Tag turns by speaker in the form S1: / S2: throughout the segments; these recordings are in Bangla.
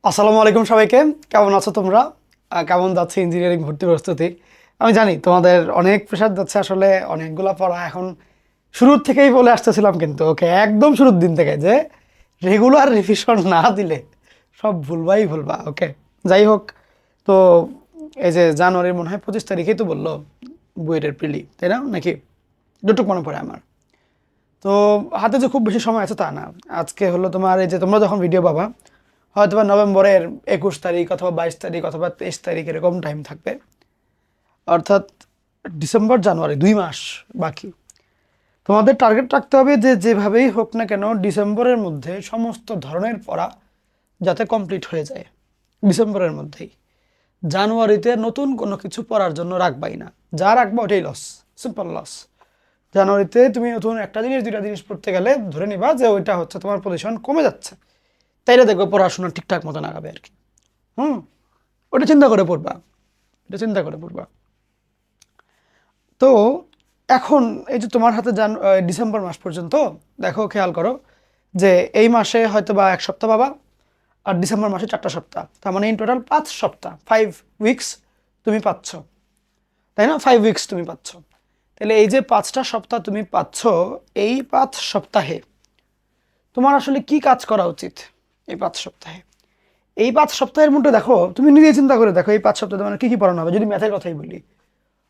S1: আসসালামু আলাইকুম সবাইকে। কেমন আছো তোমরা? কেমন যাচ্ছে ইঞ্জিনিয়ারিং ভর্তি প্রস্তুতি? আমি জানি তোমাদের অনেক প্রেশার যাচ্ছে, আসলে অনেকগুলা পড়া এখন শুরুর থেকেই বলে আসতেছিলাম, কিন্তু ওকে একদম শুরুর দিন থেকে যে রেগুলার রিভিশন না দিলে সব ভুলবাই ভুলবা। ওকে, যাই হোক। তো এই যে জানুয়ারির মনে হয় 25 তারিখেই তো বললো বুয়েটের প্রিলি, তাই না নাকি? দুটুক মনে পড়ে আমার। তো হাতে যে খুব বেশি সময় আছে তা না। আজকে হলো তোমার, এই যে তোমরা যখন ভিডিও পাবা হয়তো বা নভেম্বরের 21 তারিখ অথবা 22 তারিখ অথবা 23 তারিখ এরকম টাইম থাকবে, অর্থাৎ ডিসেম্বর জানুয়ারি 2 মাস বাকি। তোমাদের টার্গেট রাখতে হবে যে যেভাবেই হোক না কেন ডিসেম্বরের মধ্যে সমস্ত ধরনের পড়া যাতে কমপ্লিট হয়ে যায় ডিসেম্বরের মধ্যেই। জানুয়ারিতে নতুন কোনো কিছু পড়ার জন্য রাখবাই না, যা রাখবা ওটাই লস, সিম্পল লস। জানুয়ারিতে তুমি নতুন একটা জিনিস দুইটা জিনিস পড়তে গেলে ধরে নিবা যে ওইটা হচ্ছে তোমার পজিশন কমে যাচ্ছে, তাইলে দেখবে পড়াশোনা ঠিকঠাক মতন আগাবে আর কি। হুম, ওটা চিন্তা করে পড়বা, এটা চিন্তা করে পড়বা। তো এখন এই যে তোমার হাতে ডিসেম্বর মাস পর্যন্ত দেখো, খেয়াল করো যে এই মাসে হয়তো বা 1 সপ্তাহ পাবা, আর ডিসেম্বর মাসে 4টা সপ্তাহ, তার মানে ইন টোটাল 5 সপ্তাহ, 5 উইকস তুমি পাচ্ছ, তাই না? 5 উইকস তুমি পাচ্ছ। তাহলে এই যে 5টা সপ্তাহ তুমি পাচ্ছ, এই 5 সপ্তাহে তোমার আসলে কি কাজ করা উচিত? এই 5 সপ্তাহে, এই 5 সপ্তাহের মধ্যে দেখো, তুমি নিজেই চিন্তা করে দেখো এই 5 সপ্তাহে মানে কি কি পড়ানো হবে। যদি ম্যাথের কথাই বলি,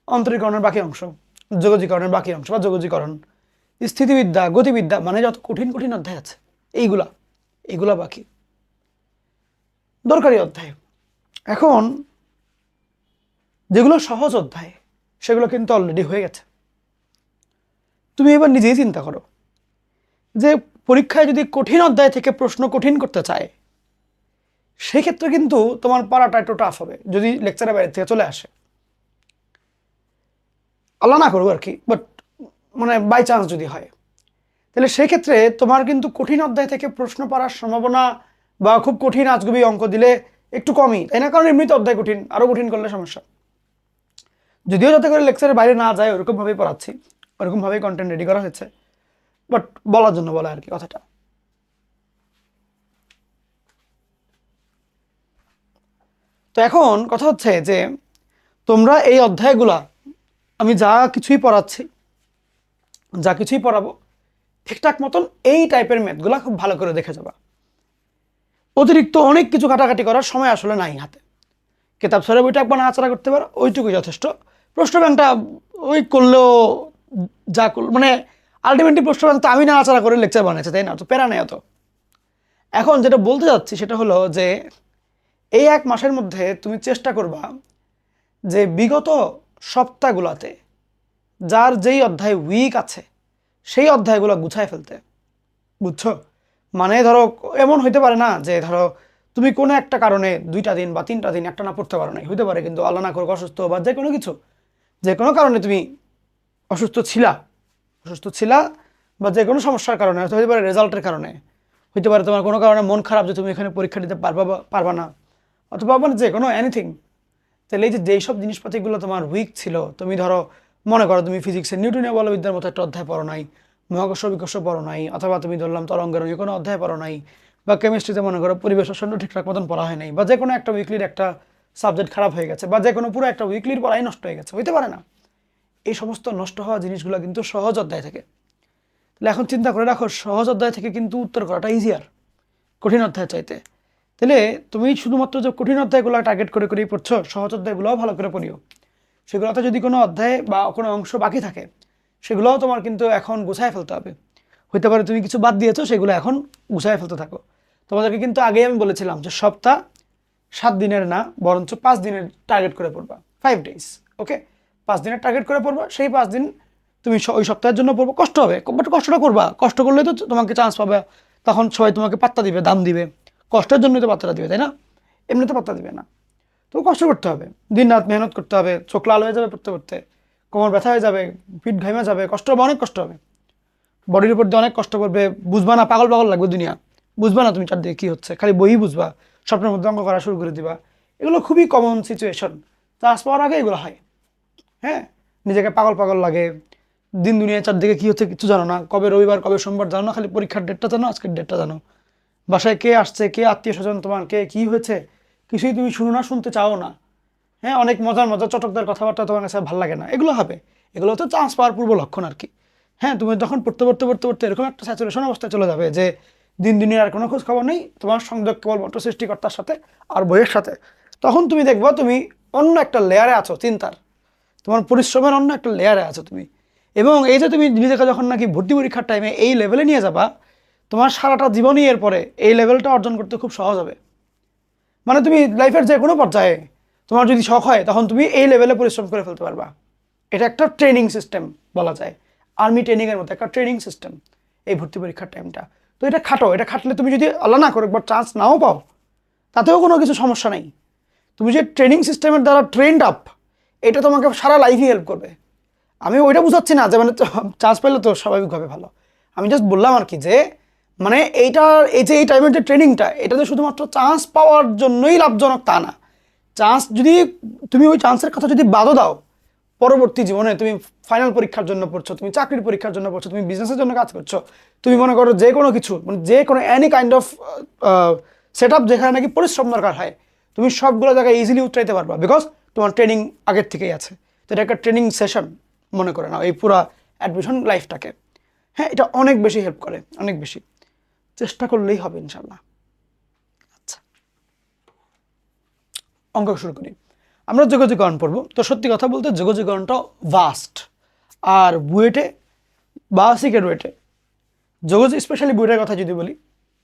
S1: অন্তরীকরণের বাকি অংশ, যোগজীকরণের বাকি অংশ বা যোগজীকরণ, স্থিতিবিদ্যা, গতিবিদ্যা, মানে যত কঠিন কঠিন অধ্যায় আছে এইগুলা, এইগুলা বাকি, দরকারি অধ্যায়। এখন যেগুলো সহজ অধ্যায় সেগুলো কিন্তু অলরেডি হয়ে গেছে। তুমি এবার নিজেই চিন্তা করো যে পরীক্ষায় যদি কঠিন অধ্যায় থেকে প্রশ্ন কঠিন করতে চায়, সেক্ষেত্রে কিন্তু তোমার পড়াটা একটু টাফ হবে যদি লেকচারের বাইরে থেকে চলে আসে। আল্লাহ না করুক আর কি, বাট মানে বাই চান্স যদি হয়, তাহলে সেক্ষেত্রে তোমার কিন্তু কঠিন অধ্যায় থেকে প্রশ্ন পড়ার সম্ভাবনা বা খুব কঠিন আজগুবি অঙ্ক দিলে একটু কমই, তাই না? কারণ এমনিতে অধ্যায় কঠিন, আরও কঠিন করলে সমস্যা। যদিও যাতে করে লেকচারের বাইরে না যায় ওরকমভাবেই পড়াচ্ছি, ওরকমভাবেই কন্টেন্ট রেডি করা হয়েছে, বাট বলার জন্য বলা আর কি কথাটা। তো এখন কথা হচ্ছে যে তোমরা এই অধ্যায়গুলা, আমি যা কিছুই পড়াচ্ছি, যা কিছুই পড়াবো, ঠিকঠাক মতন এই টাইপের ম্যাথগুলা খুব ভালো করে দেখে যাবা। অতিরিক্ত অনেক কিছু কাটাকাটি করার সময় আসলে নাই হাতে। কেতাব সরে বইটা একবার নাড়াচাড়া করতে পারো, ওইটুকুই যথেষ্ট। প্রশ্ন ব্যাংকটা ওই করলেও যা মানে আলটিমেটলি প্রশ্ন ব্যাংক তো আমি নাড়াচাড়া করে লেকচার বানাইছে, তাই না? তো প্যারা নেই অত। এখন যেটা বলতে যাচ্ছি সেটা হলো যে এই 1 মাসের মধ্যে তুমি চেষ্টা করবা যে বিগত সপ্তাহগুলোতে যার যেই অধ্যায় উইক আছে সেই অধ্যায়গুলো গুছায় ফেলতে। বুঝছো? মানে ধরো এমন হইতে পারে না যে ধরো তুমি কোনো একটা কারণে 2টা দিন বা 3টা দিন একটা না পড়তে পারো নাই, হইতে পারে কিন্তু আল্লাহ না করুক অসুস্থ বা যে কোনো কিছু, যে কোনো কারণে তুমি অসুস্থ ছিলা, অসুস্থ ছিলা, বা যে কোনো সমস্যার কারণে, হতে পারে রেজাল্টের কারণে, হইতে পারে তোমার কোনো কারণে মন খারাপ যে তুমি এখানে পরীক্ষা দিতে পারবা বা পারবা না, অথবা মানে যে কোনো এনিথিং। তাহলে এই যে যেই সব জিনিসপাতিগুলো তোমার উইক ছিল, তুমি ধরো মনে করো তুমি ফিজিক্সের নিউটনীয় বলবিদ্যার মতো একটা অধ্যায় পড়ো নাই, মহাকর্ষ বিকর্ষ পড়ো নাই, অথবা তুমি ধরলাম তরঙ্গের কোনো অধ্যায় পড়ো নাই, বা কেমিস্ট্রিতে মনে করো পরিবেশ রসায়ন ঠিকঠাক মতন পড়া হয় নাই, বা যে কোনো একটা উইকলির একটা সাবজেক্ট খারাপ হয়ে গেছে, বা যে কোনো পুরো একটা উইকলির পড়াই নষ্ট হয়ে গেছে, হইতে পারে না? এই সমস্ত নষ্ট হওয়া জিনিসগুলো কিন্তু সহজ অধ্যায় থেকে। তাহলে এখন চিন্তা করে রাখো, সহজ অধ্যায় থেকে কিন্তু উত্তর করাটা ইজিয়ার কঠিন অধ্যায় চাইতে। তাহলে তুমি শুধুমাত্র যে কঠিন অধ্যায়গুলো টার্গেট করে করেই পড়ছো, সহজ অধ্যায়গুলোও ভালো করে পড়িও। সেগুলোতে যদি কোনো অধ্যায় বা কোনো অংশ বাকি থাকে, সেগুলোও তোমার কিন্তু এখন গুছায় ফেলতে হবে। হইতে পারে তুমি কিছু বাদ দিয়েছো, সেগুলো এখন গুছায় ফেলতে থাকো। তোমাদেরকে কিন্তু আগেই আমি বলেছিলাম যে সপ্তাহ 7 দিনের না, বরঞ্চ 5 দিনের টার্গেট করে পড়বা, 5 ডেজ। ওকে, 5 দিনের টার্গেট করে পড়বা, সেই 5 দিন তুমি ওই সপ্তাহের জন্য পড়বো। কষ্ট হবে, বাট কষ্টটা করবা, কষ্ট করলে তো তোমাকে চান্স পাবে, তখন সবাই তোমাকে পাত্তা দিবে, দাম দিবে। কষ্টের জন্যই তো পাত্তাটা দিবে, তাই না? এমনিতে পাত্তা দিবে না। তো কষ্ট করতে হবে, দিন রাত মেহনত করতে হবে, চোখ লাল হয়ে যাবে পড়তে পড়তে, কোমর ব্যথা হয়ে যাবে, পিঠ ঘাইমা যাবে, কষ্ট হবে, অনেক কষ্ট হবে, বডির উপর দিয়ে অনেক কষ্ট করবে, বুঝবা না, পাগল পাগল লাগবে দুনিয়া, বুঝবা না তুমি চারদিকে কী হচ্ছে, খালি বই বুঝবা, স্বপ্নের মধ্যে অঙ্ক করা শুরু করে দিবা। এগুলো খুবই কমন সিচুয়েশন, চান্স পাওয়ার আগে এগুলো হয়। হ্যাঁ, নিজেকে পাগল পাগল লাগে, দিন দুনিয়া চারদিকে কী হচ্ছে কিছু জানো না, কবে রবিবার কবে সোমবার জানো না, খালি পরীক্ষার ডেটটা জানো, আজকের ডেটটা জানো, বাসায় কে আসছে, কে আত্মীয় স্বজন তোমার, কে কী হয়েছে, কিছুই তুমি শুনো না, শুনতে চাও না। হ্যাঁ, অনেক মজার মজার চটকদার কথাবার্তা তোমার কাছে ভালো লাগে না, এগুলো হবে। এগুলো তো চান্স পাওয়ার পূর্ব লক্ষণ আর কি। হ্যাঁ, তুমি যখন পড়তে এরকম একটা স্যাচুরেশন অবস্থায় চলে যাবে যে দিন দিনের আর কোনো খোঁজ খবর নেই, তোমার সংযোগ কেবলমাত্র সৃষ্টিকর্তার সাথে আর বইয়ের সাথে, তখন তুমি দেখবো তুমি অন্য একটা লেয়ারে আছো চিন্তার, তোমার পরিশ্রমের অন্য একটা লেয়ারে আছো তুমি। এবং এই যে তুমি নিজেকে যখন নাকি ভর্তি পরীক্ষার টাইমে এই লেভেলে নিয়ে যাবা, তোমার সারাটা জীবনই এরপরে এই লেভেলটা অর্জন করতে খুব সহজ হবে। মানে তুমি লাইফের যে কোনো পর্যায়ে তোমার যদি শখ হয়, তখন তুমি এই লেভেলে পরিশ্রম করে ফেলতে পারবা। এটা একটা ট্রেনিং সিস্টেম বলা যায়, আর্মি ট্রেনিংয়ের মতো একটা ট্রেনিং সিস্টেম এই ভর্তি পরীক্ষার টাইমটা। তো এটা খাটো, এটা খাটলে তুমি যদি আল্লাহ না করে একবার চান্স নাও পাও, তাতেও কোনো কিছু সমস্যা নেই। তুমি যে ট্রেনিং সিস্টেমের দ্বারা ট্রেন্ড আপ, এটা তোমাকে সারা লাইফই হেল্প করবে। আমি ওইটা বুঝাচ্ছি না যে মানে চান্স পেলে তো স্বাভাবিকভাবে ভালো, আমি জাস্ট বললাম আর কি যে মানে এইটা, এই যে এই টাইমের যে ট্রেনিংটা, এটা তো শুধুমাত্র চান্স পাওয়ার জন্যই লাভজনক তা না। চান্স যদি তুমি ওই চান্সের কথা যদি বাদও দাও, পরবর্তী জীবনে তুমি ফাইনাল পরীক্ষার জন্য পড়ছো, তুমি চাকরির পরীক্ষার জন্য পড়ছো, তুমি বিজনেসের জন্য কাজ করছো, তুমি মনে করো যে কোনো কিছু মানে যে কোনো any kind of set up যেখানে নাকি পরিশ্রম দরকার হয়, তুমি সবগুলো জায়গায় ইজিলি উতরাইতে পারবা, বিকজ তোমার ট্রেনিং আগের থেকেই আছে। তো এটা একটা ট্রেনিং সেশন মনে করে নাও এই পুরা অ্যাডমিশন লাইফটাকে। হ্যাঁ, এটা অনেক বেশি হেল্প করে, অনেক বেশি। চেষ্টা করলেই হবে ইনশাল্লাহ। আচ্ছা, অঙ্ক শুরু করি। আমরা যোগজীকরণ পড়বো। তো সত্যি কথা বলতে যোগজীকরণটা ভাস্ট, আর বুয়েটে বা সিকেট বুয়েটে স্পেশালি বুয়েটের কথা যদি বলি,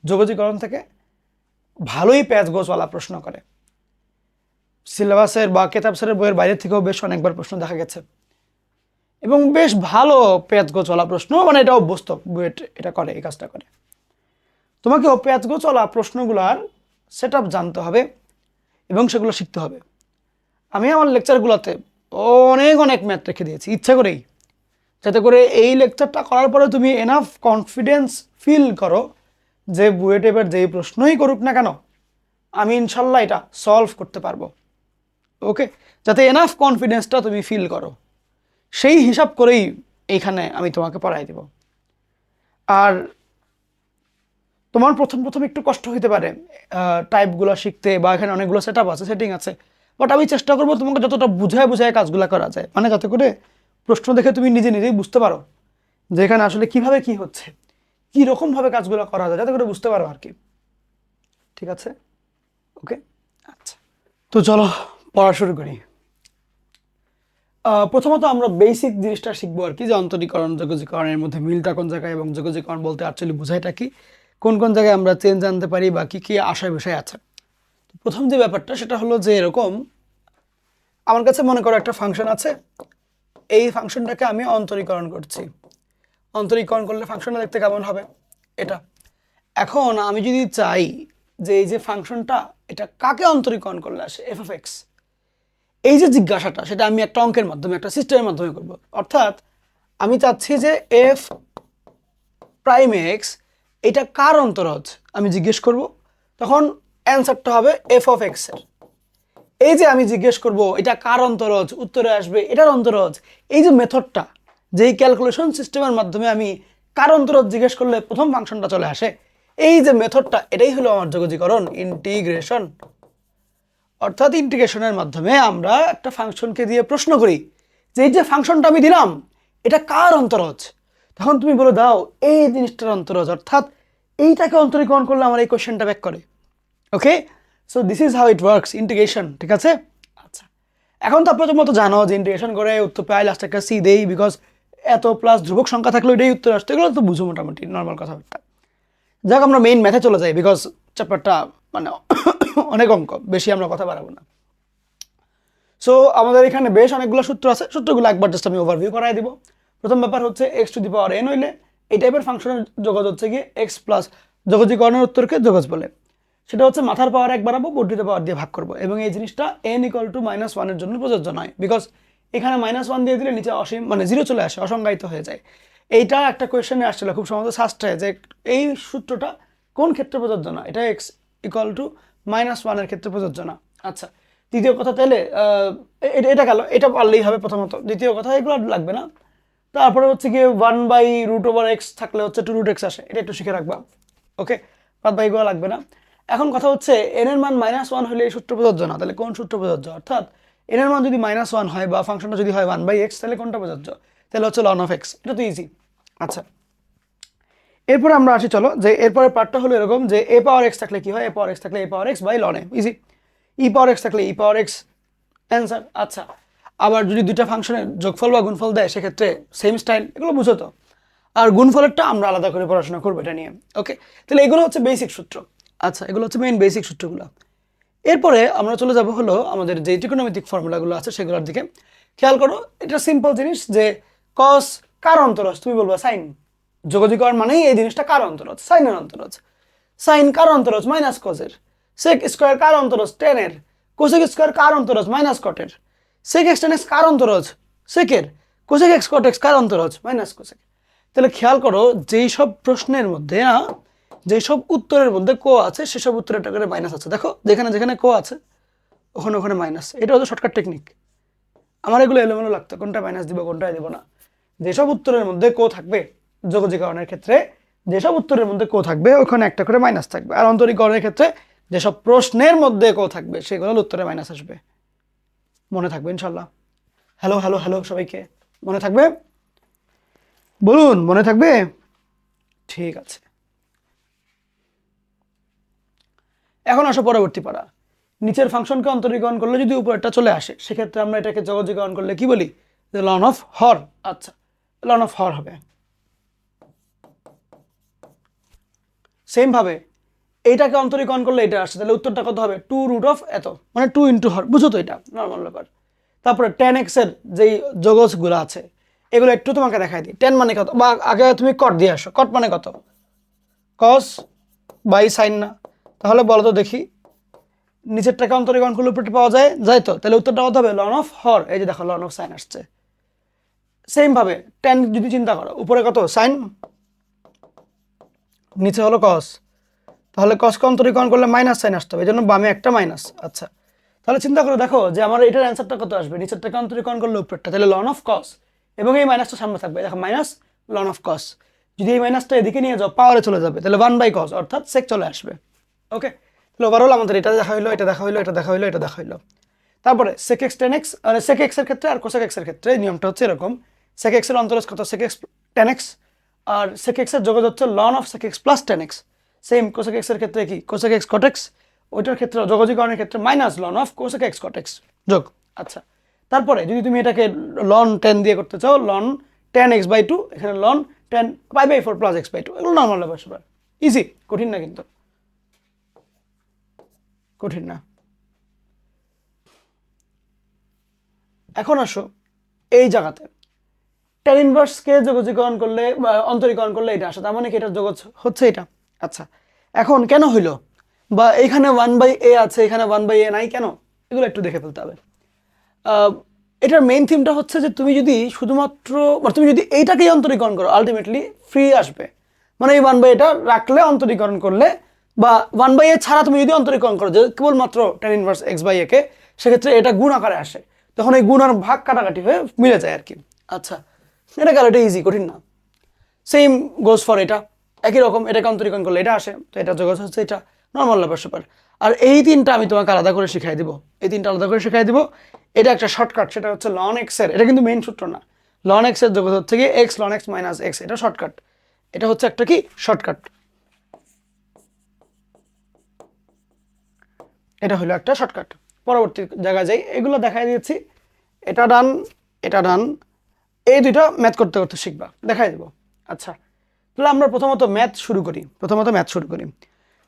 S1: যোগজীকরণ থেকে ভালোই প্যাচ গোছওয়ালা প্রশ্ন করে। সিলেবাসের বা কেতাব স্যারের বইয়ের বাইরে থেকেও বেশ অনেকবার প্রশ্ন দেখা গেছে, এবং বেশ ভালো প্যাচ গোছওয়ালা প্রশ্ন, মানে এটা অভ্যস্ত, বুয়েট এটা করে, এই কাজটা করে। তোমাকে প্যাচ গোছওয়ালা প্রশ্নগুলার সেট আপ জানতে হবে এবং সেগুলো শিখতে হবে। আমি আমার লেকচারগুলোতে অনেক অনেক ম্যাথ রেখে দিয়েছি ইচ্ছা করেই, যাতে করে এই লেকচারটা করার পরে তুমি এনাফ কনফিডেন্স ফিল করো যে বুয়েট এবার যেই প্রশ্নই করুক না কেন আমি ইনশাল্লাহ এটা সলভ করতে পারবো। ওকে, যাতে এনাফ কনফিডেন্সটা তুমি ফিল করো, সেই হিসাব করেই এইখানে আমি তোমাকে পড়াই দেব। আর তোমার প্রথম প্রথম একটু কষ্ট হইতে পারে টাইপগুলো শিখতে, বা এখানে অনেকগুলো সেট আপ আছে, সেটিং আছে, বাট আমি চেষ্টা করবো তোমাকে যতটা বুঝায় বুঝায় কাজগুলো করা যায়, মানে যাতে করে প্রশ্ন দেখে তুমি নিজে নিজেই বুঝতে পারো যে এখানে আসলে কিভাবে কি হচ্ছে, কী রকমভাবে কাজগুলো করা যায়, যাতে করে বুঝতে পারো আর কি। ঠিক আছে, ওকে, আচ্ছা। তো চলো পড়া শুরু করি। প্রথমত আমরা বেসিক জিনিসটা শিখবো আর কি, যে অন্তরীকরণ যোগজীকরণের মধ্যে মিলটা কোন জায়গায়, এবং যোগজীকরণ বলতে অ্যাকচুয়ালি বোঝাইটা কি, কোন কোন জায়গায় আমরা চেঞ্জ আনতে পারি, বা কী কী আশয় বিষয় আছে। তো প্রথম যে ব্যাপারটা সেটা হলো যে এরকম, আমার কাছে মনে করো একটা ফাংশন আছে, এই ফাংশনটাকে আমি অন্তরীকরণ করছি। অন্তরীকরণ করলে ফাংশনটা দেখতে কেমন হবে, এটা। এখন আমি যদি চাই যে এই যে ফাংশনটা, এটা কাকে অন্তরীকরণ করলে আসে, এফ অফ এক্স, এই যে জিজ্ঞাসাটা, সেটা আমি একটা অঙ্কের মাধ্যমে, একটা সিস্টেমের মাধ্যমে করব। অর্থাৎ আমি চাচ্ছি যে এফ প্রাইম এক্স এটা কার অন্তরজ আমি জিজ্ঞেস করব, তখন অ্যান্সারটা হবে এফ অফ এক্স এর। এই যে আমি জিজ্ঞেস করব এটা কার অন্তরজ, উত্তরে আসবে এটার অন্তরজ। এই যে মেথডটা, যেই ক্যালকুলেশন সিস্টেমের মাধ্যমে আমি কার অন্তরজ জিজ্ঞেস করলে প্রথম ফাংশনটা চলে আসে, এই যে মেথডটা, এটাই হলো আমার যোগজীকরণ, ইন্টিগ্রেশন। অর্থাৎ ইন্টিগ্রেশনের মাধ্যমে আমরা একটা ফাংশনকে দিয়ে প্রশ্ন করি যে এই যে ফাংশনটা আমি দিলাম এটা কার অন্তরজ, তখন তুমি বলে দাও এই জিনিসটার অন্তরজ, অর্থাৎ এইটাকে অন্তরীকরণ করলে আমার এই কোয়েশ্চেনটা ব্যাক করে। Okay, so this is how it works, integration. ঠিক আছে, আচ্ছা। এখন তো প্রথমত জানো যে ইন্টিগ্রেশন করে উত্তর পাই, লাস্টে একটা সি দেই, বিকজ এত প্লাস ধ্রুবক সংখ্যা থাকলে এটাই উত্তর আসতো, এগুলো তো বুঝো মোটামুটি নর্মাল কথাবার্তা। যাক, আমরা মেইন ম্যাথে চলে যাই, বিকজ চ্যাপ্টারটা মানে অনেক অঙ্ক, বেশি আমরা কথা বাড়াবো না। সো আমাদের এখানে বেশ অনেকগুলো সূত্র আছে, সূত্রগুলো একবার জাস্ট আমি ওভারভিউ করাই দিব। প্রথম ব্যাপার হচ্ছে x to the power N হইলে এই টাইপের ফাংশনের যোগজ হচ্ছে গিয়ে এক্স প্লাস যোগজীকরণের উত্তরকে যোগজ বলে। সেটা হচ্ছে মাথার পাওয়ার এক বাড়াবো, বর্ধিত পাওয়ার দিয়ে ভাগ করবো, এবং এই জিনিসটা n = -1 এর জন্য প্রযোজ্য নয়, বিকজ এখানে -1 দিয়ে দিলে নিচে অসীম মানে 0 চলে আসে, অসংজ্ঞায়িত হয়ে যায়। এইটা একটা কোয়েশ্চেনে আসছিল খুব সম্ভবত ষষ্ঠে, যে এই সূত্রটা কোন ক্ষেত্রে প্রযোজ্য না, এটা x = -1 এর ক্ষেত্রে প্রযোজ্য না। আচ্ছা, দ্বিতীয় কথা, তাহলে এটা গেল, এটা পারলেই হবে প্রথমত। দ্বিতীয় কথা, এগুলো লাগবে না। তারপরে হচ্ছে গিয়ে 1/√x থাকলে হচ্ছে 2√x আসে, এটা একটু শিখে রাখবা। ওকে, বাদ বাকিগুলো লাগবে না। এখন কথা হচ্ছে n এর মান -1 হলে এই সূত্র প্রযোজ্য না, তাহলে কোন সূত্র প্রযোজ্য? অর্থাৎ n এর মান যদি -1 হয় বা ফাংশনটা যদি হয় 1/x, তাহলে কোনটা প্রযোজ্য? তাহলে হচ্ছে ln of x। এটা তো ইজি। আচ্ছা, এরপরে আমরা আসি, চলো, যে এরপরের পার্টটা হলো এরকম যে a পাওয়ার x থাকলে কি হয়? a পাওয়ার x থাকলে a power x by ln a, easy. e power x থাকলে e পাওয়ার x, অ্যান্সার। আচ্ছা, আবার যদি দুইটা ফাংশনের যোগফল বা গুণফল দেয় সেক্ষেত্রে সেম স্টাইল, এগুলো বুঝো তো। আর গুণফলেরটা আমরা আলাদা করে পড়াশোনা করবো এটা নিয়ে, ওকে? তাহলে এগুলো হচ্ছে বেসিক সূত্র। আচ্ছা, এগুলো হচ্ছে মেইন বেসিক সূত্রগুলো। এরপরে আমরা চলে যাব হলো আমাদের যে ট্রিকোনোমেট্রিক ফর্মুলাগুলো আছে সেগুলোর দিকে। খেয়াল করো, এটা সিম্পল জিনিস যে কস কার অন্তরজ, তুমি বলবো সাইন। যোগজীকরণ মানেই এই জিনিসটা কার অন্তরজ? সাইনের অন্তরজ। সাইন কার অন্তরজ? মাইনাস কজের। সেক স্কোয়ার কার অন্তরজ? টেনের। কোসেক স্কোয়ার কার অন্তরজ? মাইনাস কটের। সেক এক্স টেন এক্স কার অন্তরজ? সেকের। কোসেক এক্স কট এক্স কার অন্তরজ? Minus cosec. তাহলে খেয়াল করো, যেই সব প্রশ্নের মধ্যে যেই সব উত্তরের মধ্যে কো আছে সেসব উত্তরে একটা করে মাইনাস আছে। দেখো, যেখানে যেখানে কো আছে ওখানে ওখানে মাইনাস। এটা হচ্ছে শর্টকাট টেকনিক। আমার এগুলো এলোমেলো লাগতো, কোনটা মাইনাস দিব কোনটাই দিব না। যেসব উত্তরের মধ্যে কো থাকবে যোগজীকরণের ক্ষেত্রে, যেসব উত্তরের মধ্যে কো থাকবে ওখানে একটা করে মাইনাস থাকবে। আর অন্তরীকরণের ক্ষেত্রে যেসব প্রশ্নের মধ্যে কো থাকবে সেগুলো উত্তরে মাইনাস আসবে। মনে থাকবে ইনশাল্লাহ? হ্যালো হ্যালো হ্যালো সবাইকে, মনে থাকবে? বলুন, মনে থাকবে? ঠিক আছে। এখন আসো পরবর্তী পারা। নিচের ফাংশনকে অন্তরীকরণ করলে যদি উপরেরটা চলে আসে সেক্ষেত্রে আমরা এটাকে যোগজীকরণ করলে কি বলি? যে লন অফ হর। আচ্ছা, লন অফ হর হবে। সেম ভাবে এইটাকে অন্তরীকরণ করলে এটা আসছে, তাহলে উত্তরটা কত হবে? 2 রুট অফ এত, মানে 2 ইন্টু হর। বুঝো তো, এটা নর্মাল ব্যাপার। তারপরে tan x এর যেই যোগজগুলো আছে এগুলো একটু তোমাকে দেখাই দিই। tan মানে কত, বা আগে তুমি কট দিয়ে আসো। কট মানে কত? কস বাই সাইন না? তাহলে বলো তো দেখি, নিচেরটাকে অন্তরীকরণ করলে উপরটা পাওয়া যায়, যায় তো? তাহলে উত্তরটা কত হবে? লন অফ হর। এই যে দেখো, লন অফ সাইন আসছে। সেম ভাবে tan যদি চিন্তা করো, উপরে কত? সাইন, নিচে হলো কস। তাহলে কসকে অন্তরীকরণ করলে মাইনাস সাইন আসতে হবে, এই জন্য বামে একটা মাইনাস। আচ্ছা, তাহলে চিন্তা করে দেখো যে আমার এটার অ্যান্সারটা কত আসবে? নিচেরটাকে অন্তরীকরণ করলে উপরেরটা, তাহলে লন অফ কস, এবং এই মাইনাসটা সামনে থাকবে। দেখো, মাইনাস লন অফ কস। যদি এই মাইনাসটা এদিকে নিয়ে যাও পাওয়ারে চলে যাবে, তাহলে 1/cos, অর্থাৎ সেক চলে আসবে। ওকে, তাহলে ওভারঅল আমাদের এটা দেখা হইলো, এটা দেখা হইলো, এটা দেখা হইলো, এটা দেখা হইলো। তারপরে সেক এক্স টেন এক্স, মানে সেক এক্স এর ক্ষেত্রে আর কোসেক এক্স এর ক্ষেত্রে নিয়মটা হচ্ছে এরকম। সেক এক্স এর অন্তরজ কত? Sec X tan X. আর সেক এক্স এর যোগজ হচ্ছে ln of sec X plus tan X. Same cosec X এর ক্ষেত্রে কি? Cosec X cot X. ওইটার ক্ষেত্রে যোগজীকরণের ক্ষেত্রে minus ln of cosec X cot X যোগ। আচ্ছা, তারপরে যদি তুমি এটাকে লন 10 দিয়ে করতে চাও, লন 10x/2, এখানে লন 10 π/4 প্লাস x/2, এগুলো নর্মাল ব্যাপার, ইজি, কঠিন না কিন্তু, কঠিন না। এখন আসো এই জায়গাতে tan ইনভার্সকে যোগজীকরণ করলে বা অন্তরীকরণ করলে এটা আসে, তার মানে কি এটার যোগ হচ্ছে এটা। আচ্ছা, এখন কেন হইলো, বা এখানে 1/a আছে, এখানে 1/a নাই কেন, এগুলো একটু দেখে ফেলতে হবে। এটার মেইন থিমটা হচ্ছে যে তুমি যদি শুধুমাত্র, তুমি যদি এইটাকেই অন্তরীকরণ করো আলটিমেটলি ফ্রি আসবে। মানে এই 1/a রাখলে অন্তরীকরণ করলে, বা 1/a ছাড়া তুমি যদি অন্তরীকরণ করো যে কেবলমাত্র tan ইনভার্স x/a কে, সেক্ষেত্রে এটা গুণ আকারে আসে, তখন এই গুণ আর ভাগ কাটাকাটি হয়ে মিলে যায় আর কি। আচ্ছা, এটা গেল, এটা ইজি, কঠিন না। সেম গোজ ফর এটা, একই রকম, এটাকে অন্তরীকরণ করলে এটা আসে, তো এটা যোগ হচ্ছে এটা, নর্মাল ব্যাপার। আর এই তিনটা আমি তোমাকে আলাদা করে শিখাই দিব, এই তিনটা আলাদা করে শিখাই দিব। এটা একটা শর্টকাট, সেটা হচ্ছে লন এক্স এর, এটা কিন্তু মেইন সূত্র না। লন এক্স এর যোগ হচ্ছে কি X ln X minus X, এটা শর্টকাট, এটা হচ্ছে একটা কি শর্টকাট, এটা হলো একটা শর্টকাট। পরবর্তী জায়গায় যাই, এগুলো দেখাই দিয়েছি, এটা ডান, এটা ডান, এই দুইটা ম্যাথ করতে করতে শিখবা, দেখাই দেবো। আচ্ছা, তাহলে আমরা প্রথমত ম্যাথ শুরু করি।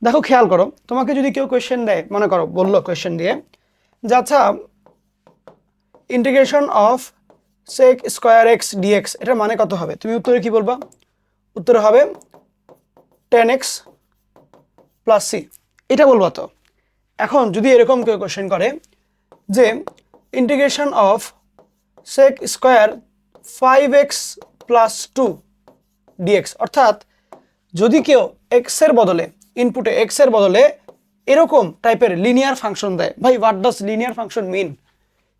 S1: দেখো, খেয়াল করো, তোমাকে যদি কেউ কোয়েশ্চেন দেয়, মনে করো বললো কোয়েশ্চেন দিয়ে যে আচ্ছা integration of sec square x dx এটার মানে কত হবে, তুমি উত্তরে কি বলবা? উত্তরে হবে tan x প্লাস সি, এটা বলবা তো। এখন যদি এরকম কেউ কোয়েশ্চেন করে যে integration of sec square 5x plus 2 dx, অর্থাৎ যদি কেউ এক্স এর বদলে, ইনপুটে এক্স এর বদলে এরকম টাইপের লিনিয়ার ফাংশন দেয়, ভাই what does linear function mean?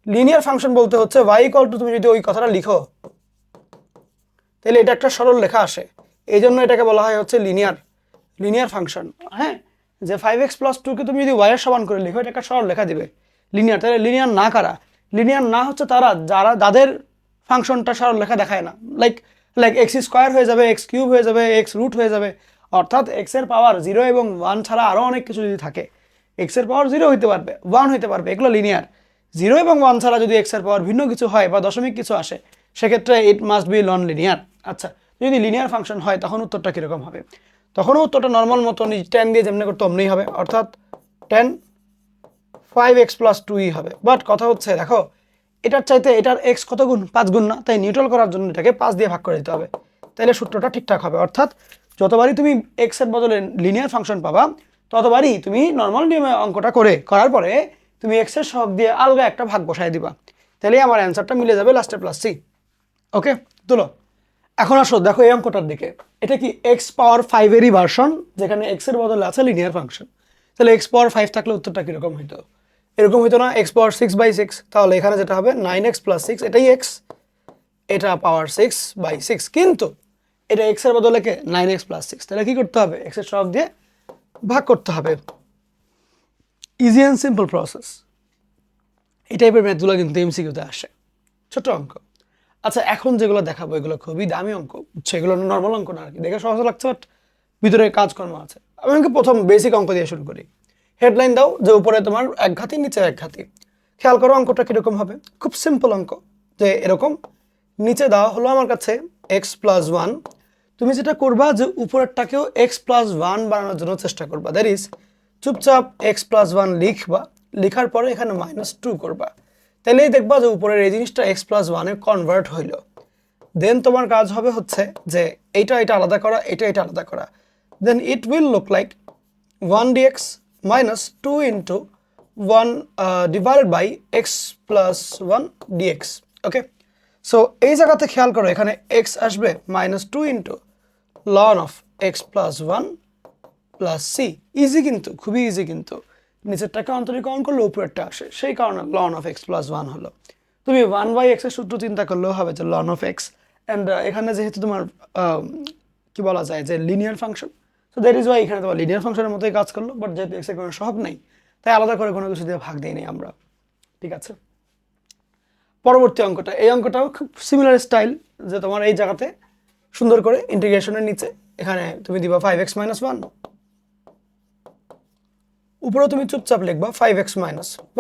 S1: Linear function বলতে হচ্ছে y ইকুয়াল টু, তুমি যদি ওই কথাটা লিখো তাহলে এটা একটা সরল লেখা আসে, এই জন্য এটাকে বলা হয় হচ্ছে লিনিয়ার। লিনিয়ার ফাংশন, হ্যাঁ, যে 5x+2 তুমি যদি ওয়াই এর সমান করে লিখো, এটা একটা সরল লেখা দিবে লিনিয়ার। তাহলে লিনিয়ার না কারা? লিনিয়ার না হচ্ছে তারা যাদের ফাংশনটা সরল লেখা দেখায় না, লাইক x² হয়ে যাবে, x³ হয়ে যাবে, x√ হয়ে যাবে, অর্থাৎ x এর পাওয়ার 0 এবং 1 ছাড়া আরও অনেক কিছু যদি থাকে, x এর পাওয়ার 0 হইতে পারবে, 1 হইতে পারবে, এগুলো লিনিয়ার। 0 এবং 1 ছাড়া যদি x এর পাওয়ার ভিন্ন কিছু হয় বা দশমিক কিছু আসে, সেক্ষেত্রে it must be non linear. আচ্ছা, যদি লিনিয়ার ফাংশন হয় তখন উত্তরটা কীরকম হবে? তখনও উত্তরটা নর্মাল মতো 10 দিয়ে যেমনি করতে অমনি হবে, অর্থাৎ 10 5x+2 হবে। বাট কথা হচ্ছে, দেখো এটার চাইতে এটার x কত গুণ? 5 গুণ না? তাই নিউট্রাল করার জন্য এটাকে 5 দিয়ে ভাগ করে দিতে হবে, তাহলে সূত্রটা ঠিকঠাক হবে। অর্থাৎ যতবারই তুমি x এর বদলে লিনিয়ার ফাংশন পাবা, ততবারই তুমি নর্মাল নিয়মে অঙ্কটা করার পরে তুমি x এর সহগ দিয়ে আলগা একটা ভাগ বসায় দিবা, তাহলে আমার অ্যান্সারটা মিলে যাবে লাস্টে +c। ওকে, তুলো। এখন আসো দেখো এই অঙ্কটার দিকে, এটা কি x⁵ এরই ভার্সন, যেখানে x এর বদলে আছে লিনিয়ার ফাংশন। তাহলে x⁵ থাকলে উত্তরটা কিরকম হইতো? এরকম হইতো না, x⁶/6। তাহলে এখানে যেটা হবে 9x + 6, এটাই x, এটা পাওয়ার 6/6, কিন্তু এটা x এর বদলে কে? 9x + 6। তাহলে কি করতে হবে? x এর সহগ দিয়ে ভাগ করতে হবে। Easy and simple process. এই টাইপের ম্যাথগুলো কিন্তু এমসিকিউতে আসে, ছোট অঙ্ক। আচ্ছা, এখন যেগুলো দেখাবো এগুলো খুবই দামি অঙ্ক, সেগুলো নর্মাল অঙ্ক না আর কি, দেখে সহজ লাগছে, বাট ভিতরে কাজকর্ম আছে। আমি প্রথম বেসিক অঙ্ক দিয়ে শুরু করি। হেডলাইন দাও যে উপরে তোমার এক ঘাতি, নিচে এক ঘাতি। খেয়াল করো অঙ্কটা কীরকম হবে। খুব সিম্পল অঙ্ক, যে এরকম নিচে দেওয়া হলো আমার কাছে x+1। তুমি যেটা করবা যে উপরেরটাকেও x+1 বানানোর জন্য চেষ্টা করবা, দ্যাট ইজ চুপচাপ x+1 লিখবা, লেখার পরে এখানে -2 করবা, তাহলেই দেখবা যে উপরের এই জিনিসটা x+1-এ কনভার্ট হইল। দেন তোমার কাজ হবে হচ্ছে যে এটা আলাদা করা, এটা আলাদা করা। Then it will look like 1 dx - 2 × 1 divided by x+1 dx। Okay, so এই জায়গাতে খেয়াল করো, এখানে x আসবে -2 × ln of x+1 + c। Easy কিন্তু, খুবই ইজি কিন্তু। নিচেরটাকে অন্তরীকরণ করলে উপরেরটা আসে, সেই কারণে ln of x+1 হলো। তুমি 1/x এর সূত্র চিন্তা করলেও হবে, যে ln of x, অ্যান্ড এখানে যেহেতু তোমার কি বলা যায় যে linear function, so that is Y এখানে তোমার লিনিয়ার ফাংশনের মতোই কাজ করলো, বাট যেহেতু x এর কোনো সহগ নেই, তাই আলাদা করে কোনো কিছু দিয়ে ভাগ দিই নাই আমরা। ঠিক আছে, পরবর্তী অঙ্কটা, এই অঙ্কটাও খুব সিমিলার স্টাইল, যে তোমার এই জায়গাতে সুন্দর করে ইন্টিগ্রেশনের নিচে এখানে তুমি দিবা 5x - 1, উপরে তুমি চুপচাপ লিখবা 5x -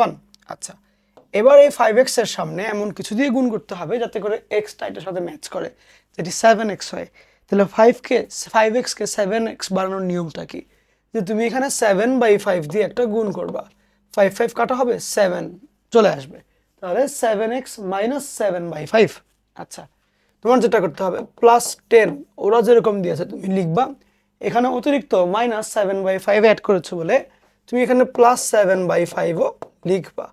S1: 1। আচ্ছা, এবার এই 5x এর সামনে এমন কিছু দিয়ে গুণ করতে হবে যাতে করে xটা এটার সাথে ম্যাচ করে, যেটি 7x হয়। তাহলে 5x কে 7x বানানোর নিয়মটা কি? যে তুমি এখানে 7/5 দিয়ে একটা গুণ করবা, 5 কাটা হবে 7 চলে আসবে, তাহলে 7x - 7/5। আচ্ছা, তোমার যেটা করতে হবে +10, ওরা যেরকম দিয়েছে তুমি লিখবা, এখানে অতিরিক্ত -7/5 অ্যাড করেছো বলে তুমি এখানে +7/5ও লিখবা,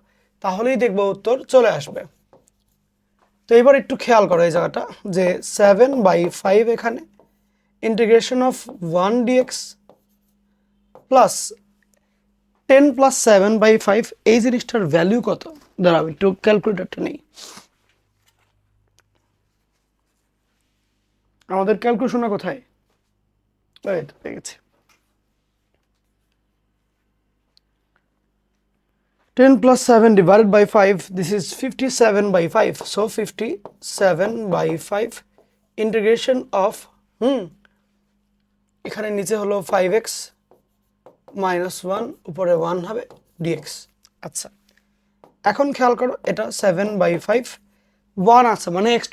S1: তাহলেই দেখবো উত্তর চলে আসবে। তো এবার একটু খেয়াল করো এই জায়গাটা, যে 7/5 এখানে ইন্টিগ্রেশন অফ 1 dx প্লাস 10 + 7/5, এই জিনিসটার ভ্যালু কত? দাঁড়াও একটু ক্যালকুলেটরটা নেই, আমাদের ক্যালকুলেশনটা কোথায়? এই তো পেয়ে গেছি। 10 + 7 divided by 5, this is 57/5, so 57/5 integration of এখানে নিচে হলো 5x - 1, উপরে 1 হবে dx। আচ্ছা, এখন খেয়াল করো, এটা 7/5, 1 আছে মানে x⁴,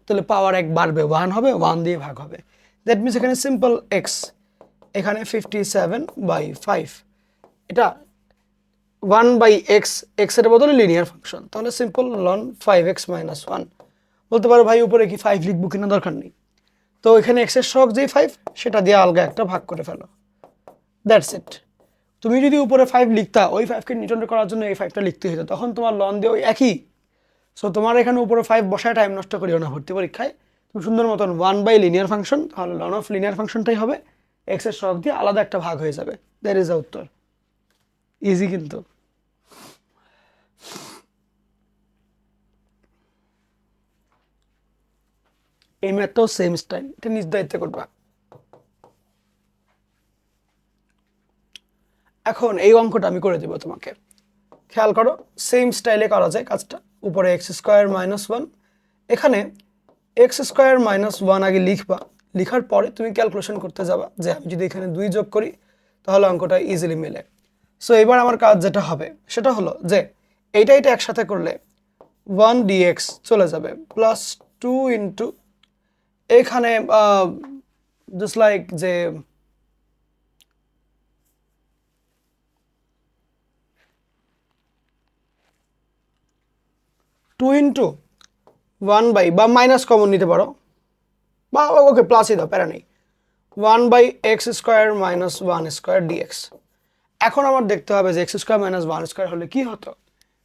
S1: তাহলে পাওয়ার 1 বাড়বে, 1 হবে, 1 দিয়ে ভাগ হবে, দ্যাট মিনস এখানে সিম্পল x, এখানে 57/5, এটা 1/x, x এর বদলে লিনিয়ার ফাংশন, তাহলে সিম্পল ln 5x - 1। বলতে পারো ভাই উপরে কি 5 লিখবো কিনা, দরকার নেই, তো এখানে x এর সহগ যেই 5, সেটা দিয়ে আলগা একটা ভাগ করে ফেলো, দ্যাটস ইট। তুমি যদি উপরে 5 লিখতা, ওই 5কে নিউট্রাল করার জন্য এই 5টা লিখতে হতো, তখন তোমার লন দিয়ে ওই একই। সো তোমার এখানে উপরে 5 বসায় টাইম নষ্ট করিও না ভর্তি পরীক্ষায়, তুমি সুন্দর মতন 1/লিনিয়ার ফাংশন, তাহলে ln of লিনিয়ার ফাংশনটাই হবে, x এর সহগ দিয়ে আলাদা একটা ভাগ হয়ে যাবে, দ্যাট ইজ দ্য উত্তর। ইজি কিন্তু। এই ম্যাথটাও সেম স্টাইল, এটা নিজ দায়িত্বে করবা। এখন এই অঙ্কটা আমি করে দেবো তোমাকে, খেয়াল করো সেম স্টাইলে করা যায় কাজটা। উপরে এক্স স্কোয়ার মাইনাস ওয়ান, এখানে এক্স স্কোয়ার মাইনাস ওয়ান আগে লিখবা, লিখার পরে তুমি ক্যালকুলেশন করতে যাবা যে আমি যদি এখানে 2 যোগ করি তাহলে অঙ্কটা ইজিলি মেলে। সো এবার আমার কাজ যেটা হবে সেটা হলো যে এইটা একসাথে করলে 1 dx চলে যাবে প্লাস 2 ইন্টু এখানে জাস্ট লাইক যে 2 ইন্টু 1 বাই বা মাইনাস কমন নিতে পারো বা ওকে প্লাসই দাও, প্যারা নেই, 1 by X square minus one square dx. এখন আমার দেখতে হবে যে X square minus one square হলে কি হতো।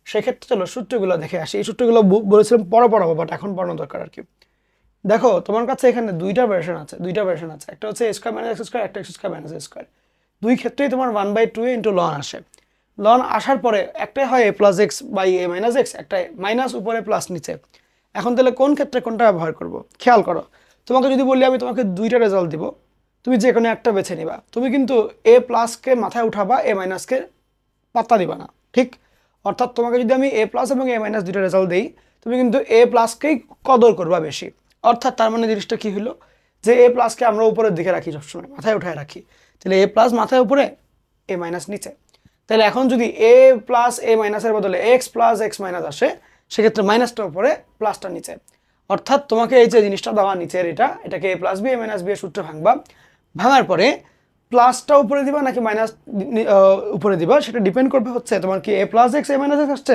S1: সেক্ষেত্রে চলো সূত্রগুলো দেখে আসি। এই সূত্রগুলো বলেছিলাম পড়াবো, বাট এখন পড়ানো দরকার আর কি। দেখো তোমার কাছে এখানে দুইটা ভার্সন আছে, একটা হচ্ছে স্কোয়ার মাইনাস এক্স স্কোয়ার, একটা x square minus x square. দুই ক্ষেত্রেই তোমার 1/2 ইন্টু লন আসে। লন আসার পরে একটাই হয় A plus X by A minus X, একটা মাইনাস উপরে প্লাস নিচে। এখন তাহলে কোন ক্ষেত্রে কোনটা ব্যবহার করব খেয়াল করো। তোমাকে যদি বলি আমি তোমাকে দুইটা রেজাল্ট দিব, তুমি যে কোনো একটা বেছে নিবা। তুমি কিন্তু এ প্লাসকে মাথায় উঠাবা, এ মাইনাসকে পাত্তা দিবা না, ঠিক? অর্থাৎ তোমাকে যদি আমি এ প্লাস এবং এ মাইনাস দুইটা রেজাল্ট দিই, তুমি কিন্তু এ প্লাসকেই কদর করবা বেশি। অর্থাৎ তার মানে জিনিসটা কী হলো যে এ প্লাসকে আমরা উপরের দিকে রাখি, সবসময় মাথায় উঠায় রাখি। তাহলে এ প্লাস মাথায় উপরে, এ মাইনাস নিচে। তাহলে এখন যদি এ প্লাস এ মাইনাসের বদলে এক্স প্লাস এক্স মাইনাস আসে, সেক্ষেত্রে মাইনাসটা উপরে প্লাসটা নিচে। অর্থাৎ তোমাকে এই যে জিনিসটা দেওয়া নিচের এটাকে এ plus B A minus B এর সূত্রে ভাঙবা। ভাঙার পরে প্লাসটা উপরে দিবা নাকি মাইনাস উপরে দিবা, সেটা ডিপেন্ড করবে হচ্ছে তোমার কি এ প্লাস এক্স এ মাইনাস এক্স আসছে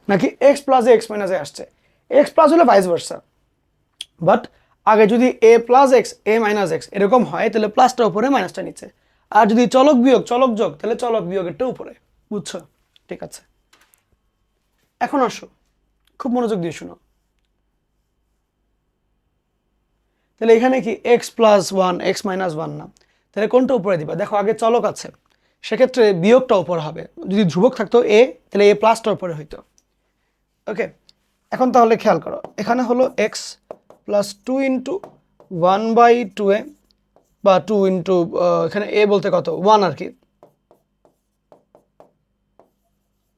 S1: নাকি এক্স প্লাস এক্স মাইনাস এ আসছে। এক্স প্লাস হলে ভাইস ভার্সা, বাট আগে যদি এ প্লাস এক্স এ মাইনাস এক্স এরকম হয় তাহলে প্লাসটা উপরে মাইনাসটা নিচে। আর যদি চলক বিয়োগ চলক যোগ তাহলে চলক বিয়োগেরটা উপরে। বুঝছো? ঠিক আছে, এখন আসো খুব মনোযোগ দিয়ে শুনো। তাহলে এখানে কি x plus one x minus one না, তাহলে কোনটা উপরে দিবা? দেখো আগে চলক আছে, সেক্ষেত্রে বিয়োগটা উপরে হবে। যদি ধ্রুবক থাকতো এ, তাহলে এ প্লাসটা উপরে হইতো। ওকে, এখন তাহলে খেয়াল করো, এখানে হলো এক্স প্লাস 2 ইন্টু 1/2 বা 2 ইন্টু এখানে এ বলতে কত 1 আর কি,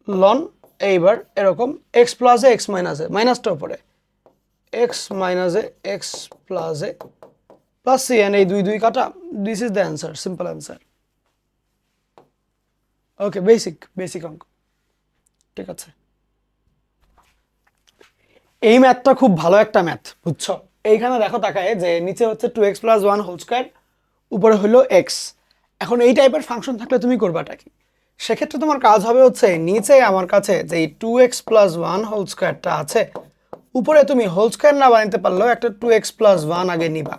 S1: লন। এইবার এরকম এক্স প্লাস এ এক্স মাইনাস এ, মাইনাসটা উপরে এক্স মাইনাস এ এক্স প্লাস এ প্লাস সি, এন এই 2 2 কাটা। This is the answer, simple answer. Okay, basic অঙ্ক, ঠিক আছে। এই ম্যাথটা খুব ভালো একটা ম্যাথ, বুঝছো? এইখানে দেখো তাকায় যে নিচে হচ্ছে 2x প্লাস 1 হোল স্কোয়ার, উপরে হলো এক্স। এখন এই টাইপের ফাংশন থাকলে তুমি করবাটা কি? সেক্ষেত্রে তোমার কাজ হবে হচ্ছে নিচে আমার কাছে যে 2x প্লাস 1 হোল স্কোয়ারটা আছে, উপরে তুমি হোল স্কোয়ার না বানাতে পারলেও একটা 2x প্লাস 1 আগে নিবা,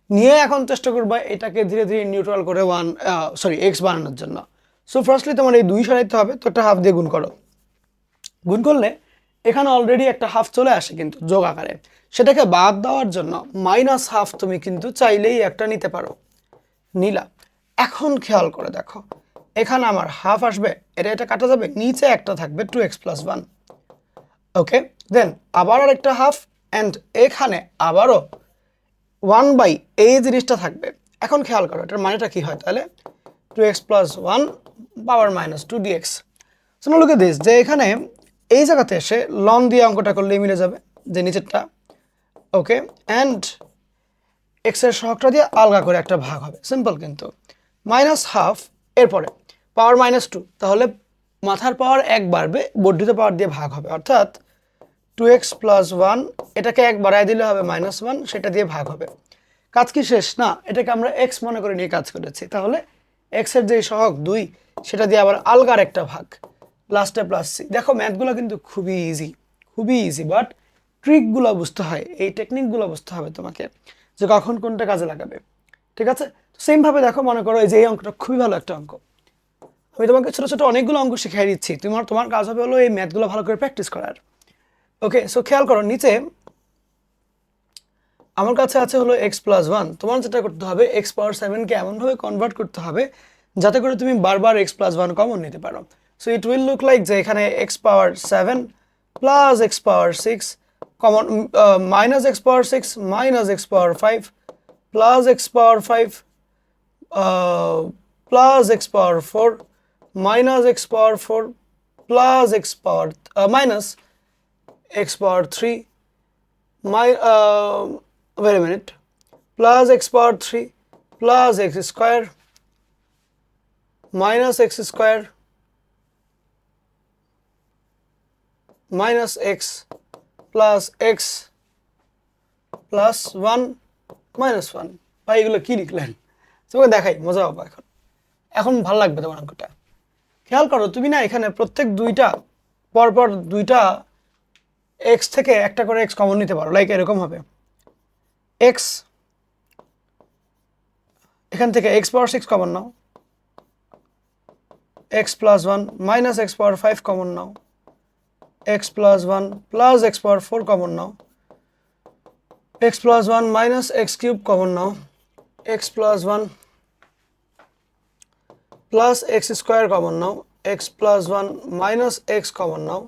S1: নিয়ে এখন চেষ্টা করবা এটাকে ধীরে ধীরে নিউট্রাল করে এক্স বানানোর জন্য। সো ফার্স্টলি তোমার এই 2 সরাইতে হবে, তো একটা হাফ দিয়ে গুণ করো। গুণ করলে এখানে অলরেডি একটা হাফ চলে আসে কিন্তু যোগ আকারে। সেটাকে বাদ দেওয়ার জন্য মাইনাস হাফ তুমি কিন্তু চাইলেই একটা নিতে পারো, নিলা। এখন খেয়াল করে দেখো, এখানে আমার হাফ আসবে, এটা কাটা যাবে, নিচে একটা থাকবে 2x প্লাস 1। ওকে, দেন আবার আরেকটা হাফ, অ্যান্ড এখানে আবারও 1 বাই এই জিনিসটা থাকবে। এখন খেয়াল করো এটার মানেটা কি হয়, তাহলে 2x plus 1 power minus 2 dx। So look at this, যে এখানে এই জায়গাতে এসে লন দিয়ে অঙ্কটা করলেই মিলে যাবে যে নিচেরটা। ওকে, অ্যান্ড এক্সের সহগটা দিয়ে আলগা করে একটা ভাগ হবে, সিম্পল। কিন্তু মাইনাস হাফ এরপরে পাওয়ার মাইনাস 2, তাহলে মাথার পাওয়ার 1 বাড়বে, বর্ধিত পাওয়ার দিয়ে ভাগ হবে, অর্থাৎ 2x প্লাস 1 এটাকে 1 বাড়ায় দিলে হবে মাইনাস 1, সেটা দিয়ে ভাগ হবে। কাজ কি শেষ? না, এটাকে আমরা এক্স মনে করে নিয়ে কাজ করেছি। তাহলে এক্সের যে সহগ 2, সেটা দিয়ে আবার আলগার একটা ভাগ, লাস্টে প্লাস সি। দেখো ম্যাথগুলো কিন্তু খুবই ইজি, বাট ট্রিকগুলো বুঝতে হয়, এই টেকনিকগুলো বুঝতে হবে তোমাকে যে কখন কোনটা কাজে লাগাবে। ঠিক আছে, সেমভাবে দেখো, মনে করো এই যে এই অঙ্কটা খুবই ভালো একটা অঙ্ক, আমি তোমাকে ছোটো ছোটো অনেকগুলো অঙ্ক শিখিয়ে দিচ্ছি, তোমার কাজ হবে হলো এই ম্যাথগুলো ভালো করে প্র্যাকটিস করার। ওকে, সো খেয়াল করো নিচে আমার কাছে আছে হলো এক্স প্লাস 1। তোমার যেটা করতে হবে এক্স পাওয়ার 7কে এমনভাবে কনভার্ট করতে হবে যাতে করে তুমি বারবার এক্স প্লাস 1 কমন নিতে পারো। So it will look like যে এখানে x power 7 plus x power 6 common, minus x power 6 minus x power 5 plus x power 5 plus x power 4 minus x power 4 plus x power minus x power 3 wait a minute, plus x power 3 plus x square minus x square minus x plus x plus 1 minus 1 ভাই এগুলো কি লিখলেন তোমাকে দেখাই মজা হবে এখন এখন ভালো লাগবে তোমার অঙ্কটা খেয়াল করো তুমি না এখানে প্রত্যেক দুইটা পরপর দুইটা x থেকে একটা করে x কমন নিতে পারো লাইক এরকম হবে x এখান থেকে x পাওয়ার 6 কমন নাও x plus 1 minus x power 5 common নাও x plus 1 plus x power 4 common নাও x plus 1 minus x cube common নাও x plus 1 plus x square common নাও x plus 1 minus x common নাও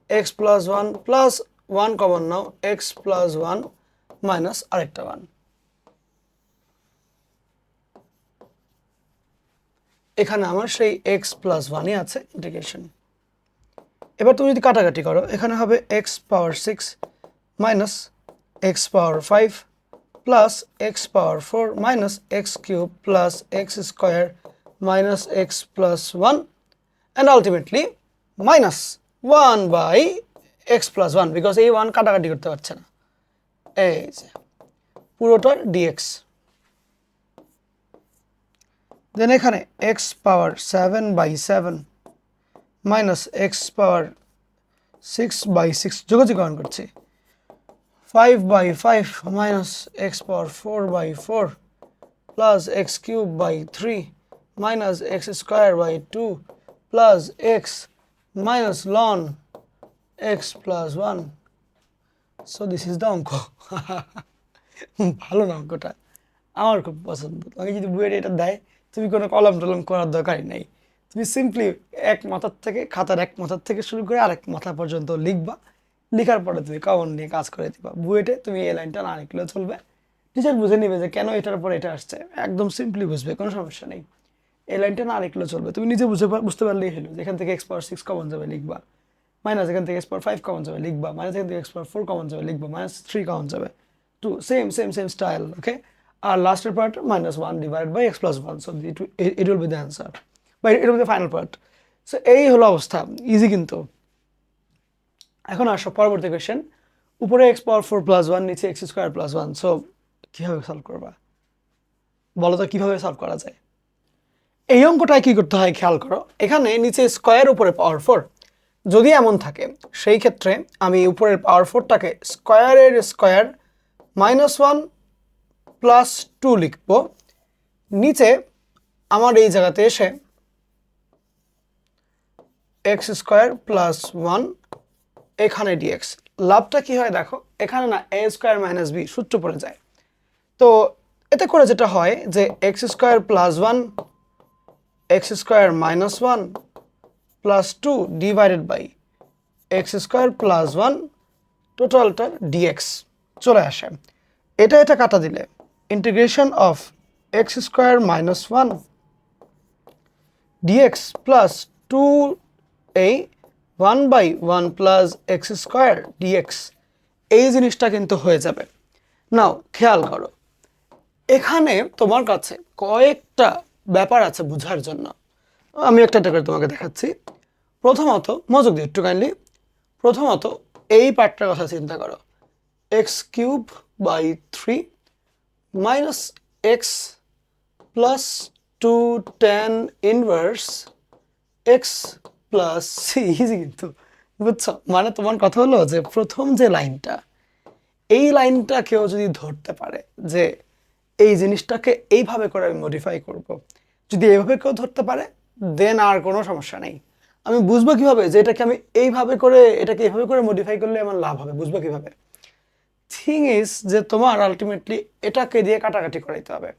S1: x plus 1 plus 1 কমন নাও x plus 1 minus আরেকটা 1 এখানে আমার সেই x plus 1 ই আছে ইন্টিগ্রেশন এবার তুমি যদি কাটাকাটি করো এখানে হবে x power 6 minus x power 5 plus x power 4 minus x cube plus x square minus x plus 1 and ultimately minus 1 by x plus 1 because এই 1 কাটাকাটি করতে পারছে না এই যে পুরোটার dx দেন এখানে x power 7 by 7 minus x power 6 by 6 যোগাযোগকরণ করছি 5 by 5 minus x power 4 by 4 plus x cube by 3 minus x square by 2 plus x minus ln x plus 1 so this is the অঙ্ক ভালো না অঙ্কটা আমার খুব পছন্দ তোমাকে যদি বুয়েটে এটা দেয় তুমি কোনো কলম টলম করার দরকারই নেই তুমি সিম্পলি এক মাথার থেকে খাতার এক মাথার থেকে শুরু করে আরেক মাথা পর্যন্ত লিখবা লেখার পরে তুমি কমন নিয়ে কাজ করে দিবা বুয়েটে তুমি এই লাইনটা না লিখলেও চলবে টিচার বুঝে নেবে যে কেন এটার পরে এটা আসছে একদম সিম্পলি বুঝবে কোনো সমস্যা নেই এই লাইনটা না লিখলেও চলবে তুমি নিজে বুঝতে পারলেই হলো যেখান থেকে x পাওয়ার 6 কমন যাবে লিখবা মাইনাস এখান থেকে x পাওয়ার 5 কমন যাবে লিখবা মাইনাস এখান থেকে x পাওয়ার 4 কমন যাবে লিখবা মাইনাস 3 কমন যাবে 2 সেম স্টাইল ওকে আর লাস্টের part minus 1 divided by x plus 1 so it will be the answer but it will be the final part so এই হলো অবস্থা ইজি কিন্তু এখন আসো পরবর্তী কোশ্চেন উপরে x পাওয়ার 4 plus 1 নিচে x স্কয়ার plus 1 সো কিভাবে সলভ করবা বলো তো কিভাবে সলভ করা যায় এই অঙ্কটায় কি করতে হয় খেয়াল করো এখানে নিচে স্কয়ার উপরে পাওয়ার 4 যদি এমন থাকে সেই ক্ষেত্রে আমি উপরের পাওয়ার 4 টাকে স্কয়ারের স্কয়ার -1 প্লাস 2 লিখব নিচে আমার এই জায়গাতে এসে x স্কয়ার প্লাস 1 এখানে dx লাভটা কি হয় দেখো এখানে না a স্কয়ার মাইনাস b সূত্র পড়ে যায় তো এতে করে যেটা হয় যে x square plus 1 x square minus 1 plus 2 divided by x square plus 1 টোটালটা dx চলে আসে এটা কাটা দিলে integration of x square minus 1 dx plus 2a 1 by 1 plus x square dx এই জিনিসটা কিন্তু হয়ে যাবে নাও খেয়াল করো এখানে তোমার কাছে কয়েকটা ব্যাপার আছে বোঝার জন্য আমি একটা করে তোমাকে দেখাচ্ছি প্রথমত মনোযোগ দিও একটু কাইন্ডলি প্রথমত এই পার্টটার কথা চিন্তা করো x cube by 3 minus x plus 2 tan inverse x plus c easy কিন্তু বুঝছো মানে তোমার কথা হলো যে প্রথম যে লাইনটা এই লাইনটা কেউ যদি ধরতে পারে যে এই জিনিসটাকে এইভাবে করে আমি মডিফাই করব যদি এইভাবে কেউ ধরতে পারে দেন আর কোনো সমস্যা নেই আমি বুঝবো কিভাবে যে এটাকে আমি এইভাবে করে এটাকে এইভাবে করে মডিফাই করলে আমার লাভ হবে বুঝবো কিভাবে থিং ইজ যে তোমার আলটিমেটলি এটাকে দিয়ে কাটাকাটি করাইতে হবে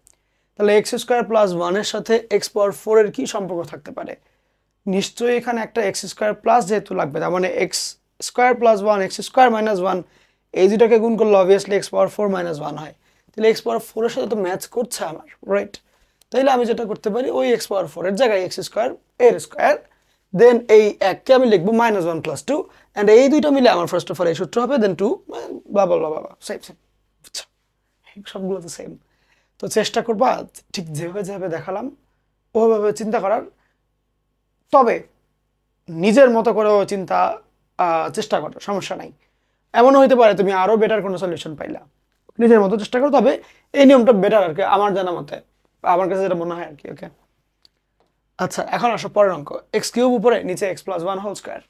S1: তাহলে x স্কয়ার প্লাস 1 এর সাথে x পাওয়ার 4 এর কি সম্পর্ক থাকতে পারে নিশ্চয়ই এখানে একটা x স্কয়ার প্লাস যেহেতু লাগবে তার মানে x square plus 1 x square minus 1 এই দুটাকে গুণ করলে অবভিয়াসলি x পাওয়ার 4 মাইনাস 1 হয় তাহলে x পাওয়ার 4 এর সাথে তো ম্যাচ করছে আমার রাইট তাইলে আমি যেটা করতে পারি ওই এক্স পাওয়ার 4 এর জায়গায় এক্স স্কোয়ার এর স্কোয়ার, দেন এই এককে আমি লিখবো -1 + 2, অ্যান্ড এই দুইটা মিলে আমার ফার্স্ট অফ অল এই সূত্র হবে, দেন 2 বাবা বাবা সেম সেম, বুঝছো, সবগুলো তো সেম। তো চেষ্টা করবা ঠিক যেভাবে যেভাবে দেখালাম ওভাবে চিন্তা করার, তবে নিজের মতো করেও চিন্তা চেষ্টা করো, সমস্যা নাই। এমনও হইতে পারে তুমি আরো বেটার কোনো সলিউশন পাইলা, নিজের মতো চেষ্টা করো, তবে এই নিয়মটা বেটার আর কি আমার জানা মতে, আমার কাছে যেটা মনে হয় আর কি। ওকে, আচ্ছা এখন আসো পরের অঙ্ক, এক্স কিউব উপরে নিচে এক্স প্লাস 1 হোল স্কোয়ার।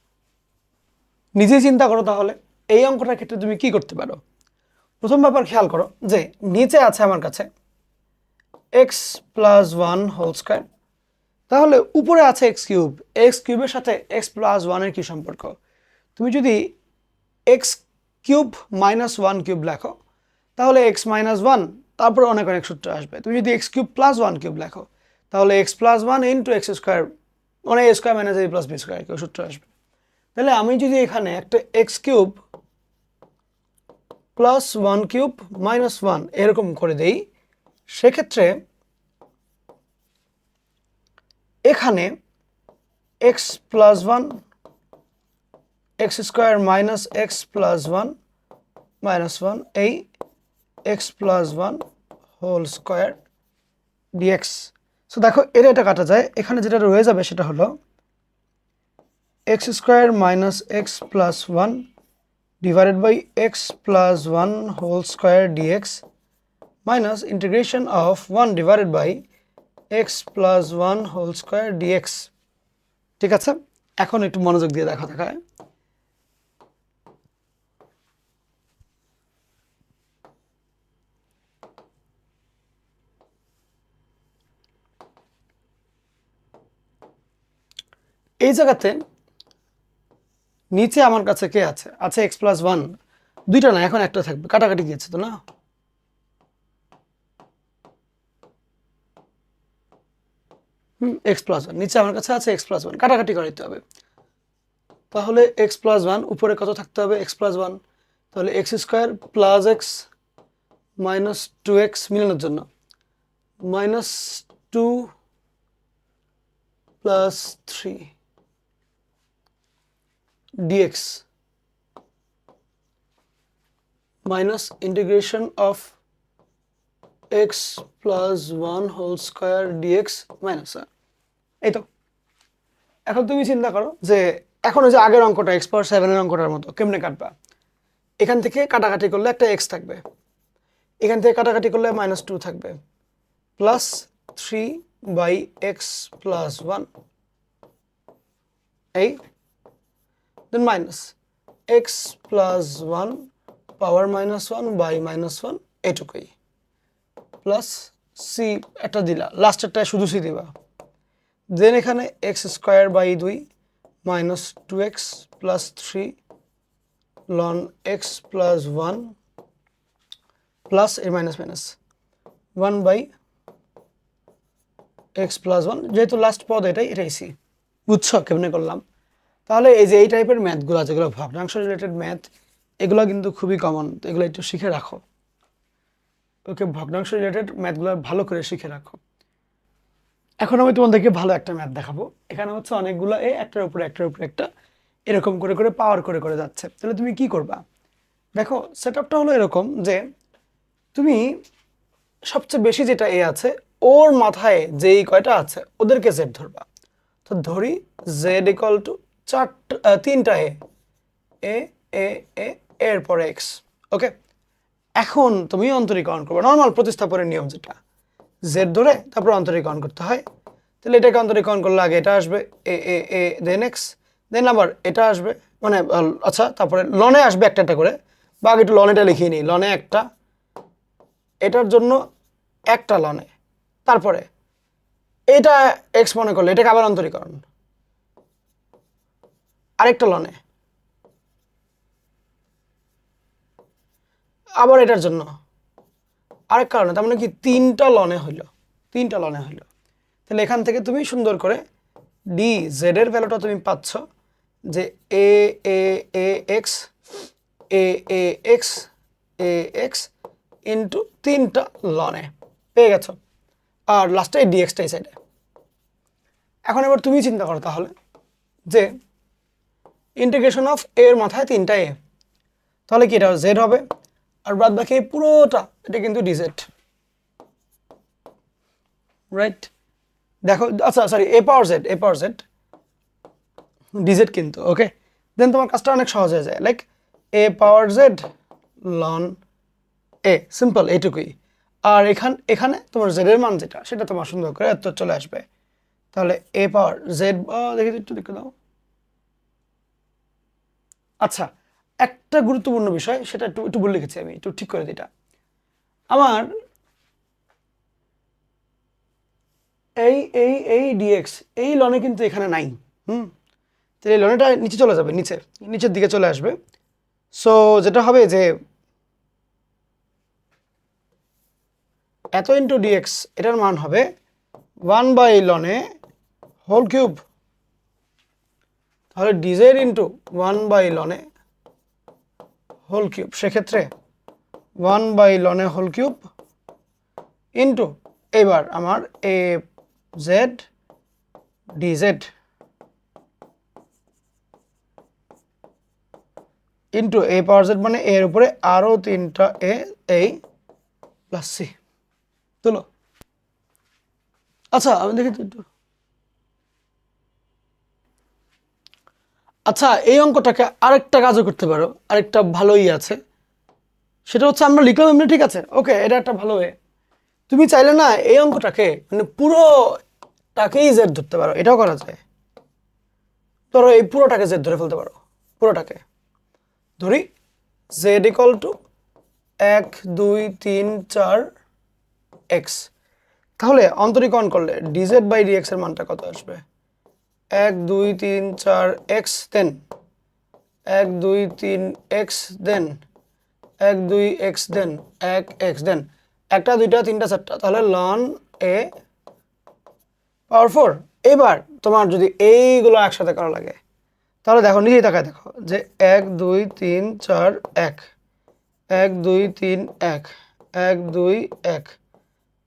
S1: নিজেই চিন্তা করো তাহলে এই অঙ্কটার ক্ষেত্রে তুমি কি করতে পারো। প্রথম ব্যাপার খেয়াল করো যে নিচে আছে আমার কাছে এক্স প্লাস 1 হোল স্কোয়ার, তাহলে উপরে আছে এক্স কিউব, এক্স কিউবের সাথে এক্স প্লাস 1 এর কি সম্পর্ক। তুমি যদি এক্স কিউব -1 কিউব লেখো তাহলে এক্স -1, তারপরে অনেক অনেক সূত্র আসবে। তুমি যদি এক্স কিউব প্লাস 1 কিউব লেখো তাহলে x plus 1 into x square, মানে এ স্কোয়ার মাইনাস এ প্লাস বি স্কোয়ার কেউ সূত্র আসবে। তাহলে আমি যদি এখানে একটা এক্স কিউব প্লাস 1 কিউব -1 এরকম করে দেই, সেক্ষেত্রে এখানে X plus 1 X square minus X plus 1 -1 এই X plus 1 whole square dx. So দেখো এটা কাটা যায়, এখানে যেটা রয়ে যাবে সেটা হলো X square minus X plus 1 divided by X plus 1 whole square dx minus integration of 1 divided by X plus 1 whole square dx. ঠিক আছে, এখন একটু মনোযোগ দিয়ে দেখো দেখায়। এই জায়গাতে নিচে আমার কাছে কে আছে, আছে এক্স প্লাস 1, দুইটা না এখন একটা থাকবে, কাটাকাটি গিয়েছে তো না, এক্স প্লাস 1 নিচে আমার কাছে আছে এক্স প্লাস 1, কাটাকাটি করাইতে হবে। তাহলে এক্স প্লাস 1 উপরে কত থাকতে হবে এক্স প্লাস 1, তাহলে X square plus X minus 2x মিলানোর জন্য -2 plus 3 dx minus integration of x plus 1 whole square dx minus. এই তো, এখন তুমি চিন্তা করো যে এখন ওই যে আগের অঙ্কটা এক্স পাওয়ার 7 এর অঙ্কটার মতো কেমনে কাটবা। এখান থেকে কাটাকাটি করলে একটা এক্স থাকবে, এখান থেকে কাটাকাটি করলে -2 থাকবে, প্লাস 3 বাই এক্স প্লাস 1 এই, then minus X plus 1 power -1 by -1 এটুকুই, প্লাস সি একটা দিলা, লাস্টেরটা শুধু সি দিবা, দেন এখানে X square by 2 minus 2x plus 3 ln X plus 1 plus A minus minus 1 by X plus 1, যেহেতু লাস্ট পদ এটাই সি। বুঝছো কেমনে করলাম। তাহলে এই যে এই টাইপের ম্যাথগুলো যেগুলো ভগ্নাংশ রিলেটেড ম্যাথ, এগুলো কিন্তু খুবই কমন, এগুলো একটু শিখে রাখো। ওকে, ভগ্নাংশ রিলেটেড ম্যাথগুলো ভালো করে শিখে রাখো। এখন আমি তোমাদেরকে ভালো একটা ম্যাথ দেখাবো। এখানে হচ্ছে অনেকগুলো একটার উপরে একটা এরকম করে করে পাওয়ার করে করে যাচ্ছে। তাহলে তুমি কি করবা, দেখো সেট আপটা হলো এরকম যে তুমি সবচেয়ে বেশি যেটা এ আছে ওর মাথায় যেই কয়টা আছে ওদেরকে জেড ধরবা। তো ধরি জেড ইকুয়াল টু 3টা এ এ এ এ এর পরে এক্স। ওকে, এখন তুমি অন্তরীকরণ করবে নর্মাল প্রতিস্থাপনের নিয়ম, যেটা জেড ধরে তারপর অন্তরীকরণ করতে হয়। তাহলে এটাকে অন্তরীকরণ করলে আগে এটা আসবে এ এ এ দেন এক্স, দেন আবার এটা আসবে, মানে আচ্ছা তারপরে লনে আসবে একটা একটা করে, বা আগে একটু লনেটা লিখিয়ে নিই, লনে একটা, এটার জন্য একটা লনে, তারপরে এটা এক্স মনে করলে এটাকে আবার অন্তরীকরণ আরেকটা লনে, আবার এটার জন্য আরেক কারণে, তার মানে কি 3টা লনে হইলো। তাহলে এখান থেকে তুমি সুন্দর করে ডি জেড এর ভ্যালুটা তুমি পাচ্ছ যে এ এ এ এক্স এ এ এক্স এ এক্স ইন্টু 3টা লনে পেয়ে গেছো। আর লাস্টে এই ডিএক্সটা এই সাইডে। এখন এবার তুমি চিন্তা করো তাহলে যে ইন্টিগ্রেশন অফ এর মাথায় 3টা এ, তাহলে কি এটা জেড হবে, আর বাদ বাকি এই পুরোটা এটা কিন্তু ডিজেড, রাইট? দেখো, আচ্ছা sorry, A power Z dz কিন্তু, ওকে। দেন তোমার কাজটা অনেক সহজ হয়ে যায়, like A power Z ln A, simple এইটুকুই। আর এখানে তোমার জেড এর মান যেটা, সেটা তোমার সুন্দর করে এত চলে আসবে। তাহলে এ পাওয়ার জেড, দেখি একটু দেখে দাও। আচ্ছা, একটা গুরুত্বপূর্ণ বিষয়, সেটা একটু ভুল লিখেছি আমি, একটু ঠিক করে দিই এটা। আমার এই ডিএক্স এই লনে কিন্তু এখানে নাই, তো এই লনেটা নিচে চলে যাবে, নিচের দিকে চলে আসবে। সো যেটা হবে যে এত ইন্টু ডিএক্স, এটার মান হবে 1/ln হোল কিউব, তাহলে dz into 1/ln whole cube, সেক্ষেত্রে 1/ln হোল কিউব ইন্টু এবার আমার A Z dz into A power Z, মানে এর উপরে আরও 3টা এ, এই প্লাস সি তুলো। আচ্ছা আমি দেখি একটু, আচ্ছা এই অঙ্কটাকে আরেকটা কাজও করতে পারো, আরেকটা ভালোই আছে, সেটা হচ্ছে আমরা লিখলাম এমনি, ঠিক আছে, ওকে, এটা একটা ভালো ওয়ে। তুমি চাইলে না এই অঙ্কটাকে মানে পুরোটাকেই জেড ধরতে পারো, এটাও করা যায়। ধরো এই পুরোটাকে জেড ধরে ফেলতে পারো, পুরোটাকে ধরি জেড ইকুয়াল টু 1 2 3 4 এক্স। তাহলে অন্তরীকরণ করলে ডিজেড বাই ডিএক্স এর মানটা কত আসবে? 1 2 3 4 এক্স, দেন 1 2 3 এক্স, দেন 1 2 এক্স, দেন 1 এক্স, দেন 1টা 2টা 3টা 4টা, তাহলে লন এ পাওয়ার 4। এবার তোমার যদি এইগুলো একসাথে করা লাগে, তাহলে দেখো নিজেই তাকায় দেখো যে 1 2 3 4 1 1 2 3 1 1 2 1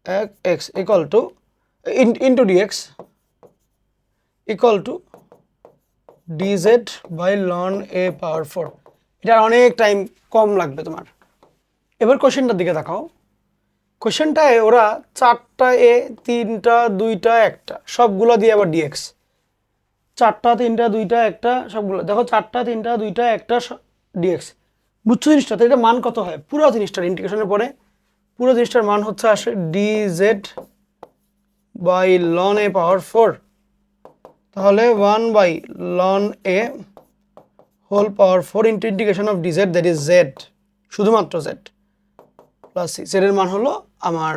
S1: 1 X equal to into dx equal to DZ by loan A power 4। এটা অনেক টাইম কম লাগবে তোমার। এবার কোশ্চেনটার দিকে তাকাও, কোশ্চেনটায় ওরা 4টা এ 3টা 2টা 1টা সবগুলো দিয়ে আবার ডিএক্স, 4টা 3টা 2টা 1টা সবগুলো দেখো, 4টা 3টা 2টা 1টা ডিএক্স, বুঝছো জিনিসটা? তো এটা মান কত হয় পুরো জিনিসটার ইন্টিগ্রেশনের পরে? পুরো জিনিসটার মান হচ্ছে আসে DZ by loan A power 4, তাহলে 1/ln a whole power 4 into integration of DZ, that is Z, শুধুমাত্র জেড প্লাস সি। জেড এর মান হলো আমার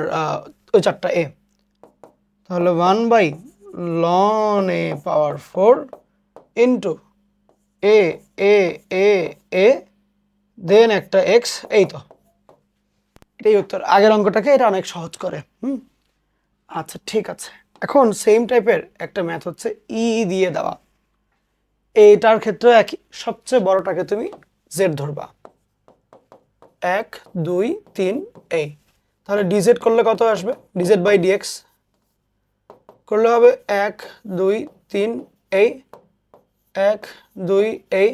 S1: ওই 4টা এ, তাহলে 1/ln a পাওয়ার 4 ইন্টু এ এ এ এ দেন একটা এক্স, এই তো এটাই উত্তর। আগের অঙ্কটাকে এটা অনেক সহজ করে। আচ্ছা ঠিক আছে, এখন সেম টাইপের একটা ম্যাথ হচ্ছে ই দিয়ে দেওয়া, এইটার ক্ষেত্রে একই, সবচেয়ে বড়টাকে তুমি জেড ধরবা, 1 2 3 এই, তাহলে ডিজেড করলে কত আসবে? ডিজেড বাই ডিএক্স করলে হবে 1 2 3 এই 1 2 এই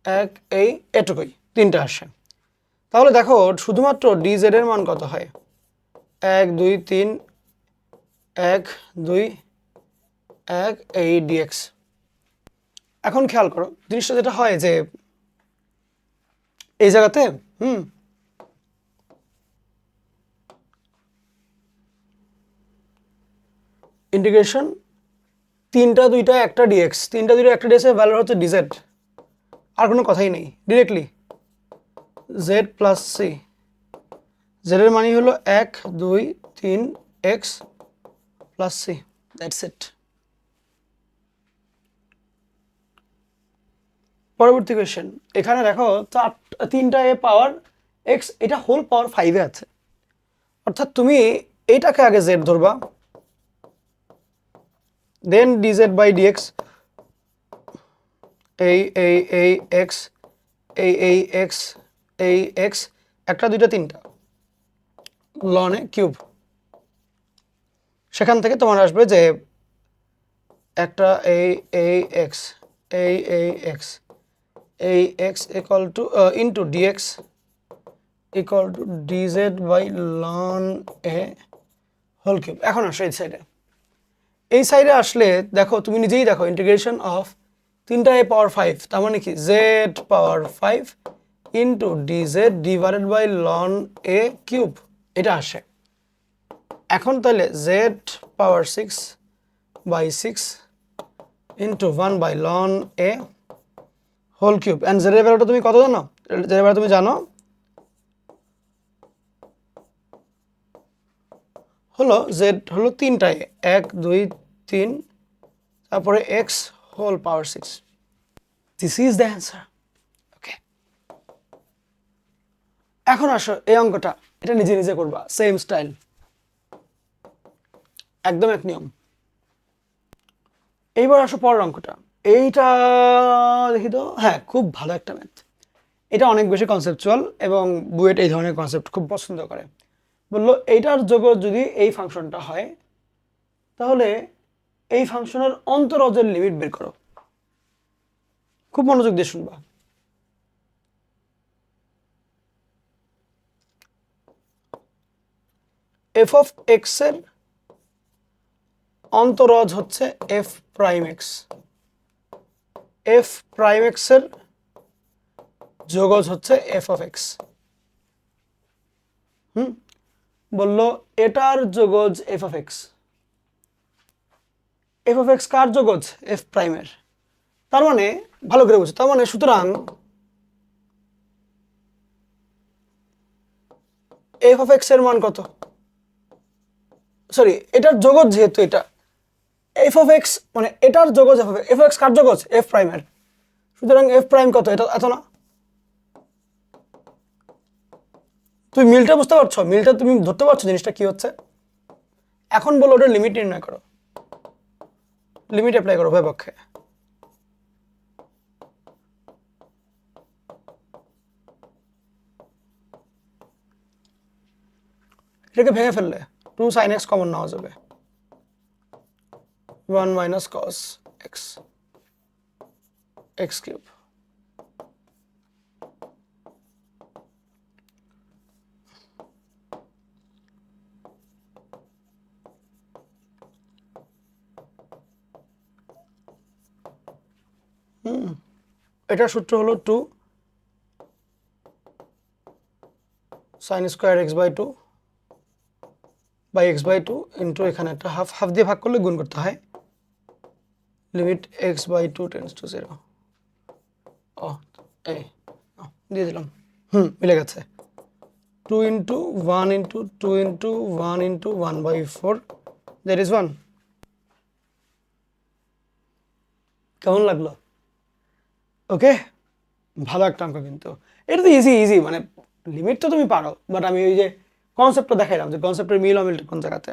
S1: 1 এই, এটুকুই 3টা আসে। তাহলে দেখো শুধুমাত্র ডিজেড এর মান কত হয়? 1 2 3 1 2 1 এই ডিএক্স। এখন খেয়াল করো জিনিসটা যেটা হয় যে এই জায়গাতে ইন্টিগ্রেশন 3টা 2টা 1টা ডিএক্স, 3টা 2টা 1টা ডিএক্স এর ভ্যালু হচ্ছে ডিজেড, আর কোনো কথাই নেই, directly Z plus C. Z এর মানই হলো 1 2 3 এক্স প্লাস সি, দ্যাটস ইট। পরবর্তী কোয়েশ্চেন, এখানে দেখো 3টা এ পাওয়ার এক্স, এটা হোল পাওয়ার 5 এ আছে, অর্থাৎ তুমি এইটাকে আগে জেড ধরবা, দেন ডিজেড বাই ডিএক্স, এই এক্স, এই এক্স, এই এক্স, 1টা 2টা 3টা লন এ কিউব, সেখান থেকে তোমার আসবে যে একটা এই এক্স এই এক্স এই x equal to into dx equal to DZ by loan a whole cube. এখন আসো এই সাইডে আসলে দেখো, তুমি নিজেই দেখো ইন্টিগ্রেশন অফ 3টা a পাওয়ার 5, তার মানে কি z power 5 into d z divided by loan a cube, এটা আসে। এখন তাহলে z power 6 by 6 into 1 by loan a whole cube. And z এর ভ্যালুটা তুমি কত জানো? জেড এর ভ্যালু তুমি জানো হলো জেড হলো 3টায় 1 2 3, তারপরে X whole power 6। This is the answer. Okay, এখন আসো এই অঙ্কটা, এটা নিজে নিজে করবা, সেম স্টাইল, একদম এক নিয়ম। এইবার আসো পরের অঙ্কটা। এইটা দেখি তো, হ্যাঁ খুব ভালো একটা ম্যাথ। এটা অনেক বেশি কনসেপচুয়াল এবং বুয়েট এই ধরনের কনসেপ্ট খুব পছন্দ করে। বললো এইটার যোগ যদি এই ফাংশনটা হয়, তাহলে এই ফাংশনের অন্তরজের লিমিট বের করো। খুব মনোযোগ দিয়ে শুনবা। এফ অফ এক্স এর অন্তরজ হচ্ছে F prime X, F prime X এর যোগজ হচ্ছে এফ অফ এক্স। বললো এটার যোগজ F of X, F of X কার যোগজ? এফ প্রাইমের। তার মানে ভালো করে বুঝো, তার মানে সুতরাং এফ অফ এক্স এর মান কত? সরি, এটার যোগজ যেহেতু এটা এফ অফ এক্স, মানে এটার যোগজ F of X, F of X কার যোগজ? এফ প্রাইমের। সুতরাং এফ প্রাইম কত? এটা এত না? তুমি মিলটা বুঝতে পারছো? মিলটা তুমি ধরতে পারছো জিনিসটা কি হচ্ছে? এখন বলো ওটার লিমিট নির্ণয় করো, লিমিট অ্যাপ্লাই করো উভয় পক্ষে। এটাকে ভেঙে ফেললে 2 sin x কমন নেওয়া যাবে, 1 minus cos x x cube. এটার সূত্র হলো 2 sin square x by 2 by x by 2 into এখানে একটা হাফ, হাফ দিয়ে ভাগ করলে গুণ করতে হয়, limit x by 2 tends to 0। ও এই দিয়ে দিলাম, মিলে গেছে। 2 ইন্টু 1 ইন্টু 2 ইন্টু 1 ইন্টু 1 বাই 4, দ্যাট ইজ 1। কেমন লাগলো? ওকে, ভালো একটা অঙ্ক কিন্তু। এটা তো ইজি ইজি, মানে লিমিট তো তুমি পারো, বাট আমি ওই যে কনসেপ্টটা দেখাইলাম যে কনসেপ্টের মিল অমিলটা কোন জায়গাতে।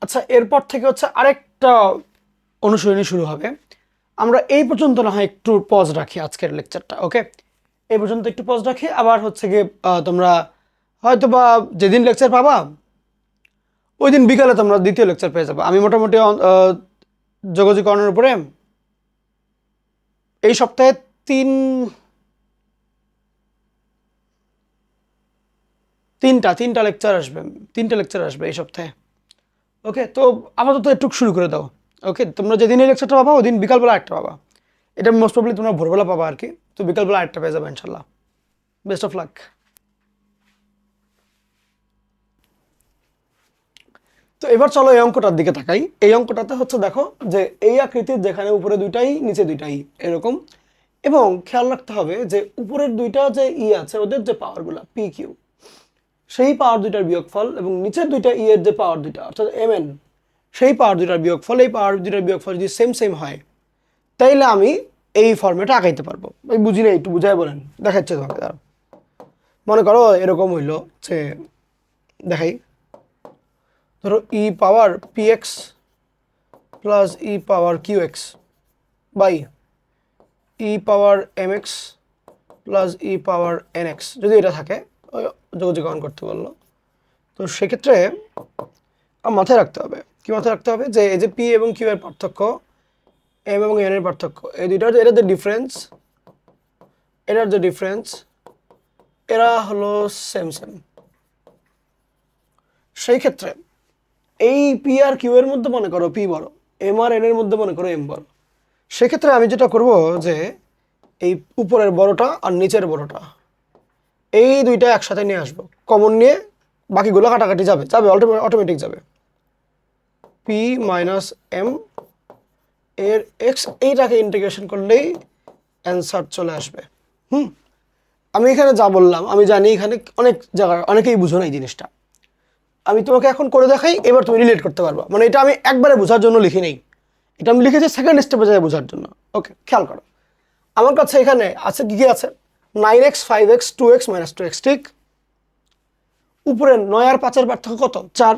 S1: আচ্ছা, এরপর থেকে হচ্ছে আরেকটা অনুশীলনী শুরু হবে। আমরা এই পর্যন্ত না হয় একটু পজ রাখি আজকের লেকচারটা। ওকে, এই পর্যন্ত একটু পজ রাখি, আবার হচ্ছে গিয়ে তোমরা হয়তো বা যেদিন লেকচার পাবা ওই দিন বিকালে তোমরা দ্বিতীয় লেকচার পেয়ে যাবে। আমি মোটামুটি যোগাযোগকরণের উপরে এই সপ্তাহে তিনটা লেকচার আসবে, 3টা লেকচার আসবে এই সপ্তাহে। ওকে, তো আপাতত একটু শুরু করে দাও। ওকে, তোমরা যেদিন এই লেকচারটা পাবা ওই দিন বিকালবেলা একটা পাবা, এটা মোস্ট প্রবলি তোমরা ভোরবেলা পাবা আর কি, তো বিকালবেলা একটা পেয়ে যাবে ইনশাল্লাহ। Best of luck. তো এবার চলো এই অঙ্কটার দিকে তাকাই। এই অঙ্কটাতে হচ্ছে দেখো যে এই আকৃতির, যেখানে উপরে দুইটাই নিচে দুইটাই এরকম, এবং খেয়াল রাখতে হবে যে উপরের দুইটা যে আছে ওদের যে পাওয়ারগুলো পি কিউ, সেই পাওয়ার দুইটার বিয়োগফল এবং নিচের দুইটা ই এর যে পাওয়ার দুইটা অর্থাৎ mn সেই পাওয়ার দুইটার বিয়োগফল, এই পাওয়ার দুইটার বিয়োগফল যদি সেম সেম হয় তাইলে আমি এই ফর্মেটে আঁকাইতে পারবো। এই বুঝি না, একটু বুঝাই বলেন, দেখাচ্ছে তোমাকে। মনে করো এরকম হইলো যে দেখাই, ধরো e power px plus e power qx by e power mx plus e power nx, যদি এটা থাকে যোগজীকরণ করতে বললো। তো সেক্ষেত্রে মাথায় রাখতে হবে, কি মাথায় রাখতে হবে, যে এই যে পি এবং কিউ এর পার্থক্য, এম এবং এন এর পার্থক্য, এই দুইটার এটার যে ডিফারেন্স, এটার যে ডিফারেন্স, এরা হলো সেম সেম। সেই ক্ষেত্রে এই পি আর কিউ এর মধ্যে মনে করো পি বড়, এম আর এন এর মধ্যে মনে করো এম বড়। সেক্ষেত্রে আমি যেটা করব যে এই উপরের বড়টা আর নিচের বড়টা এই দুইটা একসাথে নিয়ে আসবো, কমন নিয়ে বাকিগুলো কাটাকাটি যাবে যাবে অটোমেটিক যাবে। পি মাইনাস এম এর এক্স, এইটাকে ইন্টিগ্রেশন করলেই অ্যান্সার চলে আসবে। আমি এখানে যা বললাম আমি জানি এখানে অনেক জায়গায় অনেকেই বুঝো না এই জিনিসটা, আমি তোমাকে এখন করে দেখাই, এবার তুমি রিলেট করতে পারবা। মানে এটা আমি একবারে বোঝার জন্য লিখি নেই, এটা আমি লিখেছি সেকেন্ড স্টেপে যায় বোঝার জন্য। ওকে, খেয়াল করো, আমার কাছে এখানে আছে কি কি আছে, 9x 5x 2x minus 2x, ঠিক? উপরে 9 আর 5 এর পার্থক্য কত? 4।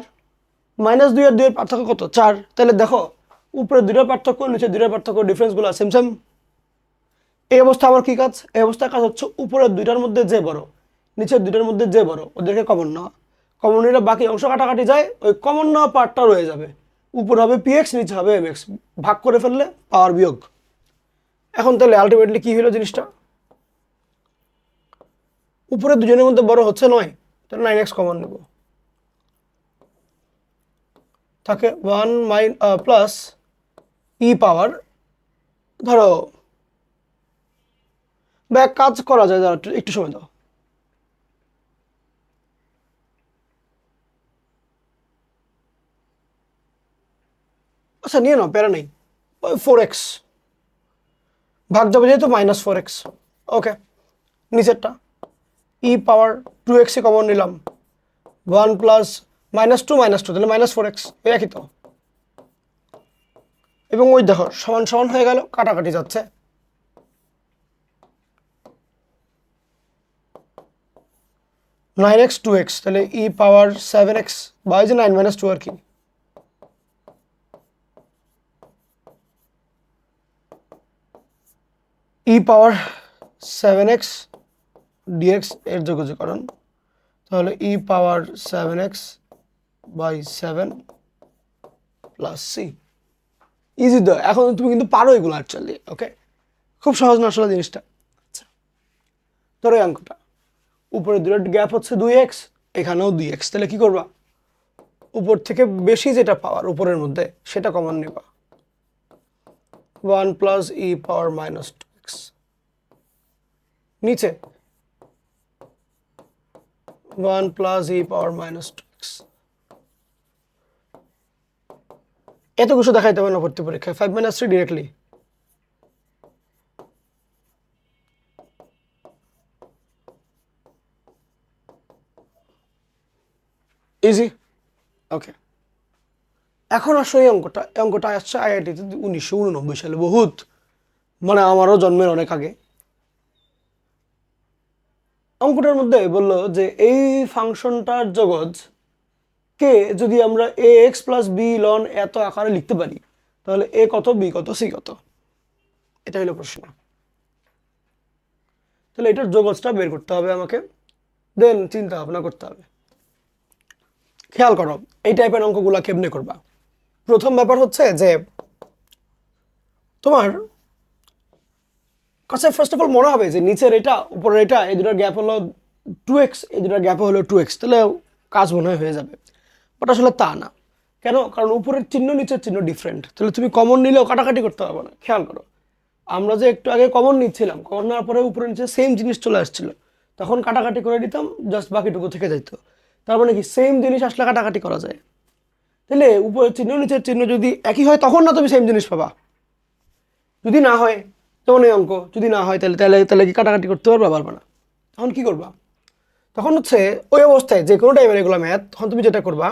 S1: মাইনাস 2 আর 2 এর পার্থক্য কত? 4। তাহলে দেখো উপরে দুইটার পার্থক্য নিচে দুইটার পার্থক্য ডিফারেন্সগুলো সেম সেম। এই অবস্থা আমার কি কাজ? এই অবস্থার কাজ হচ্ছে উপরের দুইটার মধ্যে যে বড় নিচের দুইটার মধ্যে যে বড় ওদেরকে কমন নেওয়া। কমন নিলে বাকি অংশ কাটাকাটি যায়, ওই কমন নেওয়া পার্টটা রয়ে যাবে। উপর হবে px, নিচে হবে mx, ভাগ করে ফেললে পাওয়ার বিয়োগ। এখন তাহলে আলটিমেটলি কি হলো জিনিসটা, উপরে দুজনের মধ্যে বড় হচ্ছে 9, তাহলে 9x কমন নেব, থাকে 1 প্লাস ই পাওয়ার, ধরো বা এক কাজ করা যায়, ধরো একটু সময় দাও, আচ্ছা নিয়ে নাও, প্যারা নেই, 4x ভাগ যাবে যেহেতু -4x। ওকে, নিচেরটা ই পাওয়ার 2x কমন নিলাম, 1 প্লাস -2 তাহলে -4x, একই তো। এবং ওই দেখো সমান সমান হয়ে গেল, কাটাকাটি যাচ্ছে। -9x 2x, তাহলে ই পাওয়ার 7x বা এই যে 9 - 2 আর কি, ই পাওয়ার 7x dx এর যোগজীকরণ, তাহলে e power 7x by 7 plus c. Easy তো, এখন তুমি কিন্তু পারো এগুলো অ্যাকচুয়ালি। ওকে, খুব সহজ না আসলে জিনিসটা। আচ্ছা, ধরো এই অঙ্কটা উপরে দুটোর গ্যাপ হচ্ছে 2x, এখানেও 2x, তাহলে কি করবা, উপর থেকে বেশি যেটা পাওয়ার উপরের মধ্যে সেটা কমন নেবা, 1 প্লাস ই পাওয়ার -2x, নিচে 1 প্লাস ই পাওয়ার -2x। এত কিছু দেখাইতে হবে না ভর্তি পরীক্ষায়, 5 - 3 ডিরেক্টলি। ইজি। ওকে, এখন আসো এই অঙ্কটা আসছে আইআইটিতে 1989 সালে, বহুত মানে আমারও জন্মের অনেক আগে। অঙ্কটার মধ্যে বললো যে এই ফাংশনটার যোগজ কে যদি আমরা এ এক্স প্লাস বি লন এত আকারে লিখতে পারি তাহলে এ কত, বি কত, সি কত, এটা হলো প্রশ্ন। তাহলে এটার যোগজটা বের করতে হবে আমাকে, দেন চিন্তা ভাবনা করতে হবে। খেয়াল করো এই টাইপের অঙ্কগুলা কেমনে করবা। প্রথম ব্যাপার হচ্ছে যে তোমার কাছে ফার্স্ট অফ অল মনে হবে যে নিচের এটা উপরের এটা, এই দুটার গ্যাপ হলো 2x, এই দুটার গ্যাপ হলো 2x, তাহলে কাজ মনে হয় হয়ে যাবে। বাট আসলে তা না। কেন? কারণ উপরের চিহ্ন নিচের চিহ্ন ডিফারেন্ট, তাহলে তুমি কমন নিলেও কাটাকাটি করতে পারবে না। খেয়াল করো আমরা যে একটু আগে কমন নিচ্ছিলাম, কমন নেওয়ার পরে উপরে নিচে সেম জিনিস চলে আসছিল, তখন কাটাকাটি করে দিতাম, জাস্ট বাকিটুকু থেকে যাইতো। তার মানে কি সেম জিনিস আসলে কাটাকাটি করা যায়। তাহলে উপরের চিহ্ন নিচের চিহ্ন যদি একই হয় তখন না তুমি সেম জিনিস পাবা, যদি না হয় যেমন এই অঙ্ক যদি না হয় তাহলে তাহলে তাহলে কি কাটাকাটি করতে পারবা? পারবা না। তখন কি করবা? তখন হচ্ছে ওই অবস্থায় যে কোনো টাইপের এগুলো ম্যাথ, তখন তুমি যেটা করবা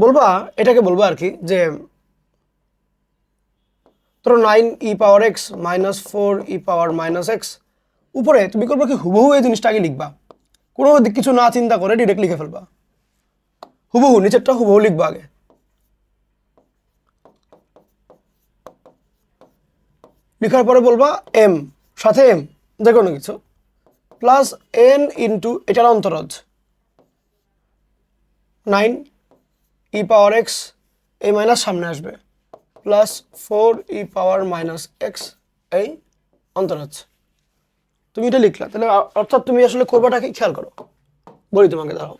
S1: বলবা, এটাকে বলবা আর কি যে ধরো 9e⁻x - 4e⁻−x, উপরে তুমি করবা কি হুবহু এই জিনিসটা আগে লিখবা, কোনো কিছু না চিন্তা করে ডিরেক্ট লিখে ফেলবা, হুবহু নিচেরটা হুবহু লিখবা আগে। লিখার পরে বলবা এম, সাথে এম যে কোনো কিছু, প্লাস এন ইন্টু এটার অন্তরজ 9e⁻x, এই মাইনাস সামনে আসবে, প্লাস 4e⁻−x এই অন্তরজ। তুমি এটা লিখলা, তাহলে অর্থাৎ তুমি আসলে করবাটাকে খেয়াল করো, বলি তোমাকে, দাঁড়াও।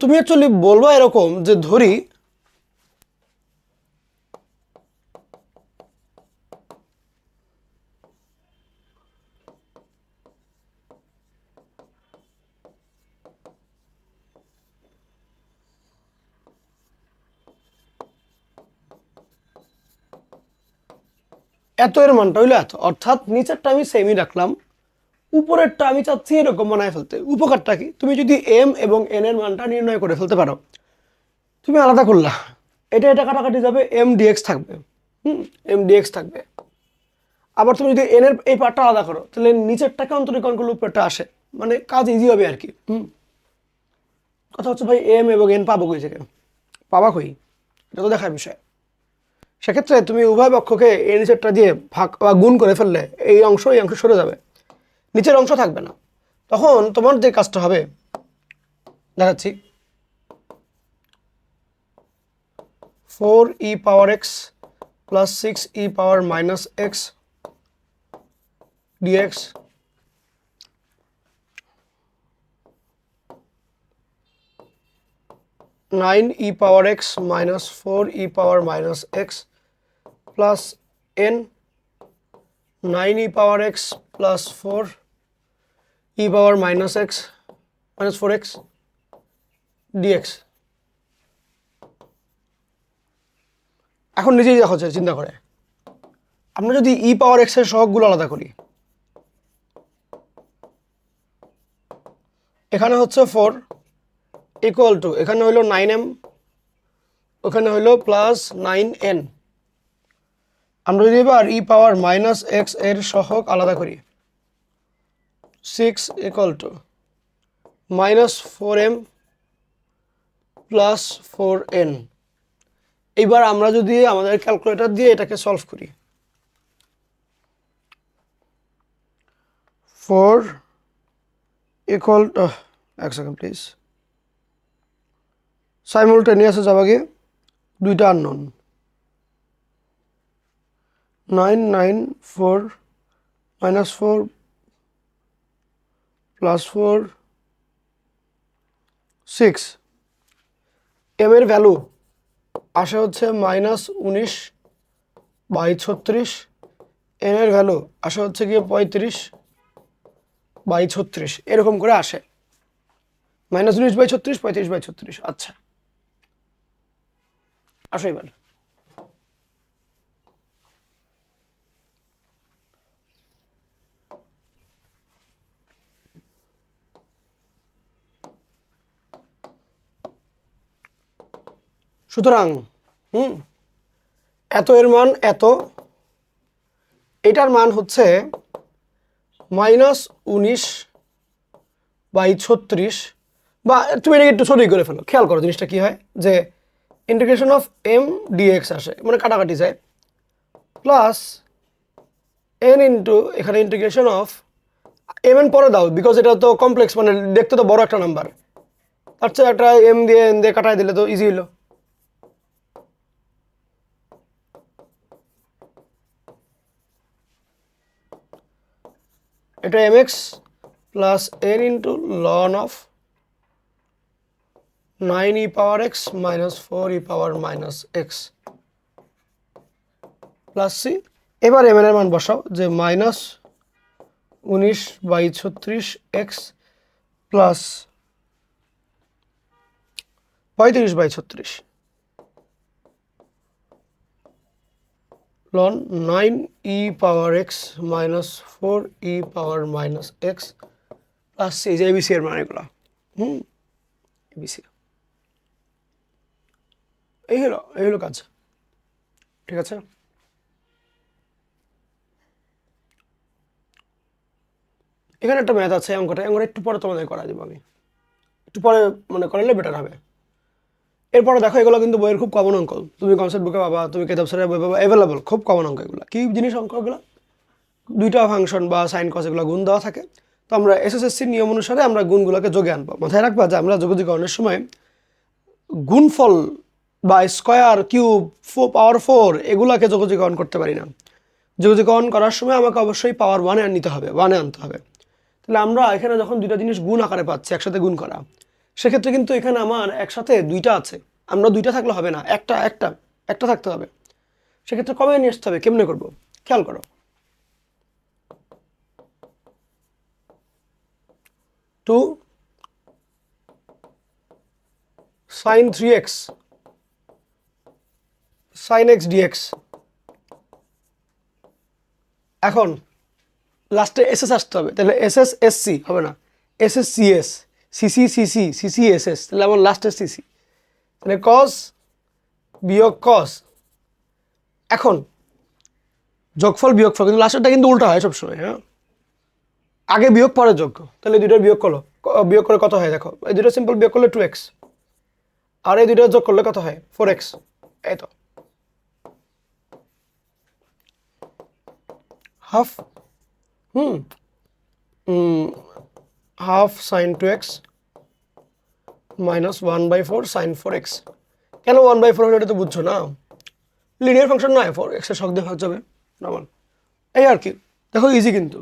S1: তুমি অ্যাকচুয়ালি বলবা এরকম যে ধরি এত এর মানটা হইলো এত, অর্থাৎ নিচেরটা আমি সেমই রাখলাম, উপরেরটা আমি চাচ্ছি এরকম বানায় ফেলতে। উপকারটা কি, তুমি যদি এম এবং এন এর মানটা নির্ণয় করে ফেলতে পারো, তুমি আলাদা করলা, এটা কাটাকাটি যাবে, এম ডিএক্স থাকবে, এম ডিএক্স থাকবে। আবার তুমি যদি এন এর এই পার্টটা আলাদা করো, তাহলে নিচেরটাকে অন্তরীকরণ করলে উপরেরটা আসে, মানে কাজ ইজি হবে আর কি। কথা হচ্ছে ভাই এম এবং এন পাবো কই থেকে, পাবা কই, এটা তো দেখার বিষয়। সেক্ষেত্রে তুমি উভয় পক্ষকে এই নিচেরটা দিয়ে ভাগ বা গুণ করে ফেললে এই অংশ সরে যাবে, নিচের অংশ থাকবে না। তখন তোমার যে কাজটা হবে দেখাচ্ছি, 4e⁻x plus 6e⁻−x dx (9e⁻x - 4e⁻−x plus n 9e⁻x plus 4e⁻−x minus 4x dx। এখন নিজেই দেখো চিন্তা করে, আমরা যদি e⁻x এর সহগগুলো আলাদা করি, এখানে হচ্ছে 4 ইকুয়াল টু, এখানে হইলো 9m, ওখানে হইলো প্লাস 9n। আমরা যদি এবার e⁻−x এর সহগ আলাদা করি, 6 equal to -4m plus 4n। এইবার আমরা যদি আমাদের ক্যালকুলেটর দিয়ে এটাকে সলভ করি, 4 ইকুয়াল টু, এক সেকেন্ড প্লিজ, সাইমultaneously যাবা গিয়ে দুইটা আননোন, 9 9 4 -4 প্লাস 4 6, এম এর ভ্যালু আসে হচ্ছে -19/36, এন এর ভ্যালু আসে হচ্ছে গিয়ে 35/36, এরকম করে আসে, -19/36 35/36। আচ্ছা আসো এবার, সুতরাং এত এর মান এত, এটার মান হচ্ছে -19/36, বা তুমি এটাকে একটু ছোটই করে ফেলো, খেয়াল করো জিনিসটা কি হয়, যে ইন্টিগ্রেশন অফ এম ডিএক্স আসে, মানে কাটাকাটি যায়, প্লাস এন ইন্টু এখানে ইন্টিগ্রেশন অফ এম এন পরে দাও, বিকজ এটা তো কমপ্লেক্স, মানে দেখতে তো বড় একটা নাম্বার, তার চেয়ে একটা এম দিয়ে এন দিয়ে কাটাই দিলে তো ইজি হলো। এটা mx plus n into ln of 9e⁻x minus 4e⁻−x plus c. এবার এম এর মান বসাও, যে -19/36x plus 35/36
S2: loan 9e⁻x - 4e⁻x plus এই যে এবিসি এর মানগুলো এবিসি এই হলো কাজ। ঠিক আছে, এখানে একটা ম্যাথ আছে, অঙ্কটা একটু পরে তোমাদের করা দেবো, আমি একটু পরে মানে করালে বেটার হবে। এরপরে দেখো এগুলো কিন্তু বইয়ের খুব কমন অঙ্ক, তুমি কনসেপ্ট বুকে পাবা, তুমি কেতাব স্যারের বই পাবা, অ্যাভেলেবল খুব কমন অঙ্ক। এগুলো কি জিনিস অঙ্কগুলো? দুইটা ফাংশন বা সাইন কস এগুলো গুণ দেওয়া থাকে। তো আমরা এসএসসির নিয়ম অনুসারে আমরা গুণগুলোকে যোগে আনবো। মাথায় রাখবা যে আমরা যোগজীকরণের সময় গুণফল বা স্কয়ার, কিউব, পাওয়ার 4 এগুলাকে যোগজীকরণ করতে পারি না। যোগজীকরণ করার সময় আমাকে অবশ্যই পাওয়ার 1-এ নিতে হবে, 1-এ আনতে হবে। তাহলে আমরা এখানে যখন দুইটা জিনিস গুণ আকারে পাচ্ছি, একসাথে গুণ করা, সেক্ষেত্রে কিন্তু এখানে আমার একসাথে দুইটা আছে। আমরা দুইটা থাকলে হবে না, একটা একটা একটা থাকতে হবে। সেক্ষেত্রে কমে নিয়ে আসতে হবে। কেমনে করবো খেয়াল করো। 2 sin 3x sin x dx। এখন লাস্টে এসএস আসতে হবে, তাহলে এসএস এসসি হবে না, SS CS, CC CC CC SS, তাহলে আমার লাস্টে সিসি, তাহলে কস বিয়োগ কস। এখন যোগফল বিয়োগফল, কিন্তু লাস্টেরটা কিন্তু উল্টা হয় সবসময়। হ্যাঁ, আগে বিয়োগ পরে যোগ। তাহলে দুইটার বিয়োগ করো, বিয়োগ করে কত হয় দেখো, এই দুটো সিম্পল বিয়োগ করলে 2x, আর এই দুইটা যোগ করলে কত হয় 4x। এই তো half half sign 2x - 1/4 sign 4x। কেন 1/4 হলো এটা তো বুঝছো না, লিনিয়ার ফাংশন নয়, 4x এর শখ দিয়ে ভাগ যাবে নর্মাল, এই আর কি। দেখো ইজি কিন্তু।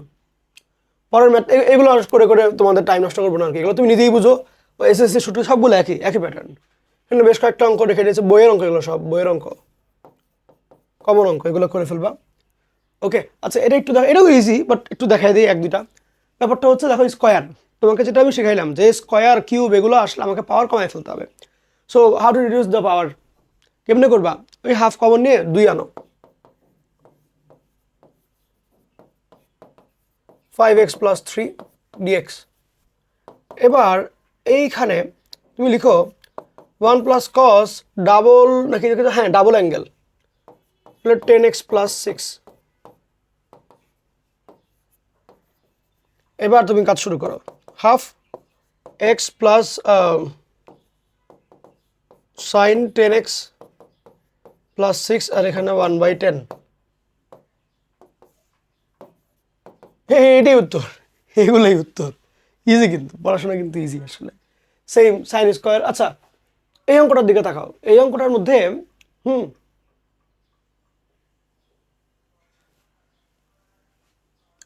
S2: পরের ম্যাথ এগুলো করে করে তোমাদের টাইম নষ্ট করবো না আর কি, এগুলো তুমি নিজেই বুঝো। এসএসসি শুটু সবগুলো একই একই প্যাটার্ন। এখানে বেশ কয়েকটা অঙ্ক রেখে দিয়েছে, বইয়ের অঙ্ক, এগুলো সব বইয়ের অঙ্ক, কমন অঙ্ক, এগুলো করে ফেলবা। ওকে, আচ্ছা এটা একটু দেখো, এটাও ইজি বাট একটু দেখাই দিই এক দুইটা। ব্যাপারটা হচ্ছে দেখো স্কোয়ার, তোমাকে যেটা আমি শিখাইলাম যে স্কোয়ার কিউব এগুলো আসলে আমাকে পাওয়ার কমায় ফেলতে হবে। So how to reduce the power, কেমনে করবা? ওই হাফ কমন নিয়ে 2 আনো, 5x + 3 dx। এবার এইখানে তুমি লিখো 1 + cos ডাবল নাকি, হ্যাঁ ডাবল অ্যাঙ্গেল, 10x + 6। এবার তুমি কাজ শুরু করো, half x plus sign 10x + 6, আর এখানে 1/10। হ্যাঁ এটাই উত্তর, এগুলোই উত্তর। ইজি কিন্তু, পড়াশোনা কিন্তু ইজি আসলে। Same sine square. আচ্ছা এই অঙ্কটার দিকে তাকাও, এই অঙ্কটার মধ্যে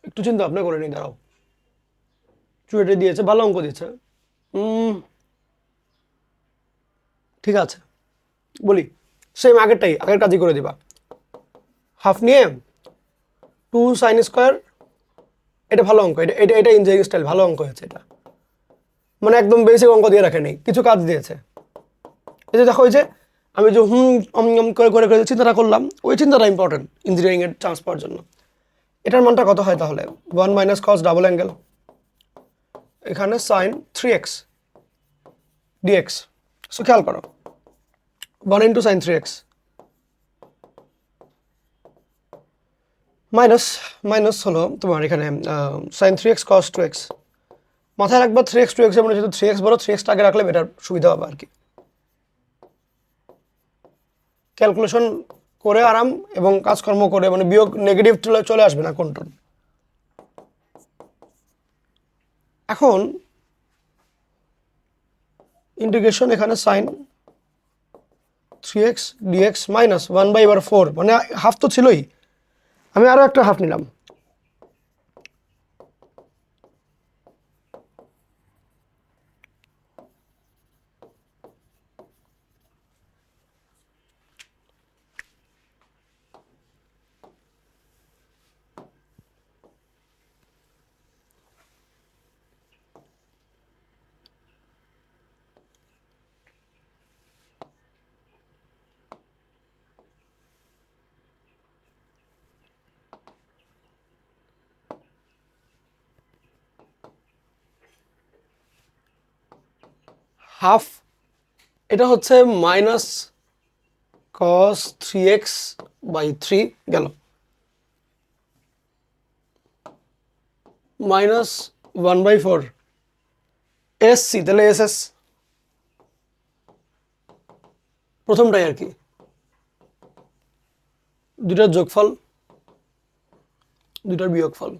S2: একটু চিন্তা ভাবনা করে নিই, দাঁড়াও। চুয়েটে দিয়েছে, ভালো অঙ্ক দিয়েছে। ঠিক আছে বলি, সেম আগেরটাই, আগের কাজই করে দিবা। হাফ নিয়ে 2 সাইন স্কোয়ার, এটা ভালো অঙ্ক, এটা এটা এটা ইঞ্জিনিয়ারিং স্টাইল, ভালো অঙ্ক হয়েছে এটা, মানে একদম বেসিক অঙ্ক দিয়ে রাখে নেই, কিছু কাজ দিয়েছে। এই যে দেখো, ওই যে আমি যে করে করে করে চিন্তাটা করলাম, ওই চিন্তাটা ইম্পর্টেন্ট ইঞ্জিনিয়ারিং এর চান্স পাওয়ার জন্য। এটার মানটা কত হয় তাহলে? 1 - cos ডাবল অ্যাঙ্গেল, এখানে সাইন 3x dx। সো খেয়াল করো, 1 × sin 3x মাইনাস মাইনাস হলো তোমার এখানে সাইন 3x cos 2x। মাথায় রাখবা 3x 2x এর মধ্যে যেহেতু 3x বড়, 3x আগে রাখলে বেটার সুবিধা হবে আর কি। ক্যালকুলেশন করে আরাম এবং কাজকর্ম করে, মানে বিয়োগ নেগেটিভ চলে আসবে না কোনটা। এখন ইন্টিগ্রেশন, এখানে সাইন 3x dx মাইনাস 1/4, মানে হাফ তো ছিলই, আমি আরও একটা হাফ নিলাম। হাফ, এটা হচ্ছে মাইনাস কস 3x/3 গেল, মাইনাস 1/4 এসসি, তাহলে এসএস প্রথমটাই আর কি, দুটার যোগফল, দুটার বিয়োগফল।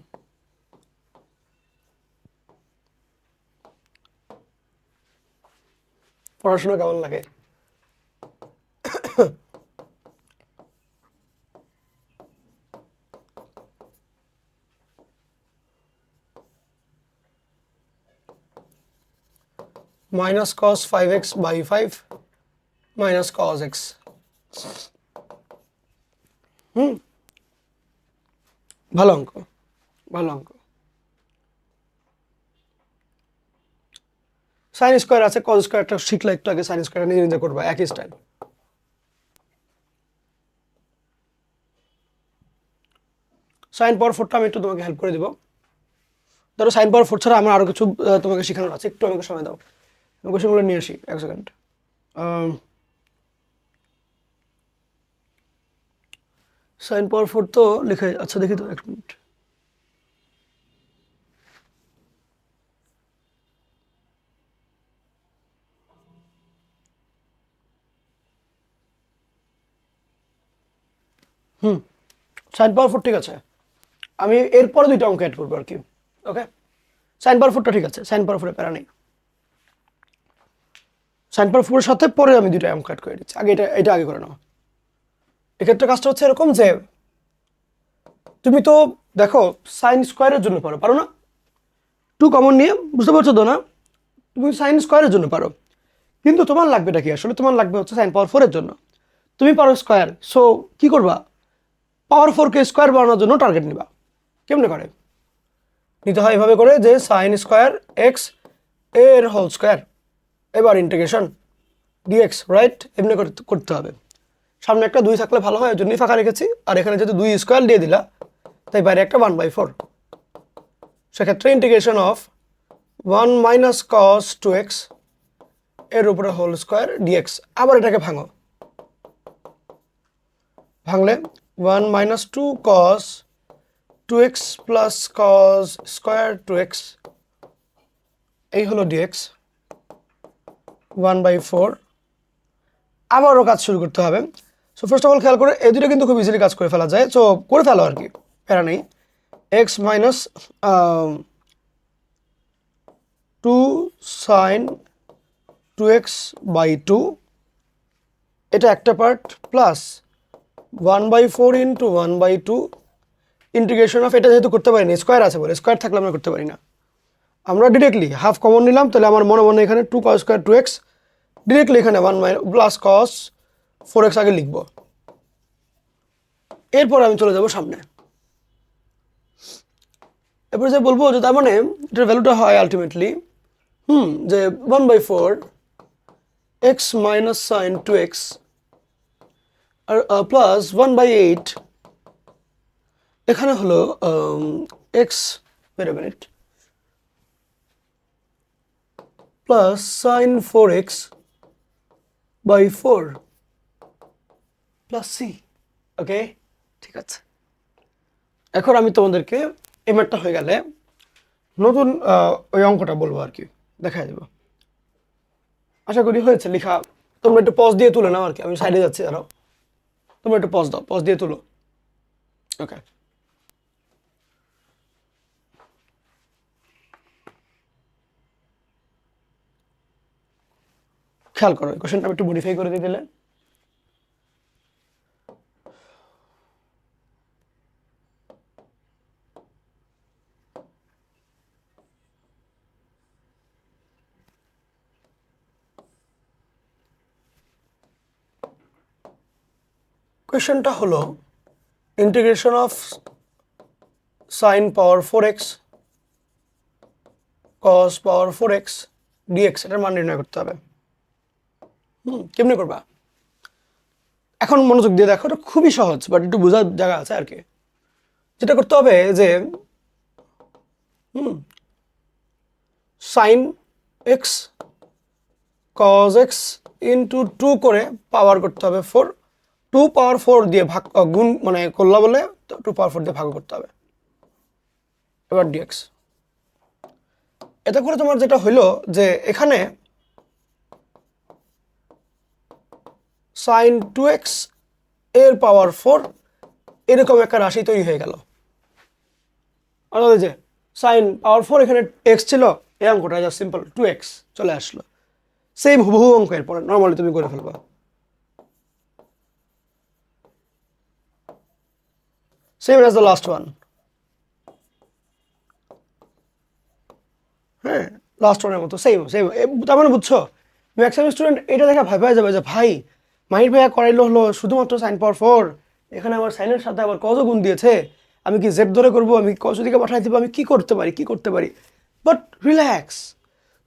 S2: পড়াশোনা কেমন লাগে? Minus cos 5x/5 minus cos x। ভালো অঙ্ক, ভালো অঙ্ক। সাইন স্কোয়ার আছে, কজ স্কোয়ারটা শিখলে একটু আগে, সাইন স্কোয়ার নিজে নিজে করবা, একই স্টাইল। সাইন পাওয়ার 4টা আমি একটু তোমাকে হেল্প করে দিব। ধরো সাইন পাওয়ার 4 ছাড়া আমার আরো কিছু তোমাকে শেখানোর আছে, একটু আমাকে সময় দাও, আমি কোশ্চেনগুলো নিয়ে আসি, এক সেকেন্ড। সাইন পাওয়ার 4 তো লিখে, আচ্ছা দেখি তো, এক মিনিট। সাইন পাওয়ার 4 ঠিক আছে, আমি এরপরে দুইটা অঙ্ক অ্যাড করবো আর কি। ওকে, সাইন পাওয়ার 4টা ঠিক আছে, সাইন পাওয়ার 4 প্যারা নেই। সাইন পাওয়ার 4 এর সাথে পরে আমি দুইটা অঙ্ক অ্যাড করে দিচ্ছি, আগে এটা আগে করে নাও। এক্ষেত্রে কাজটা হচ্ছে এরকম যে তুমি তো দেখো সাইন স্কোয়ারের জন্য পারো না, 2 কমন নিয়ে, বুঝতে পারছো তো না? তুমি সাইন স্কোয়ারের জন্য পারো, কিন্তু তোমার লাগবেটা কি আসলে? তোমার লাগবে হচ্ছে সাইন পাওয়ার 4 এর জন্য। তুমি পারো স্কোয়ার, সো কি করবা? পাওয়ার 4কে স্কোয়ার বানানোর জন্য টার্গেট নিবা। কেমনে করে নিতে হয়? এভাবে করে যে সাইন স্কোয়ার এক্স এর হোল স্কোয়ার, এবার ইন্টিগ্রেশন ডিএক্স, রাইট? এমনি করতে হবে। সামনে একটা 2 থাকলে ভালো হয়, ওই জন্যই ফাঁকা রেখেছি। আর এখানে যেহেতু 2 স্কোয়ার দিয়ে দিলা, তাই বাইরে একটা 1/4। সেক্ষেত্রে integration of 1 minus cos 2x এর উপরে হোল স্কোয়ার ডিএক্স। আবার এটাকে ভাঙো, ভাঙলে 1 মাইনাস 2 কস 2x plus cos square 2x, এই হলো ডিএক্স 1/4। আবারও কাজ শুরু করতে হবে। সো ফার্স্ট অফ অল খেয়াল করে, এই দুটো কিন্তু খুব ইজিলি কাজ করে ফেলা যায়, সো করে ফেলো আর কি, প্যারা নেই। এক্স মাইনাস 2 সাইন 2x/2, এটা একটা part, plus 1/4 into 1/2 integration of, এটা যেহেতু করতে পারি না, স্কোয়ার আছে বলে, স্কোয়ার থাকলে আমরা করতে পারি না, আমরা ডিরেক্টলি হাফ কমন নিলাম, তাহলে আমার মনে মনে এখানে 2 cos স্কোয়ার 2x, ডিরেক্টলি এখানে 1 প্লাস কস 4x আগে লিখব। এরপর আমি চলে যাব সামনে, এরপর যে বলবো যে তার মানে এটার ভ্যালুটা হয় আলটিমেটলি যে 1/4 x মাইনাস সাইন 2x আর প্লাস 1/8, এখানে হলো x, wait a minute, plus sign 4x/4 plus c। ওকে, ঠিক আছে। এখন আমি তোমাদেরকে এই ম্যাথটা হয়ে গেলে নতুন ওই অঙ্কটা বলবো আর কি, দেখাই দেবো। আশা করি হয়েছে লেখা। তোমরা একটু পজ দিয়ে তুলে নাও আর কি, আমি সাইডে যাচ্ছি, দাঁড়াও, তোমরা একটু পজ দাও, পজ দিয়ে তুলো। ওকে, খেয়াল করো, কোশ্চেনটা একটু মডিফাই করে দিয়ে দিলে। কোয়েশ্চেনটা হলো integration of sine power 4x cos power 4x d x, এটার মান নির্ণয় করতে হবে। কেমনি করবা? এখন মনোযোগ দিয়ে দেখো, এটা খুবই সহজ, বাট একটু বোঝার জায়গা আছে আর কি। যেটা করতে হবে যে sine x cos x into 2 করে পাওয়ার করতে হবে 4, 2 পাওয়ার 4 দিয়ে ভাগ গুণ মানে করলা বলে 2 পাওয়ার 4 দিয়ে ভাগ করতে হবে। এবার dx, এতে করে তোমার যেটা হইলো যে এখানে sin 2x এর পাওয়ার 4 এরকম একটা রাশি তৈরি হয়ে গেল। অর্থাৎ যে sin পাওয়ার 4 এখানে x ছিল, এই অঙ্কটা জাস্ট সিম্পল 2x চলে আসলো। সেম হুবহু অঙ্ক এরপরে নর্মালি তুমি করে ফেলবা। Same as the last one. হ্যাঁ, লাস্ট ওয়ানের মতো সেম সেম। তার মানে বুঝছো, ম্যাক্সিমাম স্টুডেন্ট এটা দেখা ভয় পাওয়া যাবে যে ভাই মাহির ভাইয়া করাইলো হলো শুধুমাত্র sin পাওয়ার 4, এখানে আবার সাইনের সাথে আবার কজ গুণ দিয়েছে, আমি কি জেড ধরে করবো, আমি কজ দিকে পাঠাই দিব, আমি কি করতে পারি। বাট রিল্যাক্স,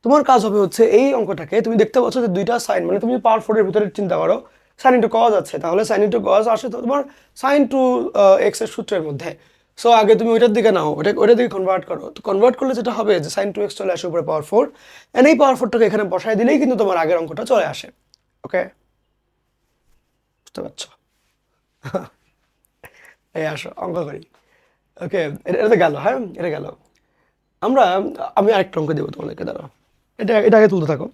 S2: তোমার কাজ হবে হচ্ছে এই অঙ্কটাকে তুমি দেখতে পাচ্ছ যে দুইটা সাইন, মানে তুমি পাওয়ার 4 এর ভিতরে চিন্তা করো সাইন ইন্টু কজ আছে, তাহলে সাইন ইন্টু কজ আসে তো তোমার সাইন টু এক্স এর সূত্রের মধ্যে। সো আগে তুমি ওইটার দিকে নাও, ওইটার দিকে কনভার্ট করো। তো কনভার্ট করলে যেটা হবে যে সাইন টু এক্স চলে আসে উপরে পাওয়ার 4, এন্ড এই পাওয়ার 4টাকে এখানে বসায় দিলেই কিন্তু তোমার আগের অঙ্কটা চলে আসে। ওকে, বুঝতে পারছো? এই আসো অঙ্ক করি। ওকে, এটা তো গেল। হ্যাঁ, এটা গেল। আমি আরেকটা অঙ্ক দেবো তোমাদেরকে, দাঁড়াও, এটা আগে তুলতে থাকো।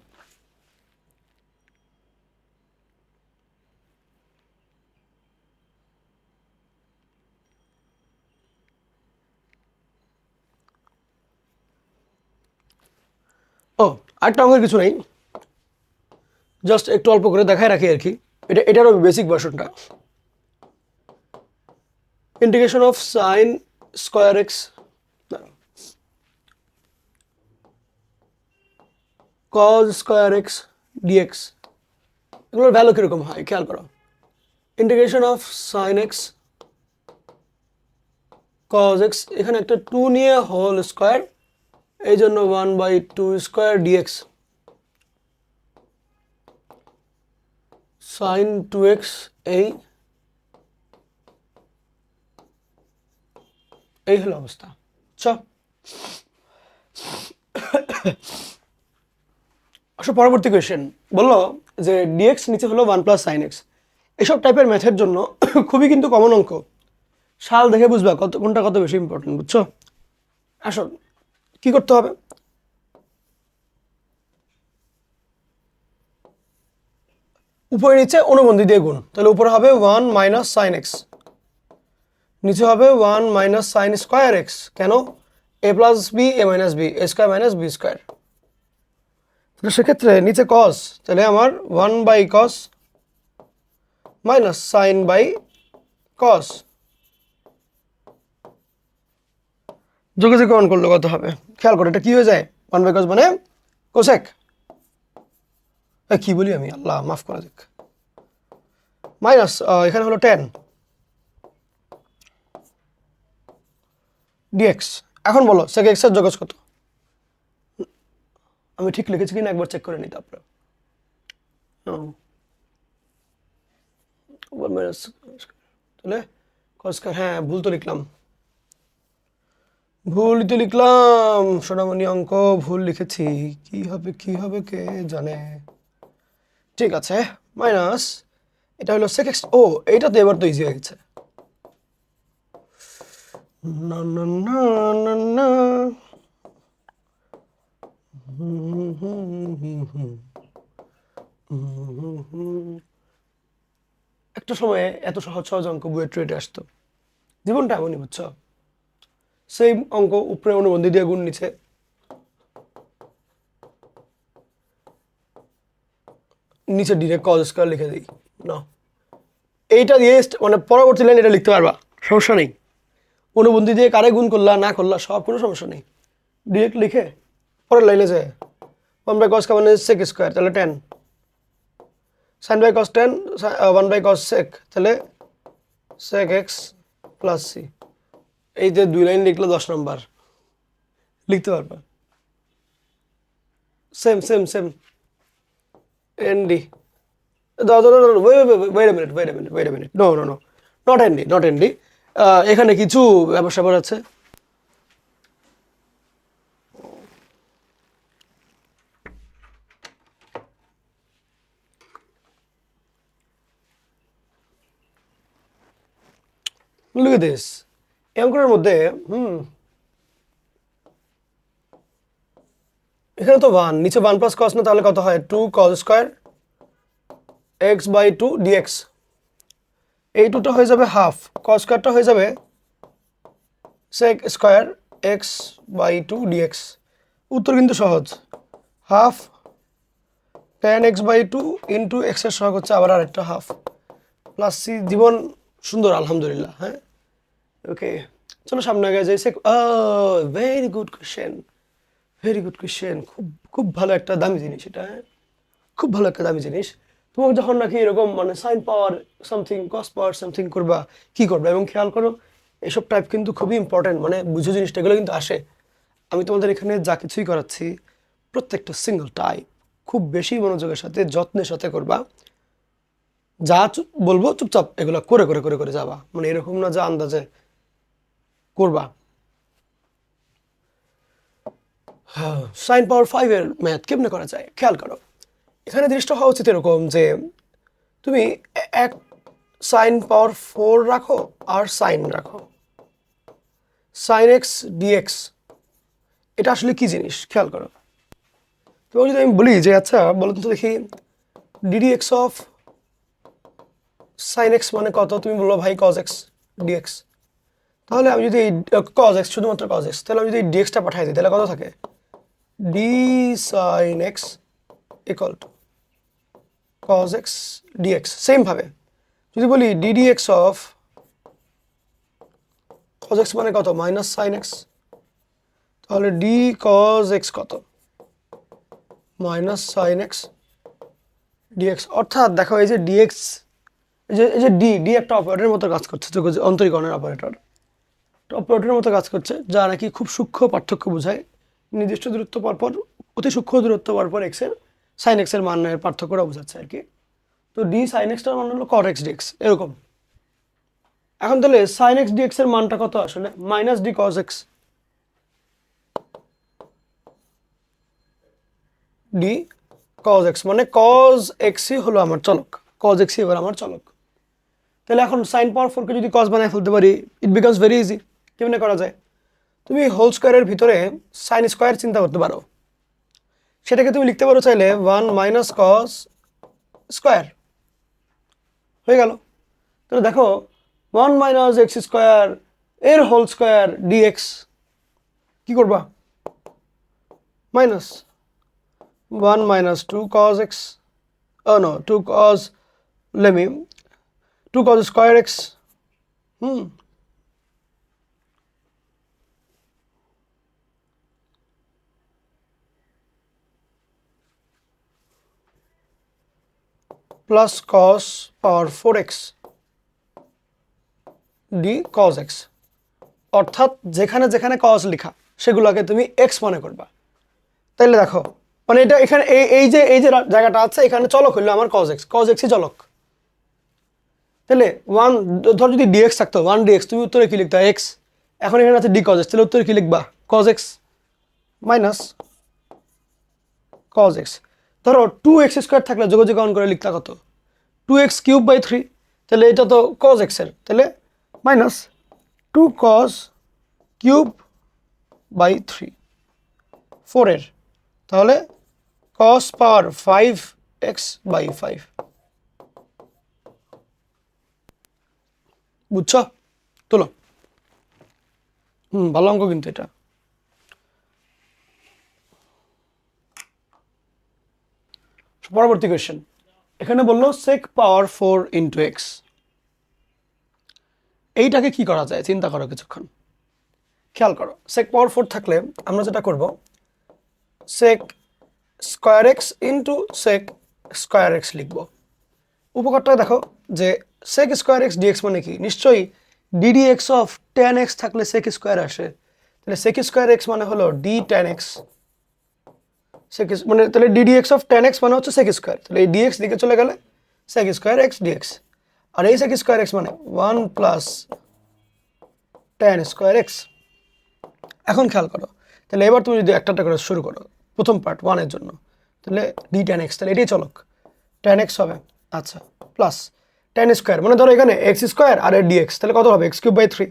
S2: ও, আরেকটা অঙ্কের কিছু নেই, জাস্ট একটু অল্প করে দেখায় রাখি আর কি। এটারও বেসিক ভার্সনটা। Integration of sine square X cos square x DX, এগুলোর ভ্যালু কীরকম হয় খেয়াল করো। Integration of sine X cos X, এখানে একটা 2 নিয়ে হোল স্কোয়ার, এই জন্য 1/2 স্কোয়ার ডিএক্স সাইন 2x এই হলো অবস্থা। আচ্ছা, পরবর্তী কোয়েশ্চেন বললো যে ডিএক্স নিচে হলো 1 প্লাস সাইন এক্স। এসব টাইপের ম্যাথের জন্য খুবই কিন্তু কমন অঙ্ক, সাল দেখে বুঝবা কোনটা কত বেশি ইম্পর্টেন্ট, বুঝছো? আসো, কি করতে হবে, উপরে নিচে অনুবন্ধী দিয়ে গুণ, তাহলে উপরে হবে 1 মাইনাস সাইন এক্স, নিচে হবে 1 মাইনাস সাইন স্কোয়ার এক্স। কেন? এ plus B A minus B, A square minus b square. তাহলে সেক্ষেত্রে নিচে কস, তাহলে আমার 1/cos minus sine by cos, যোগাযোগ করলে কত হবে খেয়াল করো, এটা কি হয়ে যায় 1/cos মানে কোসেক, কি বলি আমি, আল্লাহ মাফ করে দেখ, মাইনাস এখানে হলো 10 ডিএক্স। এখন বলো সেক এক্স এর যোগজ কত? আমি ঠিক লিখেছি কিনা একবার চেক করে নিই তারপরে। তাহলে কস, হ্যাঁ ভুলই তো লিখলাম সোনামণি, অঙ্ক ভুল লিখেছি, কি হবে কে জানে। ঠিক আছে, মাইনাস এটা হলো সেক এক্স। ও, এইটা তো এবার তো ইজি হয়ে গেছে। না না না না না, একটা সময়ে এত সহজ সহজ অঙ্ক বইয়ের ট্রেডে আসতো, জীবনটা এমনই, বুঝছো? সেই অঙ্ক উপরে অনুবন্ধী দিয়ে গুণ, নিচে ডিরেক্ট কজ স্কয়ার লিখে দিই না, এইটা দিয়ে মানে পরবর্তী লাইন এটা লিখতে পারবা, সমস্যা নেই। অনুবন্ধী দিয়ে কারে গুণ করলা না করলা সব কোনো সমস্যা নেই, ডিরেক্ট লিখে পরের লাইনে যায় 1/cos মানে সেক স্কোয়ার, তাহলে 10 সাইন বাই কস 10 1/cos সেক, তাহলে সেক এক্স প্লাস সি। এই যে 2 লাইন লিখলে 10 নম্বর লিখতে পারবা। সেম এনডি, wait a minute, no, not ND, এখানে কিছু ব্যাপার আছে। লুক এট দিস, এই অঙ্কটার মধ্যে এখানে তো 1, নিচে 1 প্লাস কস না, তাহলে কত হয় 2 cos স্কয়ার x/2 dx। এই 2টা হয়ে যাবে হাফ, cos স্কয়ারটা হয়ে যাবে sec স্কয়ার x/2 dx। উত্তর কিন্তু সহজ, half tan x/2 into x এর সহগ হচ্ছে আবার আরেকটা হাফ প্লাস সি। জীবন সুন্দর আলহামদুলিল্লাহ। হ্যাঁ, ওকে, চলো সামনে আগে যাই। Very good question, very good question, খুব খুব ভালো একটা দামি জিনিস এটা। হ্যাঁ, খুব ভালো একটা দামি জিনিস। তোমাকে যখন নাকি এরকম মানে সাইন পাওয়ার সামথিং, কস পাওয়ার সামথিং করবা, কি করবে, এবং খেয়াল করো এসব টাইপ কিন্তু খুবই ইম্পর্টেন্ট, মানে বুঝো জিনিসটা, এগুলো কিন্তু আসে। আমি তোমাদের এখানে যা কিছুই করাচ্ছি প্রত্যেকটা সিঙ্গল টাইপ খুব বেশি মনোযোগের সাথে যত্নের সাথে করবা। যা বলবো চুপচাপ এগুলো করে করে করে করে যাবা, মানে এরকম না যে আন্দাজে করবা। সাইন পাওয়ার 5 এর ম্যাথ কেমনে করা যায় খেয়াল করো। এখানে জিনিসটা হওয়া উচিত এরকম যে তুমি এক সাইন পাওয়ার 4 রাখো আর সাইন রাখো, সাইন এক্স ডিএক্স। এটা আসলে কি জিনিস খেয়াল করো। তোমাকে যদি আমি বলি যে আচ্ছা বলো তো দেখি DD x of sine x মানে কত, তুমি বললো ভাই কজ এক্স ডিএক্স। তাহলে আমি যদি কজ এক্স, শুধুমাত্র কজ এক্স, তাহলে আমি যদি ডিএক্সটা পাঠাই দিই তাহলে কত থাকে, d sine x equal to cos x d x. Same ভাবে যদি বলি d d x of cos x মানে কত, মাইনাস সাইন এক্স, তাহলে ডি কজ এক্স কত, মাইনাস সাইন এক্স ডিএক্স। অর্থাৎ দেখো এই যে ডিএক্স, এই যে ডি ডি একটা অপারেটরের মতো কাজ করছে, অন্তরীকরণের অপারেটর, অপারেটরের মতো কাজ করছে, যা নাকি খুব সূক্ষ্ম পার্থক্য বোঝায়। নির্দিষ্ট দূরত্ব পরপর, অতি সূক্ষ্ম দূরত্ব পরপর এক্সের সাইন এক্সের মানের পার্থক্যটা বোঝাচ্ছে আর কি। তো ডি সাইন এক্সটার মান হলো কট এক্স ডিএক্স এরকম। এখন তাহলে সাইন এক্স ডিএক্স এর মানটা কত আসলে, minus d cos x d cos x, মানে কজ এক্সই হলো আমার চলক, কজ এক্সই এবার আমার চলক। তাহলে এখন সাইন পাওয়ার 4কে যদি কজ বানায় ফেলতে পারি, ইট বিকামস ভেরি ইজি। কেমনে করা যায়, তুমি হোল স্কোয়ারের ভিতরে সাইন স্কোয়ার চিন্তা করতে পারো, সেটাকে তুমি লিখতে পারো চাইলে 1 মাইনাস কজ স্কোয়ার, হয়ে গেল। তাহলে দেখো 1 মাইনাস এক্স স্কোয়ার এর হোল স্কোয়ার ডিএক্স, কি করবা, minus 1 minus 2 cos x, oh no 2 cos, let me 2 cos square x, plus cos power 4x d cos x। অর্থাৎ যেখানে যেখানে cos লেখা সেগুলোকে তুমি x মনে করবা। তাইলে দেখো মানে এটা এখানে এই যে জায়গাটা আছে এখানে চলক হইলো আমার cos x, cos x ই চলক। তাহলে 1 ধর যদি dx থাকতো 1 dx, তুমি উত্তরে কি লিখতা x, এখন এখানে আছে d cos x, তাহলে উত্তরে কি লিখবা cos x minus cos x। ধরো 2x স্কয়ার থাকলে যোগাযোগ করে লিখতা কত, 2x কিউব বাই 3, তাহলে এটা তো cos x এর, তাহলে মাইনাস 2 cos কিউব বাই 3 4 এর, তাহলে cos পাওয়ার 5x বাই 5। বুঝছো, তোলো। ভালো অঙ্ক কিন্তু এটা। পরবর্তী কোয়েশ্চেন, এখানে বললো sec পাওয়ার 4 ইন্টু এক্স, এইটাকে কি করা যায় চিন্তা করো কিছুক্ষণ, খেয়াল করো। sec পাওয়ার 4 থাকলে আমরা যেটা করব, sec square x into sec square x লিখব। উপকারটা দেখো যে sec স্কয়ার এক্স ডিএক্স মানে কি, নিশ্চয়ই DD x of tan x থাকলে sec স্কয়ার আসে, তাহলে sec স্কয়ার এক্স মানে হলো ডি tan এক্স, মানে তাহলে DD x of tan x মানে হচ্ছে sec স্কয়ার, তাহলে এই ডিএক্স দিকে চলে গেলে sec স্কয়ার এক্স ডিএক্স, আর এই sec স্কয়ার এক্স মানে 1 প্লাস tan স্কয়ার এক্স। এখন খেয়াল করো, তাহলে এবার তুমি যদি একটা করে শুরু করো প্রথম পার্ট 1 এর জন্য, তাহলে ডি tan এক্স, তাহলে এটাই চলক tan এক্স হবে, আচ্ছা প্লাস 10 স্কোয়ার, মানে ধরো এখানে এক্স স্কোয়ার আর এর ডিএক্স, তাহলে কত হবে x³/3,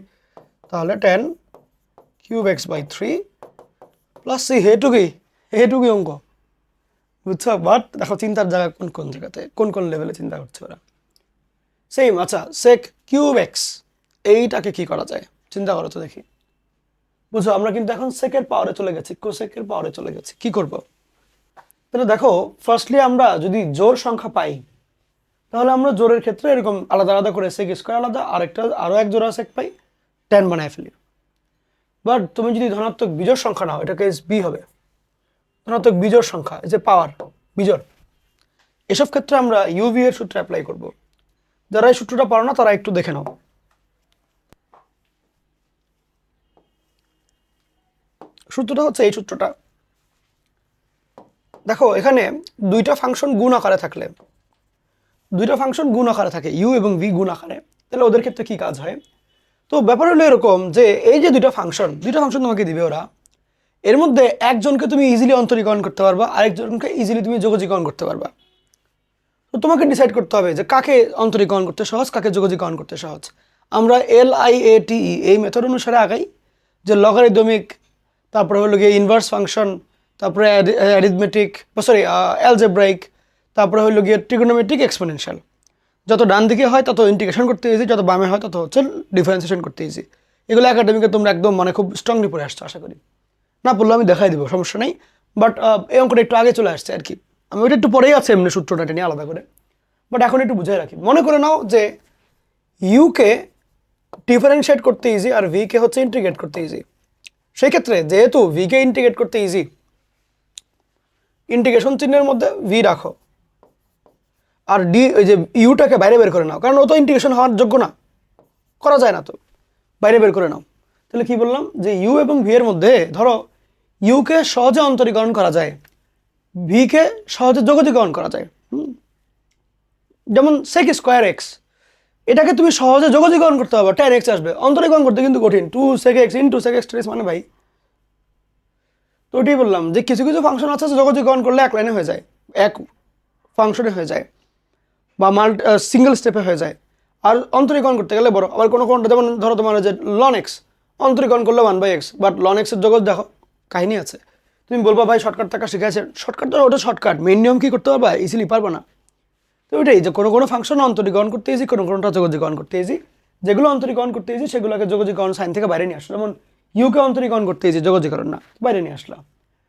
S2: তাহলে 10³ x/3 প্লাস সি, হেটুকি অঙ্ক, বুঝছো? বাট দেখো চিন্তার জায়গা কোন কোন জায়গাতে, কোন কোন লেভেলে চিন্তা করছে ওরা। সেম, আচ্ছা sec³ x, এইটাকে কি করা যায় চিন্তা করো তো দেখি। বুঝছো, আমরা কিন্তু এখন সেকের পাওয়ারে চলে গেছি, কোসেকের পাওয়ারে চলে গেছি, কি করব? তাহলে দেখো ফার্স্টলি আমরা যদি জোড় সংখ্যা পাই, তাহলে আমরা জোড়ের ক্ষেত্রে এরকম আলাদা আলাদা করে sec² আলাদা, আরো এক জোড়া সেক পাই, 10 বানায় ফেলি। বাট তুমি যদি ধনাত্মক বিজোড় সংখ্যা নাও, এটা কেস বি হবে। ধনাত্মক বিজোড় সংখ্যা, এই যে পাওয়ার বিজোড়, এসব ক্ষেত্রে আমরা ইউভি এর সূত্র অ্যাপ্লাই করব। যারা এই সূত্রটা পারো না তারা একটু দেখে নাও। সূত্রটা হচ্ছে এই সূত্রটা, দেখো এখানে দুইটা ফাংশন গুণ আকারে থাকলে, থাকে ইউ এবং ভি গুণ আকারে, তাহলে ওদের ক্ষেত্রে কি কাজ হয়? তো ব্যাপার হলো এরকম যে এই যে দুইটা ফাংশন তোমাকে দিবে ওরা, এর মধ্যে একজনকে তুমি ইজিলি অন্তরীকরণ করতে পারবা, আরেকজনকে ইজিলি তুমি যোগজীকরণ করতে পারবা। তো তোমাকে ডিসাইড করতে হবে যে কাকে অন্তরীকরণ করতে সহজ, কাকে যোগজীকরণ করতে সহজ। আমরা LIATE এই মেথড অনুসারে আগাই, যে লগারিদমিক, তারপরে হলো গিয়ে ইনভার্স ফাংশন, তারপরে অ্যারিথমেটিক, অ্যালজেব্রাইক, তারপরে হলো গিয়ে ট্রিগোনোমেট্রিক, এক্সপোনেনশিয়াল। যত ডান দিকে হয় তত ইন্টিগ্রেশন করতে ইজি, যত বামে হয় তত হচ্ছে ডিফারেন্সিয়েশন করতে ইজি। এগুলো একাডেমিকে তোমরা একদম মানে খুব স্ট্রংলি পড়ে আসছো আশা করি। না পড়লে আমি দেখাই দিব, সমস্যা নেই। বাট এই অঙ্কটা একটু আগে চলে আসছে আর কি, আমি ওইটা একটু পরেই আছে এমনি সূত্রটা নিয়ে আলাদা করে। বাট এখন একটু বুঝে রাখি, মনে করে নাও যে ইউকে ডিফারেন্সিয়েট করতে ইজি আর ভিকে হচ্ছে ইন্টিগ্রেট করতে ইজি। সেই ক্ষেত্রে যেহেতু ভিকে ইন্টিগ্রেট করতে ইজি, ইন্টিগ্রেশন চিহ্নের মধ্যে ভি রাখো, আর ওই যে ইউটাকে বাইরে বের করে নাও, কারণ ও তো ইন্টিগ্রেশন হওয়ার যোগ্য না, করা যায় না, তো বাইরে বের করে নাও। তাহলে কি বললাম যে ইউ এবং ভি এর মধ্যে ধরো ইউকে সহজে অন্তরীকরণ করা যায়, ভিকে সহজে যোগজীকরণ করা যায়। যেমন sec²x, এটাকে তুমি সহজে যোগজীকরণ করতে পারবে, 10x আসবে, অন্তরীকরণ করতে কিন্তু কঠিন, 2sec x × sec x মানে ভাই। তো ওটাই বললাম যে কিছু কিছু ফাংশন আছে যোগজীকরণ করলে এক লাইনে হয়ে যায়, এক ফাংশনে হয়ে যায়, বা সিঙ্গেল স্টেপে হয়ে যায়। আর অন্তরীকরণ করতে গেলে বড়, আবার কোনো কোনটা যেমন ধরো তোমার যে ln x, অন্তরীকরণ করলে 1/x, বাট ln x এর জগৎ দেখো কাহিনী আছে। তুমি বলবা ভাই শর্টকাট থাকা শিখেছে, শর্টকাট তো ওটা শর্টকাট, মেইন নিয়ম কি করতে পারবা, ইজিলি পারবা না। তো ওইটাই যে কোনো ফাংশন অন্তরীকরণ করতে ইজি, কোনোটা যোগজীকরণ করতে ইজি। যেগুলো অন্তরীকরণ করতে ইজি সেগুলোকে যোগজীকরণ সাইন থেকে বাইরে নিয়ে আসলো, যেমন ইউকে অন্তরীকরণ করতে ইজি, যোগজীকরণ না, বাইরে নিয়ে আসলাম।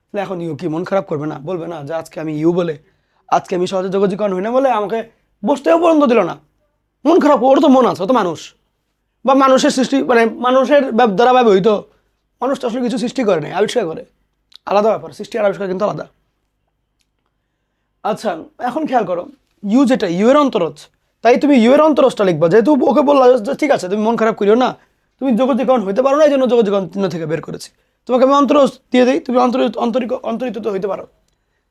S2: তাহলে এখন ইউ কি মন খারাপ করবে না, বলবে না যে আজকে আমি ইউ বলে, আজকে আমি সহজে যোগজীকরণ হই না বলে আমাকে বসতেও পর্যন্ত দিল না, মন খারাপ? ওর তো মন আছে, ও তো মানুষ, বা মানুষের সৃষ্টি, মানে মানুষের দ্বারা ব্যবহৃত, মানুষ তো আসলে কিছু সৃষ্টি করে নাই, আবিষ্কার করে, আলাদা ব্যাপার, সৃষ্টি আর আবিষ্কার কিন্তু আলাদা। আচ্ছা এখন খেয়াল করো, ইউ যেটা ইউ এর অন্তরজ, তাই তুমি ইউ এর অন্তরজটা লিখবা, যেহেতু ওকে বললা যে ঠিক আছে তুমি মন খারাপ করিও না, তুমি যোগজীকরণ হইতে পারো না, এই জন্য যোগজীকরণ চিহ্ন থেকে বের করেছি, তোমাকে আমি অন্তরজ দিয়ে দিই, তুমি অন্তরিত তো হইতে পারো।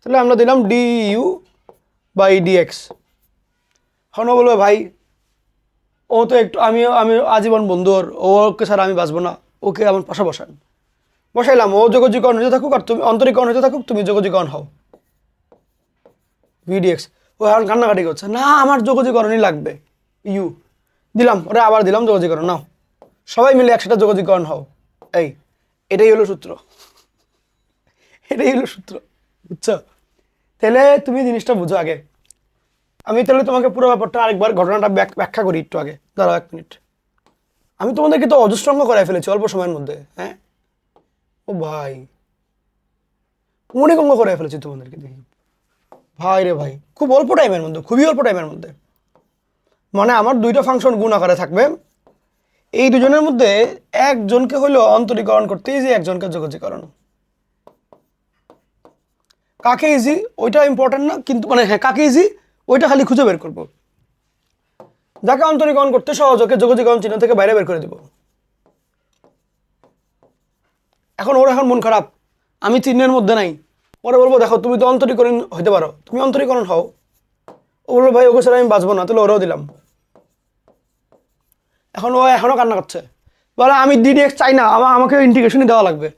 S2: তাহলে আমরা দিলাম du/dx। এখন ও বলবে ভাই ও তো একটু, আমি আজীবন বন্ধু ওর, ওকে ছাড়া আমি বাঁচবো না, ওকে আমার পাশা বসাইলাম, ও যোগজীকরণ হইতে থাকুক আর তুমি অন্তরীকরণ হইতে থাকুক, তুমি যোগজীকরণ হও vdx। ও এখন কান্নাকাটি করছে, না আমার যোগজীকরণই লাগবে, ইউ দিলাম, ওরা আবার দিলাম যোগজীকরণ, নাও সবাই মিলে একসাথে যোগজীকরণ হও। এটাই হলো সূত্র, বুঝছো? তাহলে তুমি জিনিসটা বুঝো আগে। আমি তাহলে তোমাকে পুরো ব্যাপারটা আরেকবার ঘটনাটা ব্যাখ্যা করি একটু আগে, দাঁড়াও 1 মিনিট। আমি তোমাদেরকে তো অজস্রঙ্গ করাই ফেলেছি অল্প সময়ের মধ্যে, হ্যাঁ ও ভাই অনেক অঙ্গ করাই ফেলেছি তোমাদেরকে, দেখি ভাই রে ভাই, খুব অল্প টাইমের মধ্যে, খুবই অল্প টাইমের মধ্যে। মানে আমার দুইটা ফাংশন গুণ আকারে থাকবে, এই দুজনের মধ্যে একজনকে হলো অন্তরীকরণ করতে ইজি, একজনকে যোগজীকরণ। কাকে ইজি ওইটা ইম্পর্টেন্ট না, কিন্তু মানে হ্যাঁ কাকে ইজি ওইটা খালি খুঁজে বের করবো, যাকে অন্তরীকরণ করতে সহজ ওকে যোগজীকরণ চিহ্ন থেকে বাইরে বের করে দেব। এখন ওর এখন মন খারাপ, আমি চিহ্নের মধ্যে নাই, পরে বলবো দেখো তুমি তো অন্তরীকরণ হইতে পারো, তুমি অন্তরীকরণ হও। ও বললো ভাই ওকে ছাড়া আমি বাঁচবো না, তাহলে ওরাও দিলাম। এখন ও এখনও কান্না করছে, বলে আমি dx চাই না, আমাকে ইন্টিগ্রেশনই দেওয়া লাগবে।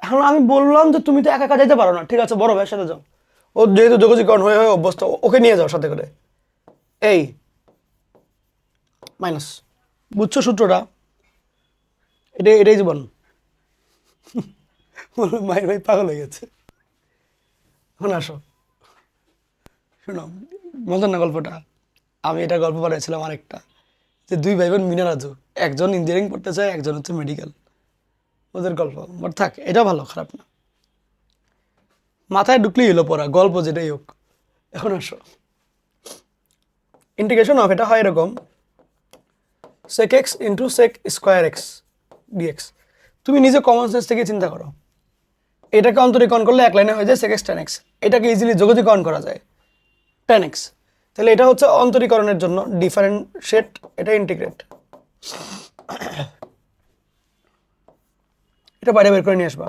S2: এখন আমি বললাম যে তুমি তো একা একা যেতে পারো না, ঠিক আছে বড় ভাইয়ের সাথে যাও, ও যেহেতু যোগজীকরণ হয়ে অভ্যস্ত, ওকে নিয়ে যাও সাথে করে। মাইনাস। বুঝছো সূত্রটা? এটাই জীবন। মায়ের ভাই পাগল হয়ে গেছে। এখন আসো, শোনো, মজার না গল্পটা? আমি এটা গল্প বানিয়েছিলাম আরেকটা, যে দুই ভাই বোন মিনা রাজু, একজন ইঞ্জিনিয়ারিং পড়তে চায়, একজন হচ্ছে মেডিকেল। ওদের গল্প, বাট থাক, এটা ভালো, খারাপ না, মাথায় ঢুকলেই হলো পড়া, গল্প যেটাই হোক। এখন আসো, ইন্টিগ্রেশন অফ এটা হয় এরকম, sec x into sec square x d x. তুমি নিজে কমন সেন্স থেকে চিন্তা করো, এটাকে অন্তরীকরণ করলে এক লাইনে হয়ে যায় sec x tan x, এটাকে ইজিলি যোগজীকরণ করা যায় tan x। তাহলে এটা হচ্ছে অন্তরীকরণের জন্য ডিফারেন্সিয়েট, এটা ইন্টিগ্রেট, এটা বাইরে বের করে নিয়ে আসবা।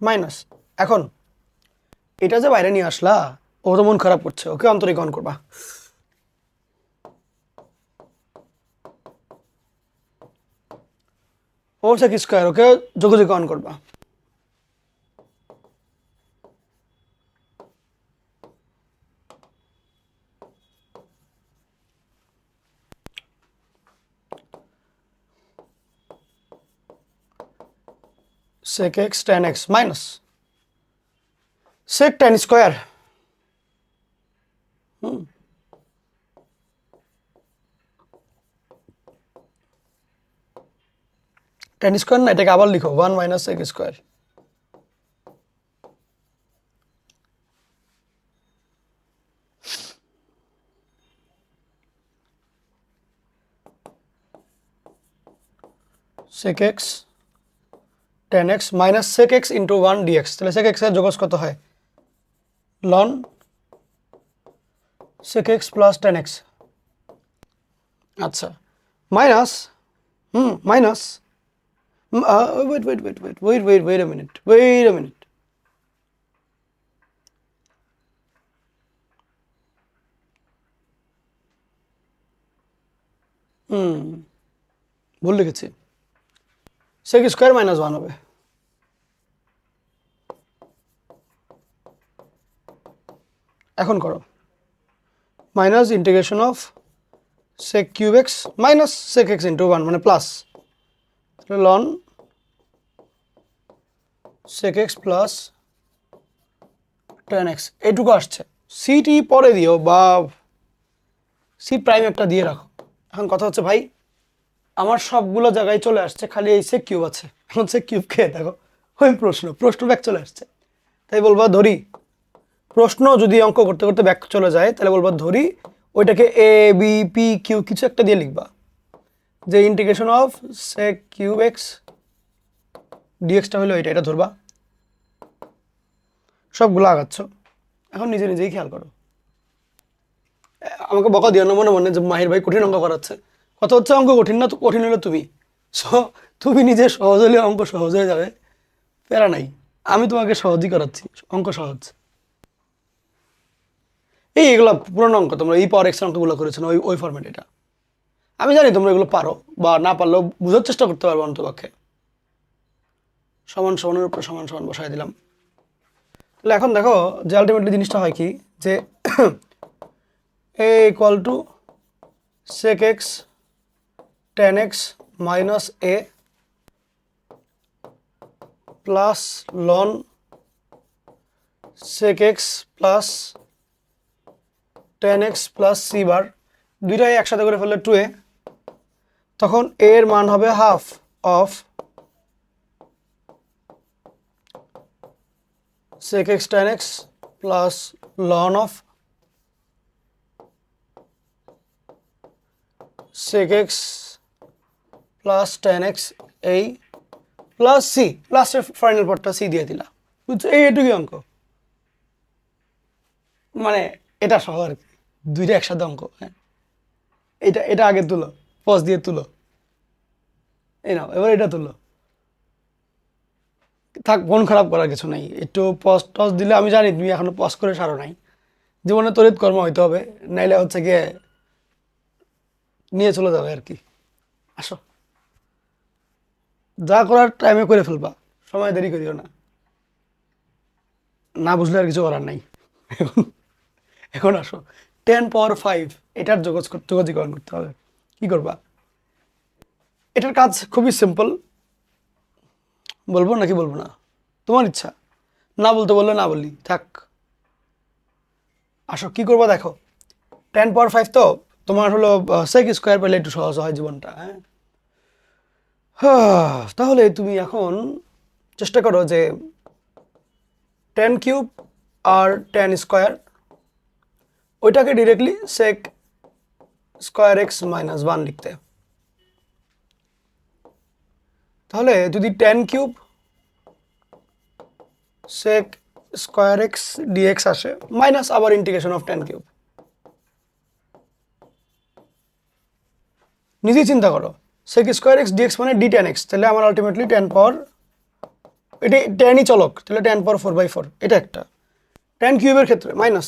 S2: মাইনাস, এখন এটা যে বাইরে নিয়ে আসলা, ও তো মন খারাপ করছে, ওকে অন্তরীকরণ করবা। ও sec স্কোয়ার, ওকে যোগজীকরণ করবা। sec x tan x minus sec tan square, tan square না, এটাকে আবার লিখো 1 minus sec square. sec x tan x minus sec x into 1 dx। তাহলে sec x এর যোগজ কত হয়? ln sec x plus tan x। আচ্ছা, minus, minus, wait a minute. ভুল লিখেছি, sec স্কোয়ার মাইনাস 1 হবে। এখন করো, minus integration of sec cube x minus sec x into 1 মানে plus ln sec x plus tan x। এইটুকু আসছে, সিটি পরে দিও বা সি প্রাইম একটা দিয়ে রাখো। এখন কথা হচ্ছে ভাই, আমার সবগুলো জায়গায় চলে আসছে, খালি এই sec কিউব আছে। এখন sec কিউব খেয়ে দেখো, ওই প্রশ্ন ব্যাক চলে আসছে। তাই বলবা ধরি, প্রশ্ন যদি অঙ্ক করতে করতে ব্যাক চলে যায়, তাহলে বলবা ধরি ওইটাকে এ বি পি কিউ কিছু একটা দিয়ে লিখবা, যে integration of sec cube x ডিএক্সটা হলো এটা ধরবা। সবগুলো আগাচ্ছ, এখন নিজে নিজেই খেয়াল করো। আমাকে বকা দিও না মনে মনে যে মাহির ভাই কঠিন অঙ্ক করাচ্ছে। কথা হচ্ছে অঙ্ক কঠিন না, তো কঠিন হলো তুমি। সো তুমি নিজে সহজ হলে অঙ্ক সহজ হয়ে যাবে, প্যারা নাই, আমি তোমাকে সহজই করাচ্ছি, অঙ্ক সহজ। এগুলো পুরোনো অঙ্ক, তোমরা এই পাওয়ার এক্স অঙ্কগুলো করেছো না, ওই ফরম্যাট। এটা আমি জানি তোমরা এগুলো পারো, বা না পারলেও বোঝার চেষ্টা করতে পারবো অন্তপক্ষে। সমান সমানের উপরে সমান সমান বসাই দিলাম। তাহলে এখন দেখো যে আলটিমেটলি জিনিসটা হয় কি, যে a equal to sec x tan x minus a plus ln sec x plus tan x plus c বার, দুইটাই একসাথে করে ফেললে 2a, তখন a এর মান হবে half of sec x tan x plus ln of sec x plus tan x এই প্লাস সি, লাস্টের ফাইনাল পার্টটা সি দিয়ে দিলা, বুঝছো? এইটুকুই অঙ্ক, মানে এটা সহ আর কি, দুইটা একসাথে অঙ্ক। হ্যাঁ, এটা আগে তুলো, পজ দিয়ে তুলো, এই নাও এবার এটা তুলো। থাক, মন খারাপ করার কিছু নাই, একটু পজ টজ দিলে, আমি জানি তুমি এখনো পজ করে সারো নাই, জীবনে তড়িৎ কর্ম হইতে হবে, নাইলে হচ্ছে গিয়ে নিয়ে চলে যাবে আর কি। আসো, যা করার টাইমে করে ফেলবা, সময় দেরি করিও না, না বুঝলে আর কিছু করার নাই।
S1: এখন এখন আসো 10 পাওয়ার 5 এটার যোগজীকরণ করতে হবে। কি করবা? এটার কাজ খুবই সিম্পল। বলবো নাকি বলবো না? তোমার ইচ্ছা। না বলতে বললে না বললি থাক। আসো কি করবা দেখো। 10 পাওয়ার 5 তো তোমার হলো সেক স্কোয়ার পেলে একটু সহজ হয় জীবনটা, হ্যাঁ। তাহলে তুমি এখন চেষ্টা করো যে 10 কিউব আর 10 স্কোয়ার ওইটাকে directly sec square x minus 1 লিখতে। তাহলে যদি 10 cube sec square x d x আসে মাইনাস আবার ইন্টিগ্রেশন অফ 10 কিউব। নিজেই চিন্তা করো, সেক স্কোয়ার এক্স ডিএক্স মানে d10x, তাহলে আমার আলটিমেটলি 10 পাওয়ার, এটি 10ই চলক, তাহলে 10 পাওয়ার 4/4 এটা একটা। 10 কিউবের ক্ষেত্রে minus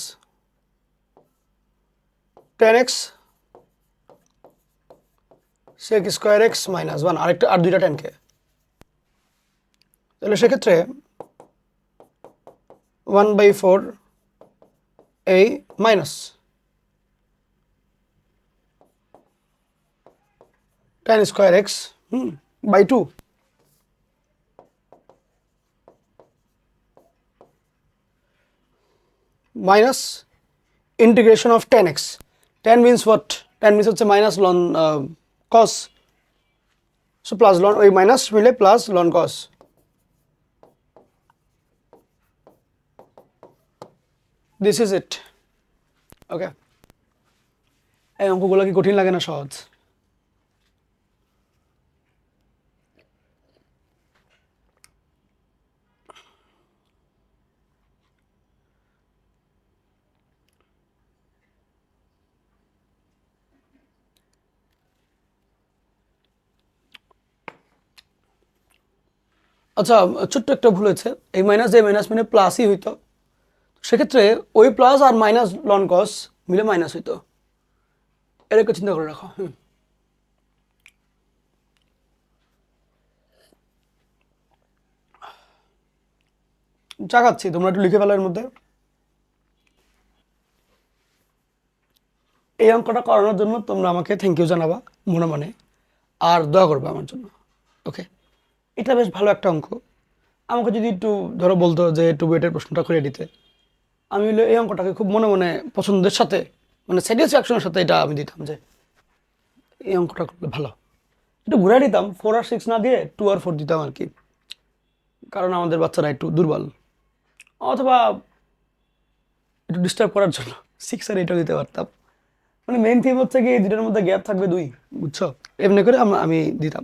S1: 10x sec square x minus 1 আরেকটা, আর দুইটা 10 কে, তাহলে সেক্ষেত্রে 1/4 এই minus 10 square X by 2 minus integration of 10x। 10 means what? 10 means হচ্ছে minus ln cos, so plus ln, ওই মাইনাস মিলে plus ln cos. This is it. Okay, এই অঙ্কগুলো কি কঠিন লাগে না সহজ? আচ্ছা, ছোট্ট একটা ভুল হয়েছে, এই মাইনাস যে মাইনাস মানে প্লাসই হইতো, সেক্ষেত্রে ওই প্লাস আর মাইনাস লন কস মিলে মাইনাস হইতো, এর একটু চিন্তা করে রাখো। চা খাচ্ছি, তোমরা একটু লিখে ফেলো এর মধ্যে। এই অঙ্কটা করানোর জন্য তোমরা আমাকে থ্যাংক ইউ জানাবা মনে মনে, আর দোয়া করবে আমার জন্য। ওকে, এটা বেশ ভালো একটা অঙ্ক। আমাকে যদি একটু ধরো বলতো যে একটু বুয়েটের প্রশ্নটা করে দিতে, আমি হলো এই অঙ্কটাকে খুব মনে মনে পছন্দের সাথে, মানে স্যাটিসফ্যাকশনের সাথে এটা আমি দিতাম যে এই অঙ্কটা করলে ভালো। একটু ঘুরে দিতাম, 4 আর 6 না দিয়ে 2 আর 4 দিতাম আর কি, কারণ আমাদের বাচ্চারা একটু দুর্বল, অথবা একটু ডিস্টার্ব করার জন্য 6 আর 8ও দিতে পারতাম। মানে মেইন থিম হচ্ছে কি এই দুটোর মধ্যে গ্যাপ থাকবে 2, বুঝছো? এমনি করে আমি দিতাম।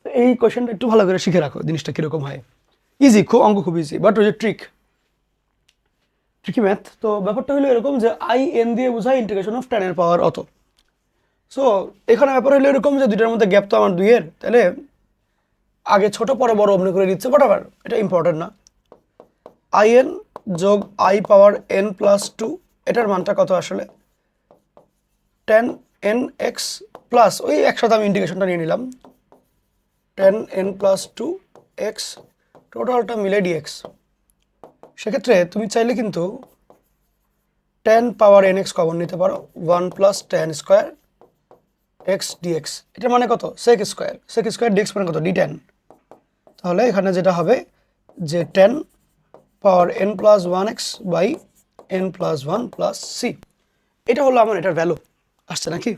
S1: তো এই কোয়েশ্চেনটা একটু ভালো করে শিখে রাখো, জিনিসটা কিরকম হয়। ইজি, খুব অঙ্ক খুব ইজি, বাট ওই যে ট্রিকি ম্যাথ। তো ব্যাপারটা হলো এরকম যে IN দিয়ে বোঝায় ইন্টিগ্রেশন অফ 10 এর পাওয়ার অত। সো এখানে ব্যাপার হলো এরকম যে দুইটার মধ্যে গ্যাপ তো আমার 2-এর, তাহলে আগে ছোট পরে বড় অমনি করে দিচ্ছে, হোয়াটএভার, এটা ইম্পর্টেন্ট না। IN যোগ I পাওয়ার n+2, এটার মানটা কত আসলে 10nx প্লাস, ওই একসাথে আমি ইন্টিগ্রেশনটা নিয়ে নিলাম, 10n+2x টোটালটা মিলে dx। সেক্ষেত্রে তুমি চাইলে কিন্তু 10 পাওয়ার nx কমন নিতে পারো, 1 + tan স্কোয়ার x dx। এটা মানে কত, সেক স্কোয়ার dx মানে কত, d10। তাহলে এখানে যেটা হবে যে 10 পাওয়ার n+1x বাই n+1 + c, এটা হলো আমার এটার ভ্যালু। আসছে নাকি?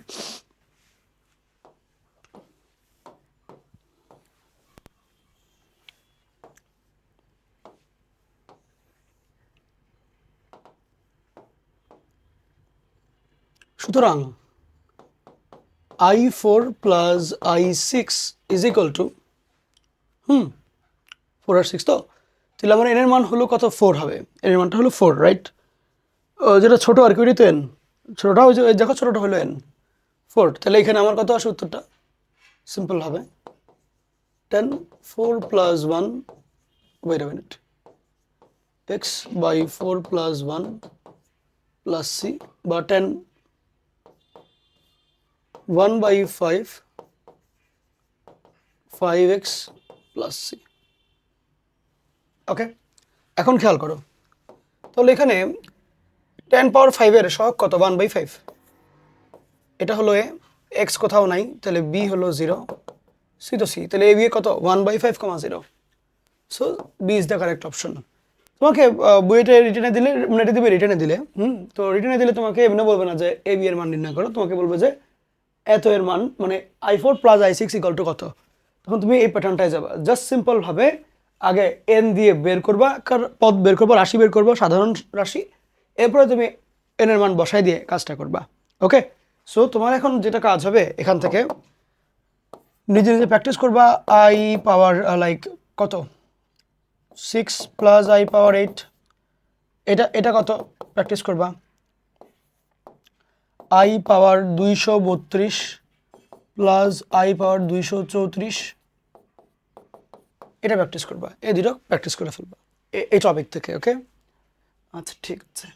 S1: সুতরাং I4 + I6 is equal to 4 আর 6 তো, তাহলে আমার এর মান হলো কত, 4 হবে। এর মানটা হলো 4, রাইট? যেটা ছোট আর কি, ওইটাই তো n, ছোটটা ওই যে দেখো ছোটটা হলো n 4, তাহলে এখানে আমার কত আসে উত্তরটা, সিম্পল হবে 10 4 + 1, wait a minute, x by 4 + 1 + c, বা 10 1/5 5x + c। ওকে, এখন খেয়াল করো, তাহলে এখানে
S2: 10^5 সহগ কত 1/5, এটা হলো এ, এক্স কোথাও নাই তাহলে বি হলো 0, সি তো সি, তাহলে এ বি কত 1/5, 0, so b is the correct option. তোমাকে বইটা রিটেনে দিলে নেটে দিবে, রিটেনে দিলে তো রিটেনে দিলে তোমাকে এমনি বলবে না যে এ বি এর মান নির্ণয় করো, তোমাকে বলবে যে এত এর মান মানে i4 plus i6 equal to কত, তখন তুমি এই প্যাটার্নটায় যাবা। জাস্ট সিম্পল ভাবে আগে এন দিয়ে বের করবা, পদ বের করবো, রাশি বের করবো, সাধারণ রাশি, এরপরে তুমি এন এর মান বসাই দিয়ে কাজটা করবা। ওকে, সো তোমার এখন যেটা কাজ হবে এখান থেকে নিজে নিজে প্র্যাকটিস করবা। আই পাওয়ার লাইক কত 6 প্লাস আই পাওয়ার 8, এটা এটা কত প্র্যাকটিস করবা। আই পাওয়ার 232 প্লাস আই পাওয়ার 234, এটা প্র্যাকটিস করবা, এই দুটো প্র্যাকটিস করে ফেলবা এই টপিক থেকে। ওকে, আচ্ছা ঠিক আছে।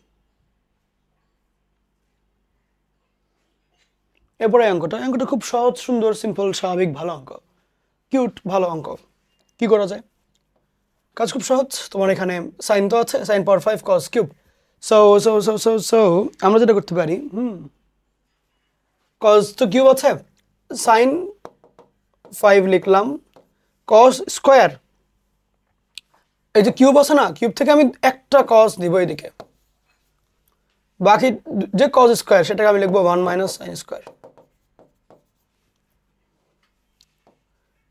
S2: এরপরে অঙ্কটা খুব সহজ, সুন্দর, সিম্পল, স্বাভাবিক, ভালো অঙ্ক, কিউট ভালো অঙ্ক। কি করা যায়, কাজ খুব সহজ। তোমার এখানে সাইন তো আছে, সাইন পাওয়ার 5 cos cube. So so so so so আমরা যেটা করতে পারি, কস তো কিউব আছে, সাইন 5 লিখলাম, কস স্কোয়ার, এই যে কিউব আছে না, কিউব থেকে আমি একটা কস দিব এদিকে, বাকি যে কস স্কোয়ার সেটাকে আমি লিখবো 1 মাইনাস সাইন স্কোয়ার।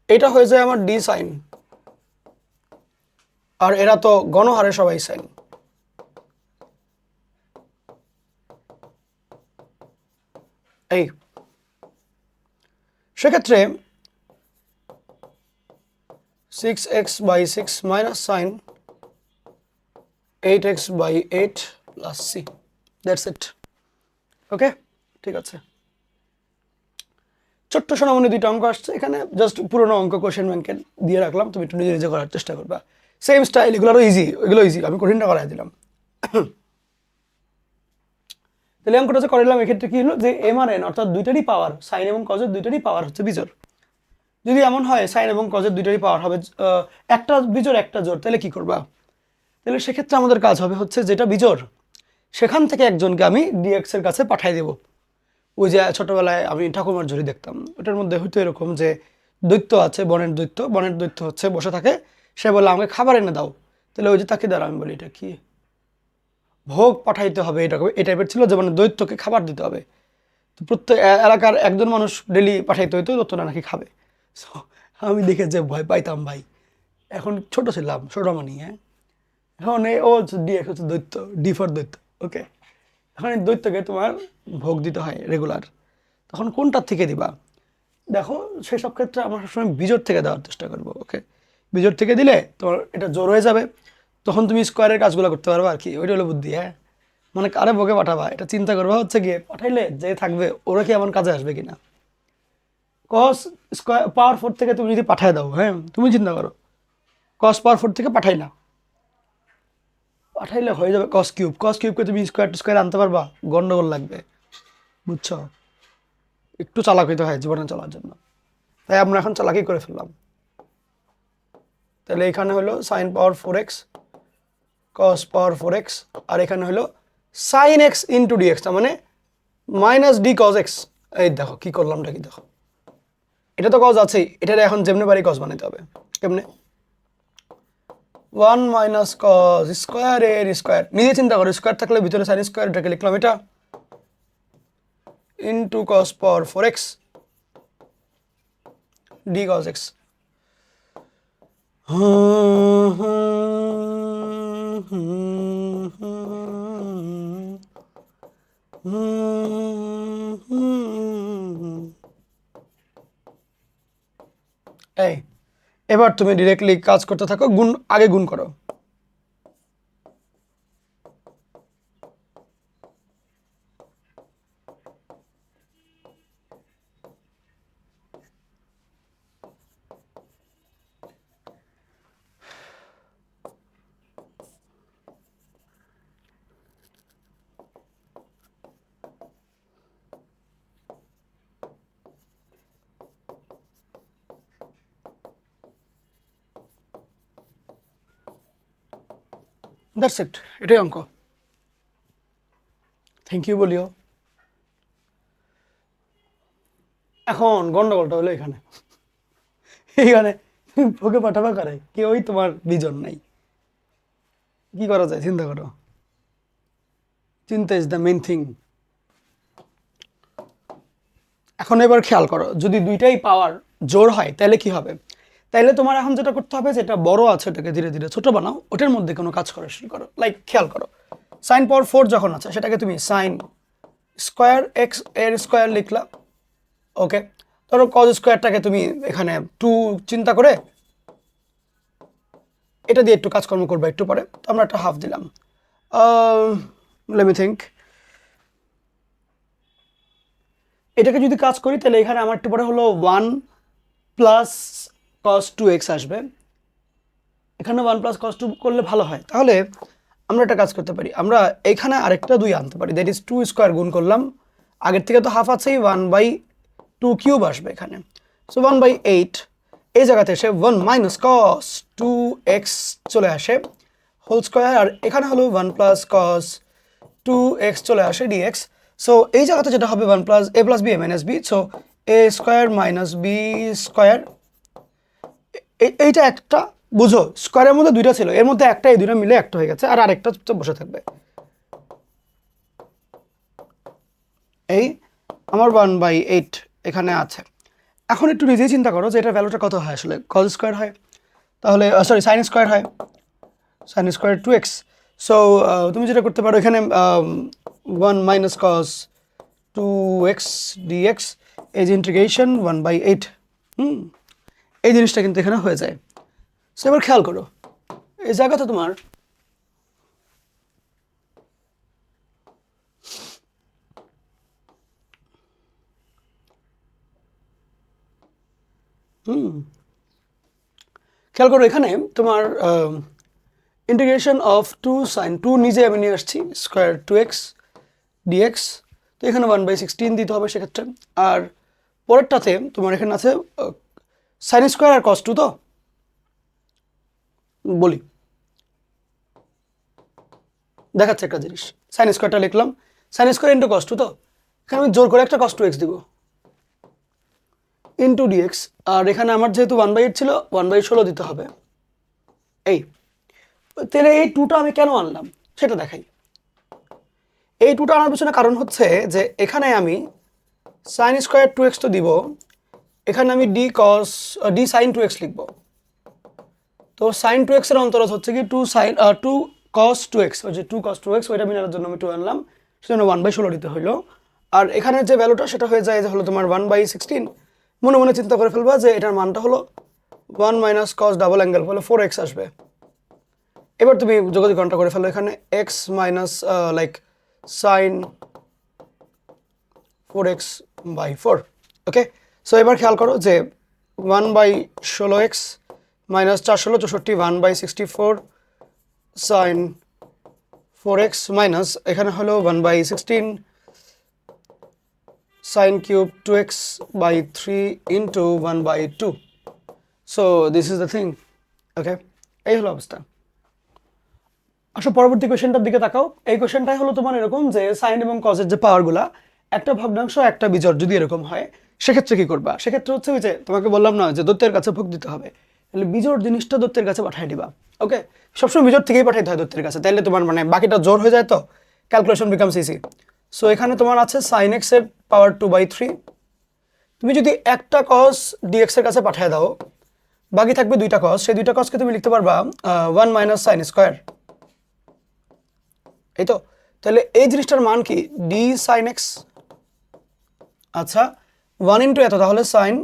S2: এটা হয়ে যায় আমার ডি সাইন, আর এরা তো গণহারে সবাই সাইন। এই সেক্ষেত্রে 6x/6 minus sine 8x/8 plus C, that's it. Okay, ঠিক আছে। ছোট্ট সোনামণি দুইটা অঙ্ক আসছে এখানে, জাস্ট পুরোনো অঙ্ক কোশ্চেন ব্যাংকে দিয়ে রাখলাম, তুমি একটু নিজে নিজে করার চেষ্টা করবা। সেম স্টাইল, এগুলো ইজি, এগুলো ইজি, আমি কঠিনটা করাই দিলাম। তাহলে অঙ্কটা যে করলাম এক্ষেত্রে কি হলো যে এম আর এন অর্থাৎ দুইটারই পাওয়ার, সাইন এবং কজের দুইটারই পাওয়ার হচ্ছে বিজোড়। যদি এমন হয় সাইন এবং কজের দুইটারই পাওয়ার হবে একটা বিজোড় একটা জোড়, তাহলে কি করবা, তাহলে সেক্ষেত্রে আমাদের কাজ হবে হচ্ছে যেটা বিজোড় সেখান থেকে একজনকে আমি ডিএক্স এর কাছে পাঠিয়ে দেবো। ওই যে ছোটবেলায় আমি ঠাকুমার ঝুড়ি দেখতাম, ওটার মধ্যে হয়তো এরকম যে দৈত্য আছে, বনের দৈত্য হচ্ছে বসে থাকে, সে বলে আমাকে খাবার এনে দাও, তাহলে ওই যে তাকে দ্বারা আমি বলি এটা কি, ভোগ পাঠাইতে হবে, এটা এই টাইপের ছিল যে মানে দৈত্যকে খাবার দিতে হবে। তো প্রত্যেক এলাকার একজন মানুষ ডেলি পাঠাইতে হইতো, দৈত্যটা নাকি খাবে। সো আমি দেখে যে ভয় পাইতাম ভাই, এখন ছোট ছিলাম, ছোট মানি, হ্যাঁ, এখন ও ডিএক্স হচ্ছে দৈত্য, ডি ফর দৈত্য। ওকে, এখন এই দৈত্যকে তোমার ভোগ দিতে হয় রেগুলার, তখন কোনটার থেকে দিবা, দেখো সেসব ক্ষেত্রে আমরা সবসময় বিজোড় থেকে দেওয়ার চেষ্টা করবো। ওকে, বিজোড় থেকে দিলে তোমার এটা জোর হয়ে যাবে, তখন তুমি স্কোয়ারের কাজগুলো করতে পারবা আর কি, ওইটা হলো বুদ্ধি। হ্যাঁ, মানে কারে ভোগে পাঠাবা এটা চিন্তা করবা, হচ্ছে গিয়ে পাঠাইলে যে থাকবে ওরা কি এমন কাজে আসবে কিনা। কস স্কোয়ার পাওয়ার 4 থেকে তুমি যদি পাঠায় দাও, হ্যাঁ তুমি চিন্তা করো, কস পাওয়ার 4 থেকে পাঠাইলা, পাঠাইলে হয়ে যাবে কস কিউব, কস কিউবকে তুমি স্কোয়ার টু স্কোয়ার আনতে পারবা, গন্ডগোল লাগবে, বুঝছো, একটু চালাক হইতে হয় জীবনে চলার জন্য, তাই আমরা এখন চালাকি করে ফেললাম। তাহলে এখানে হলো sine power 4x cos power 4x, আর এখানে হলো সাইন এক্স ইন্টু ডিএক্স, তার মানে মাইনাস ডি কজ এক্স। এই দেখো কি করলামটা, কি দেখো, এটা তো কজ আছেই, এটার এখন যেমনি বাড়ি কজ বানাইতে হবে। কেমনে, 1 মাইনাস কজ স্কোয়ার এর স্কোয়ার, নিজে চিন্তা করো, স্কোয়ার থাকলে ভিতরে সাইন স্কোয়ার, এটাকে লিখলাম এটা into cos power 4x D cos x. এই এবার তুমি ডিরেক্টলি কাজ করতে থাকো, গুণ আগে গুণ করো। দ্যাটস ইট, এটাই অঙ্ক।
S1: থ্যাংক ইউ বলিও। এখন গন্ডগোলটা হলো এখানে, এইখানে ওকে পাঠাবা করে কেউই তোমার বিজন নাই, কি করা যায় চিন্তা করো, চিন্তা ইজ দ্য মেইন থিং। এখন এবার খেয়াল করো, যদি দুইটাই পাওয়ার জোর হয় তাহলে কি হবে? তাইলে তোমার এখন যেটা করতে হবে, যেটা বড় আছে ওটাকে ধীরে ধীরে ছোট বানাও, ওটার মধ্যে কোনো কাজ করা শুরু করো। লাইক খেয়াল করো, সাইন পাওয়ার 4 যখন আছে সেটাকে তুমি সাইন স্কোয়ার এক্স এর স্কোয়ার লিখলা, ওকে। ধরো কজ স্কোয়ারটাকে তুমি এখানে 2 চিন্তা করে এটা দিয়ে একটু কাজকর্ম করবো একটু পরে, তো আমরা একটা হাফ দিলাম। লেট মি থিঙ্ক, এটাকে যদি কাজ করি তাহলে এখানে আমার একটু পরে হলো 1 প্লাস কস 2x আসবে, এখানে 1 প্লাস কস 2 করলে ভালো হয়। তাহলে আমরা একটা কাজ করতে পারি, আমরা এইখানে আরেকটা 2 আনতে পারি, দ্যাট ইজ 2 স্কোয়ার গুণ করলাম, আগের থেকে তো হাফ আছেই, 1/2 কিউব আসবে এখানে। সো 1/8, এই জায়গাতে এসে 1 মাইনাস কস 2x চলে আসে হোল স্কোয়ার, আর এখানে হলো 1 প্লাস কস 2x চলে আসে ডিএক্স। সো এই জায়গাতে যেটা হবে 1 plus a plus b a minus b, so a square minus b square. এইটা একটা বুঝো, স্কোয়ারের মধ্যে দুইটা ছিল, এর মধ্যে একটা, এই দুইটা মিলে একটা হয়ে গেছে, আর আরেকটা তো বসে থাকবে। এই আমার 1/8 এখানে আছে। এখন একটু নিজেই চিন্তা করো যে এটা ভ্যালুটা কত হয় আসলে, কজ স্কোয়ার হয়, তাহলে সরি সাইন স্কোয়ার হয়, সাইন স্কোয়ার 2x। সো তুমি যেটা করতে পারো এখানে 1 মাইনাস কস 2x dx এই যে ইন্টিগ্রেশন 1/8, এই জিনিসটা কিন্তু এখানে হয়ে যায়। সো এবার খেয়াল করো, এই জায়গাটা তোমার খেয়াল করো এখানে তোমার ইন্টিগ্রেশন অফ 2 সাইন 2 নিজে আমি নিয়ে আসছি স্কোয়ার 2x dx, তো এখানে 1/16 দিতে হবে সেক্ষেত্রে। আর পরেরটাতে তোমার এখানে আছে সাইন স্কোয়ার আর কস 2, তো বলি দেখাচ্ছে একটা জিনিস, সাইন স্কোয়ারটা লিখলাম, সাইন স্কোয়ার ইন্টু কস 2, তো এখানে আমি জোর করে একটা কস 2x দিব ইন্টু ডিএক্স, আর এখানে আমার যেহেতু 1/8 ছিল 1/16 দিতে হবে। এই তাহলে এই 2টা আমি কেন আনলাম সেটা দেখাই। এই 2টা আনার পিছনে কারণ হচ্ছে যে এখানে আমি সাইন স্কোয়ার 2x তো দিব, এখানে আমি ডি সাইন 2x লিখব। তো সাইন 2x এর অন্তরজ হচ্ছে কি 2 কস 2x, ওই যে 2 cos 2x ওইটা মিলানোর জন্য আমি 2 আনলাম, সেজন্য 1/16 দিতে হইলো। আর এখানে যে ভ্যালুটা সেটা হয়ে যায় যে হলো তোমার 1/16, মনে মনে চিন্তা করে ফেলবা যে এটার মানটা হলো 1 মাইনাস কস ডাবল অ্যাঙ্গেল হলো 4x আসবে। এবার তুমি যোগাযোগ ঘন্টা করে ফেলো, এখানে x minus like sine 4x/4, okay. So এবার খেয়াল করো যে 1/16x minus 4/16 1/64 sign 4x minus এখানে হলো 1/16 sine cube 2x/3 into 1/2। So this is the thing, okay. এই হলো অবস্থা। আসলে পরবর্তী কোয়েশ্চেনটার দিকে তাকাও, এই কোয়েশ্চেনটাই হলো তোমার এরকম যে সাইন এবং কজের যে পাওয়ারগুলা, একটা ভগ্নাংশ একটা বিজোড় যদি এরকম হয় সেক্ষেত্রে কি করবা? সেক্ষেত্রে হচ্ছে ওই যে তোমাকে বললাম না যে দৈত্যের কাছে ভোগ দিতে হবে, তাহলে বিজোড় জিনিসটা দৈত্যের কাছে পাঠিয়ে দিবা, ওকে। সবসময় বিজোড় থেকেই পাঠাইতে হয় দৈত্যের কাছে, তাহলে তোমার মানে বাকিটা জোর হয়ে যায়, তো ক্যালকুলেশন বিকামস ইজি। সো এখানে তোমার আছে সাইন এক্স এর পাওয়ার 2/3, তুমি যদি একটা কস ডিএক্স এর কাছে পাঠিয়ে দাও, বাকি থাকবে দুইটা কস, সেই দুইটা কসকে তুমি লিখতে পারবা 1 মাইনাস সাইন স্কোয়ার, এই তো। তাহলে এই জিনিসটার মান কি ডি সাইন এক্স, আচ্ছা 1 ইন্টু এত, তাহলে সাইন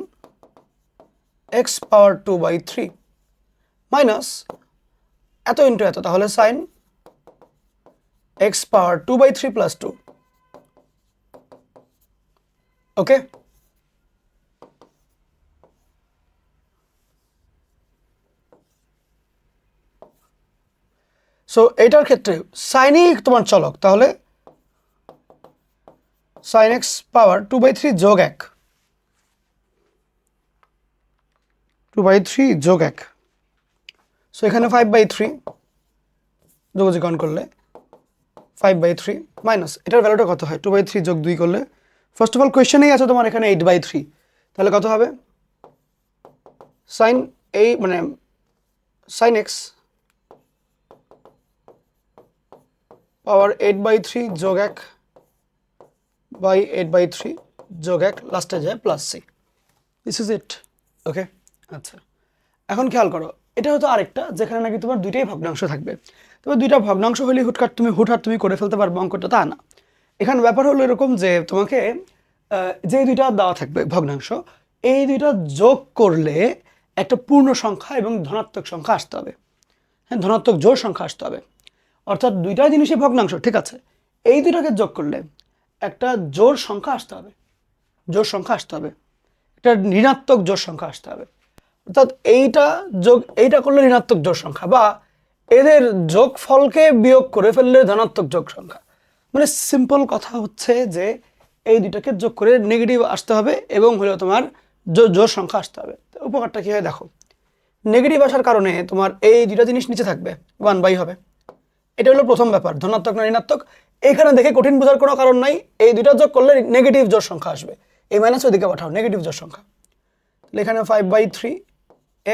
S1: এক্স পাওয়ার 2/3 মাইনাস এত ইন্টু এত, তাহলে সাইন এক্স পাওয়ার 2/3 প্লাস 2, ওকে। সো এইটার ক্ষেত্রে সাইনই তোমার চলক, তাহলে সাইন এক্স পাওয়ার 2/3 যোগ 1, 2/3 যোগ 1, সো এখানে 5/3 যোগাযোগণ করলে
S2: 5/3 মাইনাস এটার ভ্যালুটা কত হয় 2/3 যোগ 2 করলে ফার্স্ট অফ অল কোয়েশ্চেনেই আছে তোমার এখানে 8/3 তাহলে কত হবে সাইন এই মানে সাইন এক্স পাওয়ার 8/3 যোগ 1 বাই 8/3 যোগ 1 লাস্টে যায় plus C this is it okay আচ্ছা এখন খেয়াল করো এটা হয়তো আরেকটা যেখানে নাকি তোমার দুইটাই ভগ্নাংশ থাকবে তবে দুইটা ভগ্নাংশ হলে হুটহাট তুমি করে ফেলতে পারবে অঙ্কটা তা না এখানে ব্যাপার হলো এরকম যে তোমাকে যে দুইটা দেওয়া থাকবে ভগ্নাংশ এই দুইটা যোগ করলে একটা পূর্ণ সংখ্যা এবং ধনাত্মক সংখ্যা আসতে হবে হ্যাঁ ধনাত্মক জোড় সংখ্যা আসতে হবে অর্থাৎ দুইটা জিনিসই ভগ্নাংশ ঠিক আছে এই দুইটাকে যোগ করলে একটা জোড় সংখ্যা আসতে হবে জোড় সংখ্যা আসতে হবে একটা ঋণাত্মক জোড় সংখ্যা আসতে হবে অর্থাৎ এইটা করলে ঋণাত্মক জোড় সংখ্যা বা এদের যোগফলকে বিয়োগ করে ফেললে ধনাত্মক যোগ সংখ্যা মানে সিম্পল কথা হচ্ছে যে এই দুইটাকে যোগ করে নেগেটিভ আসতে হবে এবং হলো তোমার জোড় সংখ্যা আসতে হবে উপকারটা কী হয় দেখো নেগেটিভ আসার কারণে তোমার এই দুইটা জিনিস নিচে থাকবে 1/, হবে এটা হলো প্রথম ব্যাপার ধনাত্মক না ঋণাত্মক এখানে দেখে কঠিন বোঝার কোনো কারণ নাই এই দুইটা যোগ করলে নেগেটিভ জোড় সংখ্যা আসবে এই মাইনাস ওইদিকে পাঠাও নেগেটিভ জোড় সংখ্যা তাহলে এখানে 5/3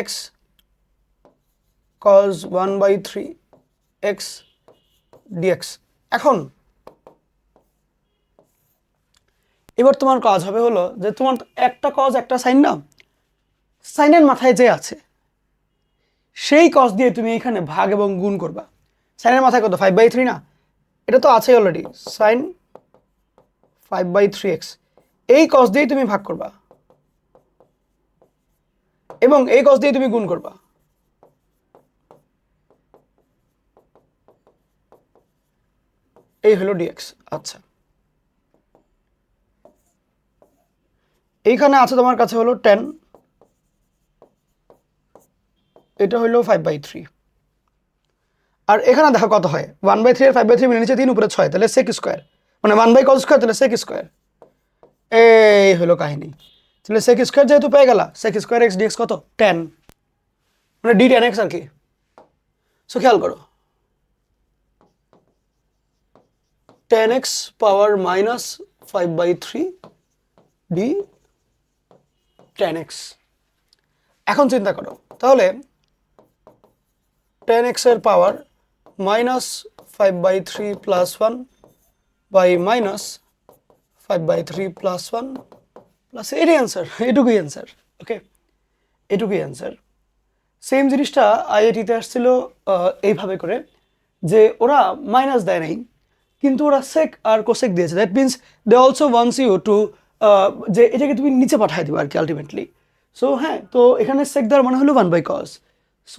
S2: x cos 1/3 x dx এখন এবার তোমার কাজ হবে হলো যে তোমার একটা কজ একটা সাইন না সাইনের মাথায় যে আছে সেই কজ দিয়ে তুমি এখানে ভাগ এবং গুণ করবা সাইনের মাথায় কত 5/3 না এটা তো আছে অলরেডি সাইন 5/3 x এই কজ দিয়ে তুমি ভাগ করবা এবং এই কজ দিয়ে তুমি গুণ করবা এই হলো dx আচ্ছা এইখানে আছে তোমার কাছে হলো 10 এটা হলো 5/3 আর এখানে দেখো কত হয় 1/3 আর 5/3 মিলে নিচে 3 উপরে 6 তাহলে sec স্কয়ার মানে 1/cos স্কয়ার তাহলে sec স্কয়ার এই হলো কাহিনী তাহলে sec স্কয়ার যেহেতু পেয়ে গেলা sec স্কয়ার x dx কত 10 মানে d tan x আর কি সো খেয়াল করো 10x পাওয়ার মাইনাস 5/3 d tan x এখন চিন্তা করো তাহলে 10x এর power minus 5/3 plus 1 by minus 5/3 plus 1 plus এটাই অ্যান্সার এটুকুই অ্যান্সার ওকে এটুকুই অ্যান্সার সেম জিনিসটা আইআইটিতে আসছিল এইভাবে করে যে ওরা মাইনাস দেয় নাই কিন্তু ওরা সেক আর কোসেক দিয়েছে that means they also wants you to যে এটাকে তুমি নিচে পাঠাই দেবে আর কি আলটিমেটলি সো হ্যাঁ তো এখানে সেক দেওয়ার মানে হলো 1/cos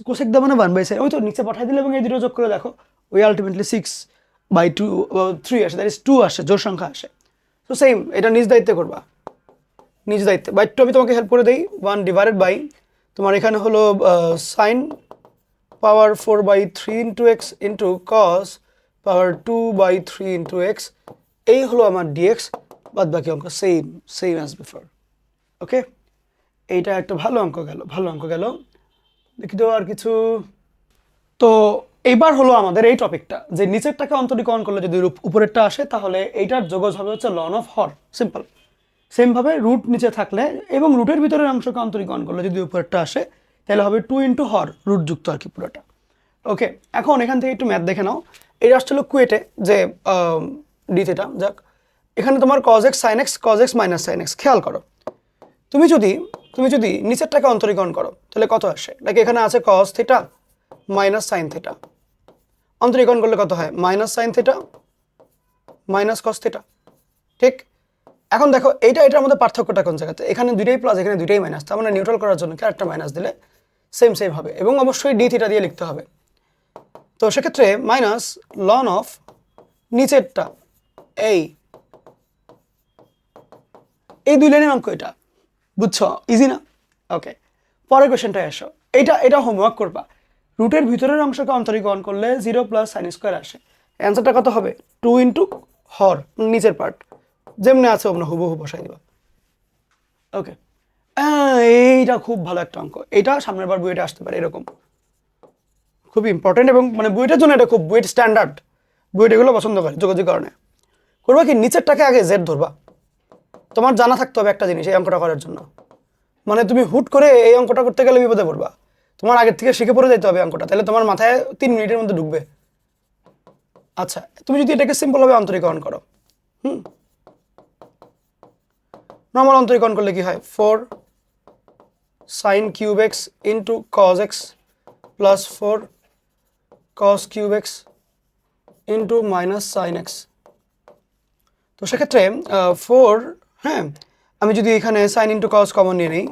S2: কোসেক দেওয়া মানে 1/sin ওই তো নিচে পাঠাই দিলে এবং এই দুটো যোগ করে দেখো ওই আলটিমেটলি 6/2 3 আসে দ্যাট ইজ 2 আসে জোড় সংখ্যা আসে তো সেম এটা নিজ দায়িত্বে করবা নিজ দায়িত্বে বাই একটু আমি তোমাকে হেল্প করে দিই 1 ডিভাইডেড বাই তোমার এখানে হলো sine power 4/3 into X into cos power 2/3 into X এই হলো আমার ডিএক্স বাদ বাকি অঙ্ক সেম অ্যাজ বিফোর ওকে এইটা একটা ভালো অঙ্ক গেল দেখি তো আর কিছু তো এইবার হলো আমাদের এই টপিকটা যে নিচেরটাকে অন্তরীকরণ করলে যদি উপরেরটা আসে তাহলে এইটার যোগজ হবে হচ্ছে লন অফ হর সিম্পল সেমভাবে রুট নিচে থাকলে এবং রুটের ভিতরের অংশকে অন্তরীকরণ করলে যদি উপরেরটা আসে তাহলে হবে 2 ইন্টু হর রুট যুক্ত আর কি পুরোটা ওকে এখন এখান থেকে একটু ম্যাথ দেখে নাও এটা আসলে কুয়েটে যে ডি থিটা যাক এখানে তোমার cos x sin x cos x minus sin x খেয়াল করো তুমি যদি নিচেরটাকে অন্তরীকরণ করো তাহলে কত আসে লাইক এখানে আছে cos theta minus sin theta অন্তরীকরণ করলে কত হয় minus sin theta minus cos theta ঠিক এখন দেখো এটার মধ্যে পার্থক্যটা কোন জায়গাতে এখানে দুইটাই প্লাস এখানে দুইটাই মাইনাস তার মানে নিউট্রাল করার জন্য আরেকটা মাইনাস দিলে সেম হবে এবং অবশ্যই ডি থিটা দিয়ে লিখতে হবে তো সেক্ষেত্রে মাইনাস লন অফ নিচেরটা এই দুই লাইনের অঙ্ক এটা বুঝছো ইজি না ওকে পরের কোশ্চেনটায় আসো এটা হোমওয়ার্ক করবা রুটের ভিতরের অংশকে অন্তরীকরণ করলে 0 প্লাস সাইন স্কোয়ার আসে অ্যান্সারটা কত হবে 2 ইন্টু হর নিচের পার্ট যেমনি আছে ওমনি হুবহু বসাই দিবা ওকে এইটা খুব ভালো একটা অঙ্ক এটা সামনের বার বইটা আসতে পারে এরকম খুব ইম্পর্টেন্ট এবং মানে বইটার জন্য এটা খুব বইয়ের স্ট্যান্ডার্ড
S1: বুয়েট এগুলো পছন্দ করে যোগাযোগ কারণে। করবা কি, নিচেরটাকে আগে জেড ধরবা। তোমার জানা থাকতে হবে একটা জিনিস এই অঙ্কটা করার জন্য, মানে তুমি হুট করে এই অঙ্কটা করতে গেলে বিপদে পড়বা। তোমার আগের থেকে শিখে পড়ে যেতে হবে অঙ্কটা, তাহলে তোমার মাথায় 3 মিনিটের মধ্যে ঢুকবে। আচ্ছা, তুমি যদি এটাকে সিম্পলভাবে অন্তরীকরণ করো, নর্মাল অন্তরীকরণ করলে কি হয়, 4 sin cube x into cos x plus 4 cos cube x into minus sine x. তো সেক্ষেত্রে 4, হ্যাঁ, আমি যদি এখানে সাইন ইন্টু কজ কমন নিয়ে নিই,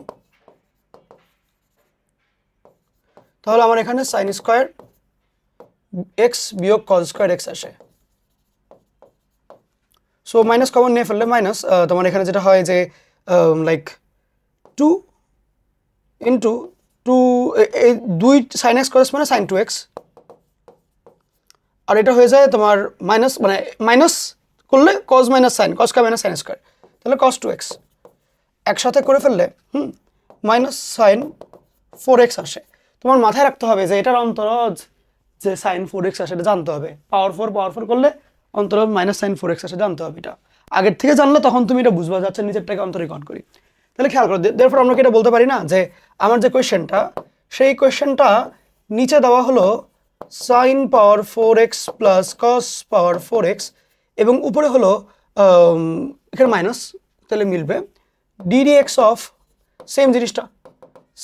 S1: তাহলে আমার এখানে সাইন স্কোয়ার এক্স বিয়োগ কজ স্কোয়ার এক্স আসে। সো মাইনাস কমন নিয়ে ফেললে মাইনাস, তোমার এখানে যেটা হয় যে লাইক 2 ইন্টু 2, এই 2 সাইন এক্স কস মানে সাইন 2x, আর এটা হয়ে যায় তোমার মাইনাস, মানে মাইনাস করলে কজ মাইনাস সাইন, কস কা মাইনাস সাইন স্কোয়ার, তাহলে কস 2x একসাথে করে ফেললে মাইনাস সাইন 4x আসে। তোমার মাথায় রাখতে হবে যে এটার অন্তরজ যে সাইন 4x আসে এটা জানতে হবে, পাওয়ার 4 করলে অন্তরজ মাইনাস সাইন 4x আসে জানতে হবে। এটা আগের থেকে জানলে তখন তুমি এটা বুঝবা যাচ্ছে নিচেরটাকে অন্তরীকরণ করি। তাহলে খেয়াল করো, দেরফর আমরা কি এটা বলতে পারি না যে আমার যে কোয়েশ্চেনটা, সেই কোয়েশ্চেনটা নিচে দেওয়া হলো sine power 4x plus cos power 4x, এবং উপরে হলো এখানে মাইনাস, তাহলে মিলবে ddx অফ সেম জিনিসটা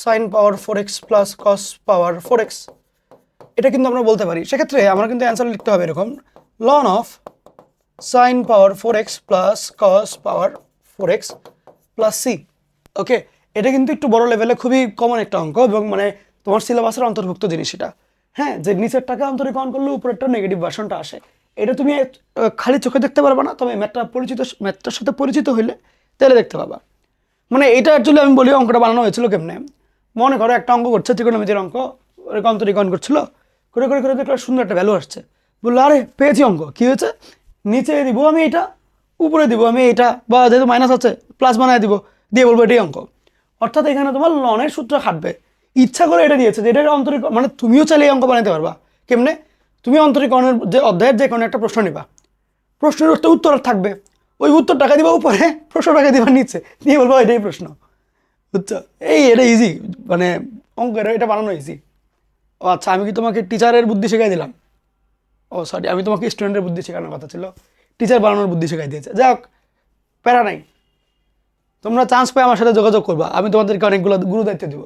S1: sine power 4x plus cos power 4x। এটা কিন্তু আমরা বলতে পারি। সেক্ষেত্রে আমরা কিন্তু অ্যান্সার লিখতে হবে এরকম, ln of sine power 4x plus cos power 4x plus C. Okay, এটা কিন্তু একটু বড় লেভেলে খুবই কমন একটা অঙ্ক, এবং মানে তোমার সিলেবাসের অন্তর্ভুক্ত জিনিস এটা। হ্যাঁ, যে নিচের টাকা অন্তরীকরণ করলে উপরেরটা নেগেটিভ ভার্সনটা আসে, এটা তুমি খালি চোখে দেখতে পারবে না, তবে ম্যাথটার সাথে পরিচিত হইলে তাহলে দেখতে পাবা। মানে এটা অ্যাকচুয়ালি আমি বলি অঙ্কটা বানানো হয়েছিল কেমনে। মনে করো একটা অঙ্ক করছে, ত্রিকোণমিতির অঙ্ক, ওরকম অন্তরীকরণ করছিল, করে করে করে দেখলো সুন্দর একটা ভ্যালু আসছে, বললো আরে পেয়েছি অঙ্ক, কী হয়েছে, নিচে দিব আমি এটা, উপরে দিব আমি এটা, বা যেহেতু মাইনাস আছে প্লাস বানায় দিব, দিয়ে বলবো এটাই অঙ্ক। অর্থাৎ এখানে তোমার লনের সূত্র খাটবে, ইচ্ছা করে এটা দিয়েছে যে এটা অন্তরীকরণ, মানে তুমিও চাইলে এই অঙ্ক বানাতে পারবা। কেমনে, তুমি অন্তরীকরণের যে অধ্যায়ের যে কোনো একটা প্রশ্ন নিবা, প্রশ্নের একটা উত্তর থাকবে, ওই উত্তর টাকা দিবা উপরে, প্রশ্ন টাকা দিবা নিচে, দিয়ে বলবো এটাই প্রশ্ন। বুঝছো, এটা ইজি, মানে অঙ্কের এটা বানানো ইজি। ও আচ্ছা, আমি কি তোমাকে টিচারের বুদ্ধি শেখাই দিলাম? ও সরি, আমি তোমাকে স্টুডেন্টের বুদ্ধি শেখানোর কথা ছিল, টিচার বানানোর বুদ্ধি শেখাই দিয়েছে। যাক, প্যারা নাই, তোমরা চান্স পেয়ে আমার সাথে যোগাযোগ করবা, আমি তোমাদেরকে অনেকগুলো গুরু দায়িত্ব দিব।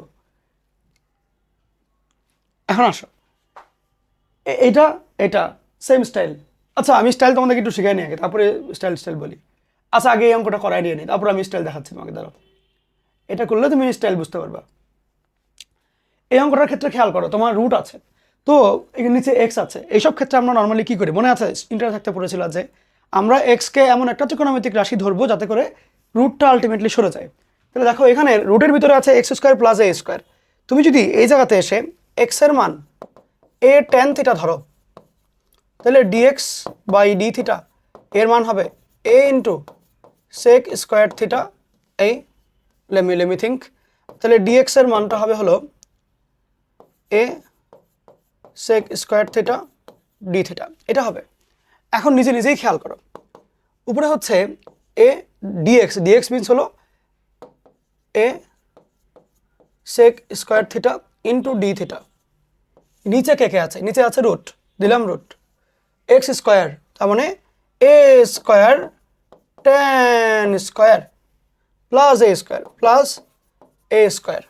S1: এখন আসো, এটা এটা সেম স্টাইল। আচ্ছা, আমি স্টাইল তোমাদেরকে একটু শেখাই নিই আগে, তারপরে স্টাইল বলি। আচ্ছা, আগে এই অঙ্কটা করাই নিয়ে নিই, তারপরে আমি স্টাইল দেখাচ্ছি তোমাকে। দাঁড়াও, এটা করলে তুমি স্টাইল বুঝতে পারবা। এই অঙ্কটার ক্ষেত্রে খেয়াল করো, তোমার রুট আছে, তো এখানে নিচে এক্স আছে। এইসব ক্ষেত্রে আমরা নর্মালি কী করি, মনে আছে ইন্টার থাকতে পড়েছিল যে আমরা এক্সকে এমন একটা ত্রিকোণমিতিক রাশি ধরবো যাতে করে রুটটা আলটিমেটলি সরে যায়। তাহলে দেখো, এখানে রুটের ভিতরে আছে এক্স স্কোয়ার প্লাস এ স্কোয়ার। তুমি যদি এই জায়গাতে এসে এক্সের মান এ টেন থিটা ধরো, তাহলে ডিএক্স বাই ডি থিটা এর মান হবে A into sec square theta. এই লেমি থিঙ্ক, তাহলে ডিএক্স এর মানটা হবে হলো A sec square theta D theta, এটা হবে। এখন নিজেই খেয়াল করো, উপরে হচ্ছে এ ডিএক্স মিনস হলো A sec square theta into D theta. নিচে কে আছে, নিচে আছে রুট, দিলাম রুট এক্স স্কোয়ার, তার মানে এ স্কোয়ার টেন স্কোয়ার প্লাস এ স্কোয়ার।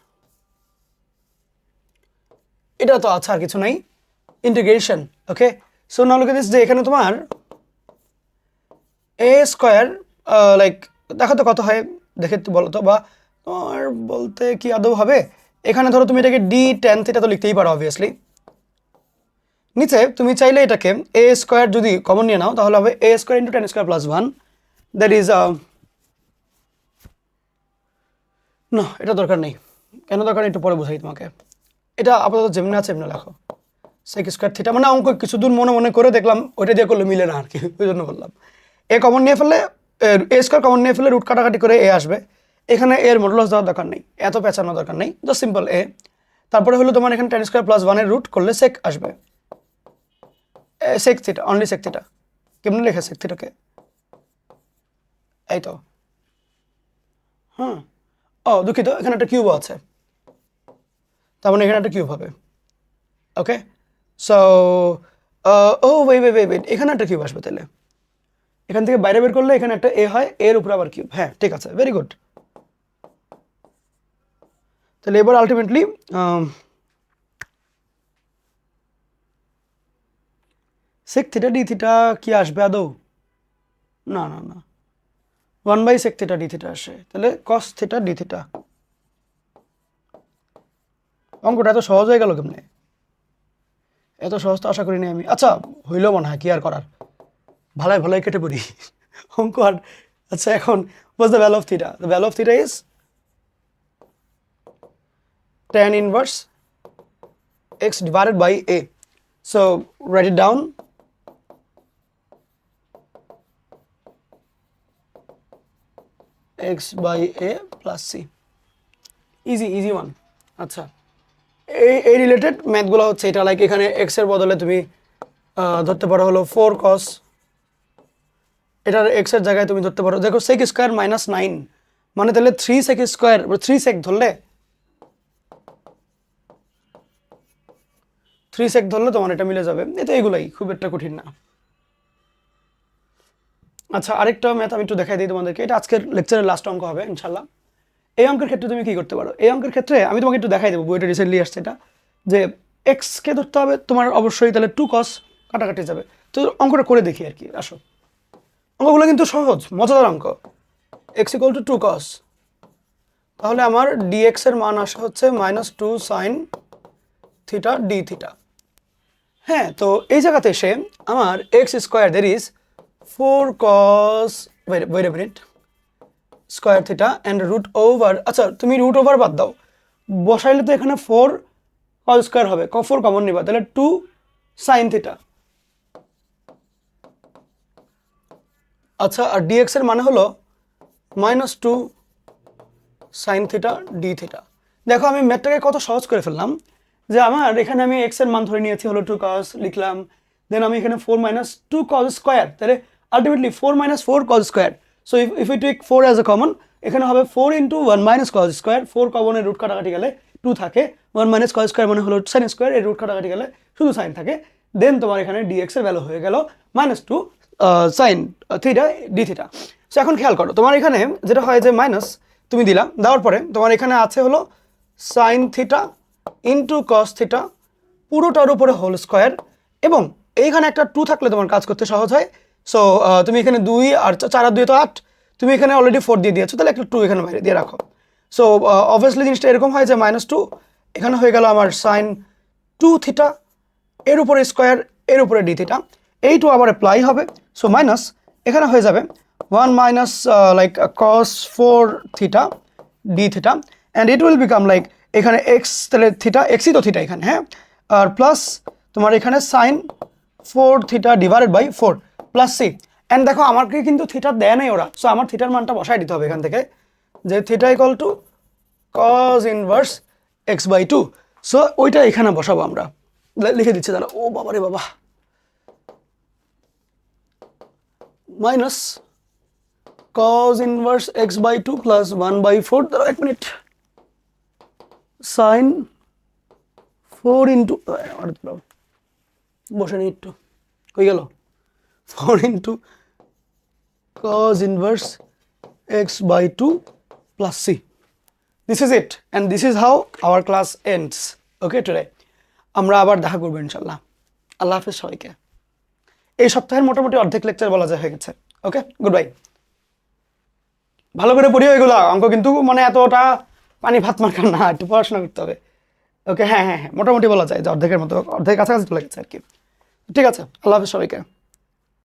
S1: এটা তো আছে, আর কিছু নাই, integration. Okay, so now look at this, যে এখানে তোমার এ স্কোয়ার লাইক দেখো তো কত হয়, দেখে তো বলো তো, বা তোমার বলতে কি আদৌ হবে। এখানে ধরো তুমি এটাকে ডি টেন থিটা তো লিখতেই পারো অবভিয়াসলি। নিচে তুমি চাইলে এটাকে এ স্কোয়ার যদি কমন নিয়ে নাও, তাহলে হবে A square into tan square plus 1, that is না, এটা দরকার নেই। কেন দরকার নেই একটু পরে বোঝাই তোমাকে। এটা আপাতত যেমনি আছে এমনি লেখো, সেক স্কোয়ার থিটা, মানে অঙ্ক কিছু দূর মনে করে দেখলাম ওইটা দিয়ে করলে মিলে না আর কি, ওই জন্য বললাম। এ কমন নিয়ে ফেললে, এ স্কোয়ার কমন নিয়ে ফেললে রুট কাটাকাটি করে এ আসবে। এখানে এর মডুলাস দেওয়ার দরকার নেই, এত পেঁচানোর দরকার নেই, জাস্ট সিম্পল এ। তারপরে হলো তোমার এখানে টেন স্কোয়ার প্লাস 1 এর রুট করলে সেক আসবে। Sec theta, only sec theta. কেমনে লেখা সেক থিটাকে? এই তো, হ্যাঁ। ও দুঃখিত, এখানে একটা কিউব আছে, তার মানে এখানে একটা কিউব হবে। ওকে, সো ও ওয়েট, এখানে একটা কিউব আসবে তাহলে। এখান থেকে বাইরে বের করলে এখানে একটা এ হয়, এর উপর আবার কিউব। হ্যাঁ ঠিক আছে, ভেরি গুড। তাহলে এবার ultimately sec theta D theta কি আসবে আদৌ? না না না, 1/sec থিটা ডি থিটা আসে, তাহলে cos থিটা ডি থিটা। অঙ্কটা এত সহজ হয়ে গেল কেমনে? এত সহজ তো আশা করিনি আমি। আচ্ছা হইলেও মনে হয়, কি আর করার, ভালাই ভালাই কেটে পড়ি অঙ্ক আর। আচ্ছা এখন what's the value of theta? The value of theta is tan inverse x divided by a. So write it down. X by a plus c. Easy one. আচ্ছা এই রিলেটেড ম্যাথগুলো হচ্ছে এটা, লাইক এখানে x এর বদলে তুমি ধরতে পারো হলো 4 cos, এটার x এর জায়গায় তুমি ধরতে পারো, দেখো sec স্কয়ার মাইনাস 9, মানে তাহলে 3 sec স্কয়ার, 3 sec ধরলে, 3 sec ধরলে তোমার এটা মিলে যাবে। এটা এগুলাই, খুব একটা কঠিন না। আচ্ছা আরেকটা ম্যাথ আমি একটু দেখাই দিই তোমাদেরকে, এটা আজকের লেকচারের লাস্ট অঙ্ক হবে ইনশাল্লাহ। এই অঙ্কের ক্ষেত্রে তুমি কি করতে পারো? এই অঙ্কের ক্ষেত্রে আমি তোমাকে একটু দেখাই দেবো, বইটা রিসেন্টলি আসছে এটা, যে এক্সকে ধরতে হবে তোমার অবশ্যই, তাহলে 2 cos কাটাকাটি যাবে। তো অঙ্কটা করে দেখি আর কি, আসো। অঙ্কগুলো কিন্তু সহজ, মজাদার অঙ্ক। x = 2 cos, তাহলে আমার dx এর মান আসে হচ্ছে -2 sin থিটা ডি থিটা। হ্যাঁ, তো এই জায়গাতে এসে আমার x square, there is 4 cos, wait a minute, square theta and root over, আচ্ছা তুমি রুট ওভার বাদ দাও, বসাইলে তো এখানে 4 cos স্কোয়ার হবে, 4 কমন নিবা, তাহলে 2 sin থিটা। আচ্ছা আর dx এর মানে হলো -2 sin থিটা ডি থিটা। দেখো আমি ম্যাথটাকে কত সহজ করে ফেললাম, যে আমার এখানে আমি x এর মান ধরে নিয়েছি হলো 2 cos লিখলাম, দেন আমি এখানে 4 - 2 cos স্কোয়ার, তাহলে ultimately 4 - 4 cos square. So if you take 4 as a common, এখানে হবে 4 × 1 - cos স্কোয়ার, 4 কমনের রুট কাটাকাটি গেলে 2 থাকে, 1 - cos স্কোয়ার মানে হলো sin স্কোয়ার, এর রুট কাটাকাটি গেলে শুধু সাইন থাকে, দেন তোমার এখানে dx এর ভ্যালু হয়ে গেল -2 sin theta D theta. So এখন খেয়াল করো, তোমার এখানে যেটা হয় যে মাইনাস তুমি দিলা, দেওয়ার পরে তোমার এখানে আছে হলো sin theta into cos theta পুরোটার উপরে হোল স্কোয়ার, এবং এইখানে একটা 2 থাকলে তোমার কাজ করতে সহজ হয়। সো তুমি এখানে 2 আর 4 আর 2 তো 8, তুমি এখানে অলরেডি 4 দিয়ে দিয়েছো, তাহলে একটা 2 এখানে বাইরে দিয়ে রাখো। সো অবভিয়াসলি জিনিসটা এরকম হয় যে -2 এখানে হয়ে গেল আমার sin 2 থিটা, এর উপরে স্কোয়ার, এর উপরে ডি থিটা, এই 2 আবার অ্যাপ্লাই হবে। সো মাইনাস এখানে হয়ে যাবে 1 minus like cos 4 theta D theta, and it will become like এখানে এক্স, তাহলে থিটা এক্সই তো থিটা এখানে, হ্যাঁ, আর প্লাস তোমার এখানে sin 4 theta divided by 4 plus c. And দেখো আমাকে কিন্তু থিটা দেয় নাই ওরা, সো আমার থিটার মানটা বসাই দিতে হবে এখান থেকে, যে theta = cos inverse x/2। So ওইটা এখানে বসাবো আমরা, লিখে দিচ্ছি দাঁড়া, ও বাবা রে বাবা, minus cos inverse x/2 plus 1/4, দাঁড়া 1 মিনিট, sin 4 ইন্টু, বসে নি একটু, হয়ে গেল 4 into cos inverse x/2 plus c. This is it, and this is how our class ends. Okay, today আমরা আবার দেখা করবো ইনশাল্লাহ। আল্লাহ হাফেজ সবাইকে। এই সপ্তাহের মোটামুটি অর্ধেক লেকচার বলা যায় হয়ে গেছে। ওকে, গুড বাই। ভালো করে পড়িও এগুলা, অঙ্ক কিন্তু মানে এতটা পানি ভাত মার্কার না, একটু পড়াশোনা করতে হবে। ওকে, হ্যাঁ হ্যাঁ হ্যাঁ, মোটামুটি বলা যায় যে অর্ধেকের মতো, অর্ধেক কাছাকাছি চলে গেছে আর কি। ঠিক আছে, আল্লাহ হাফেজ সবাইকে।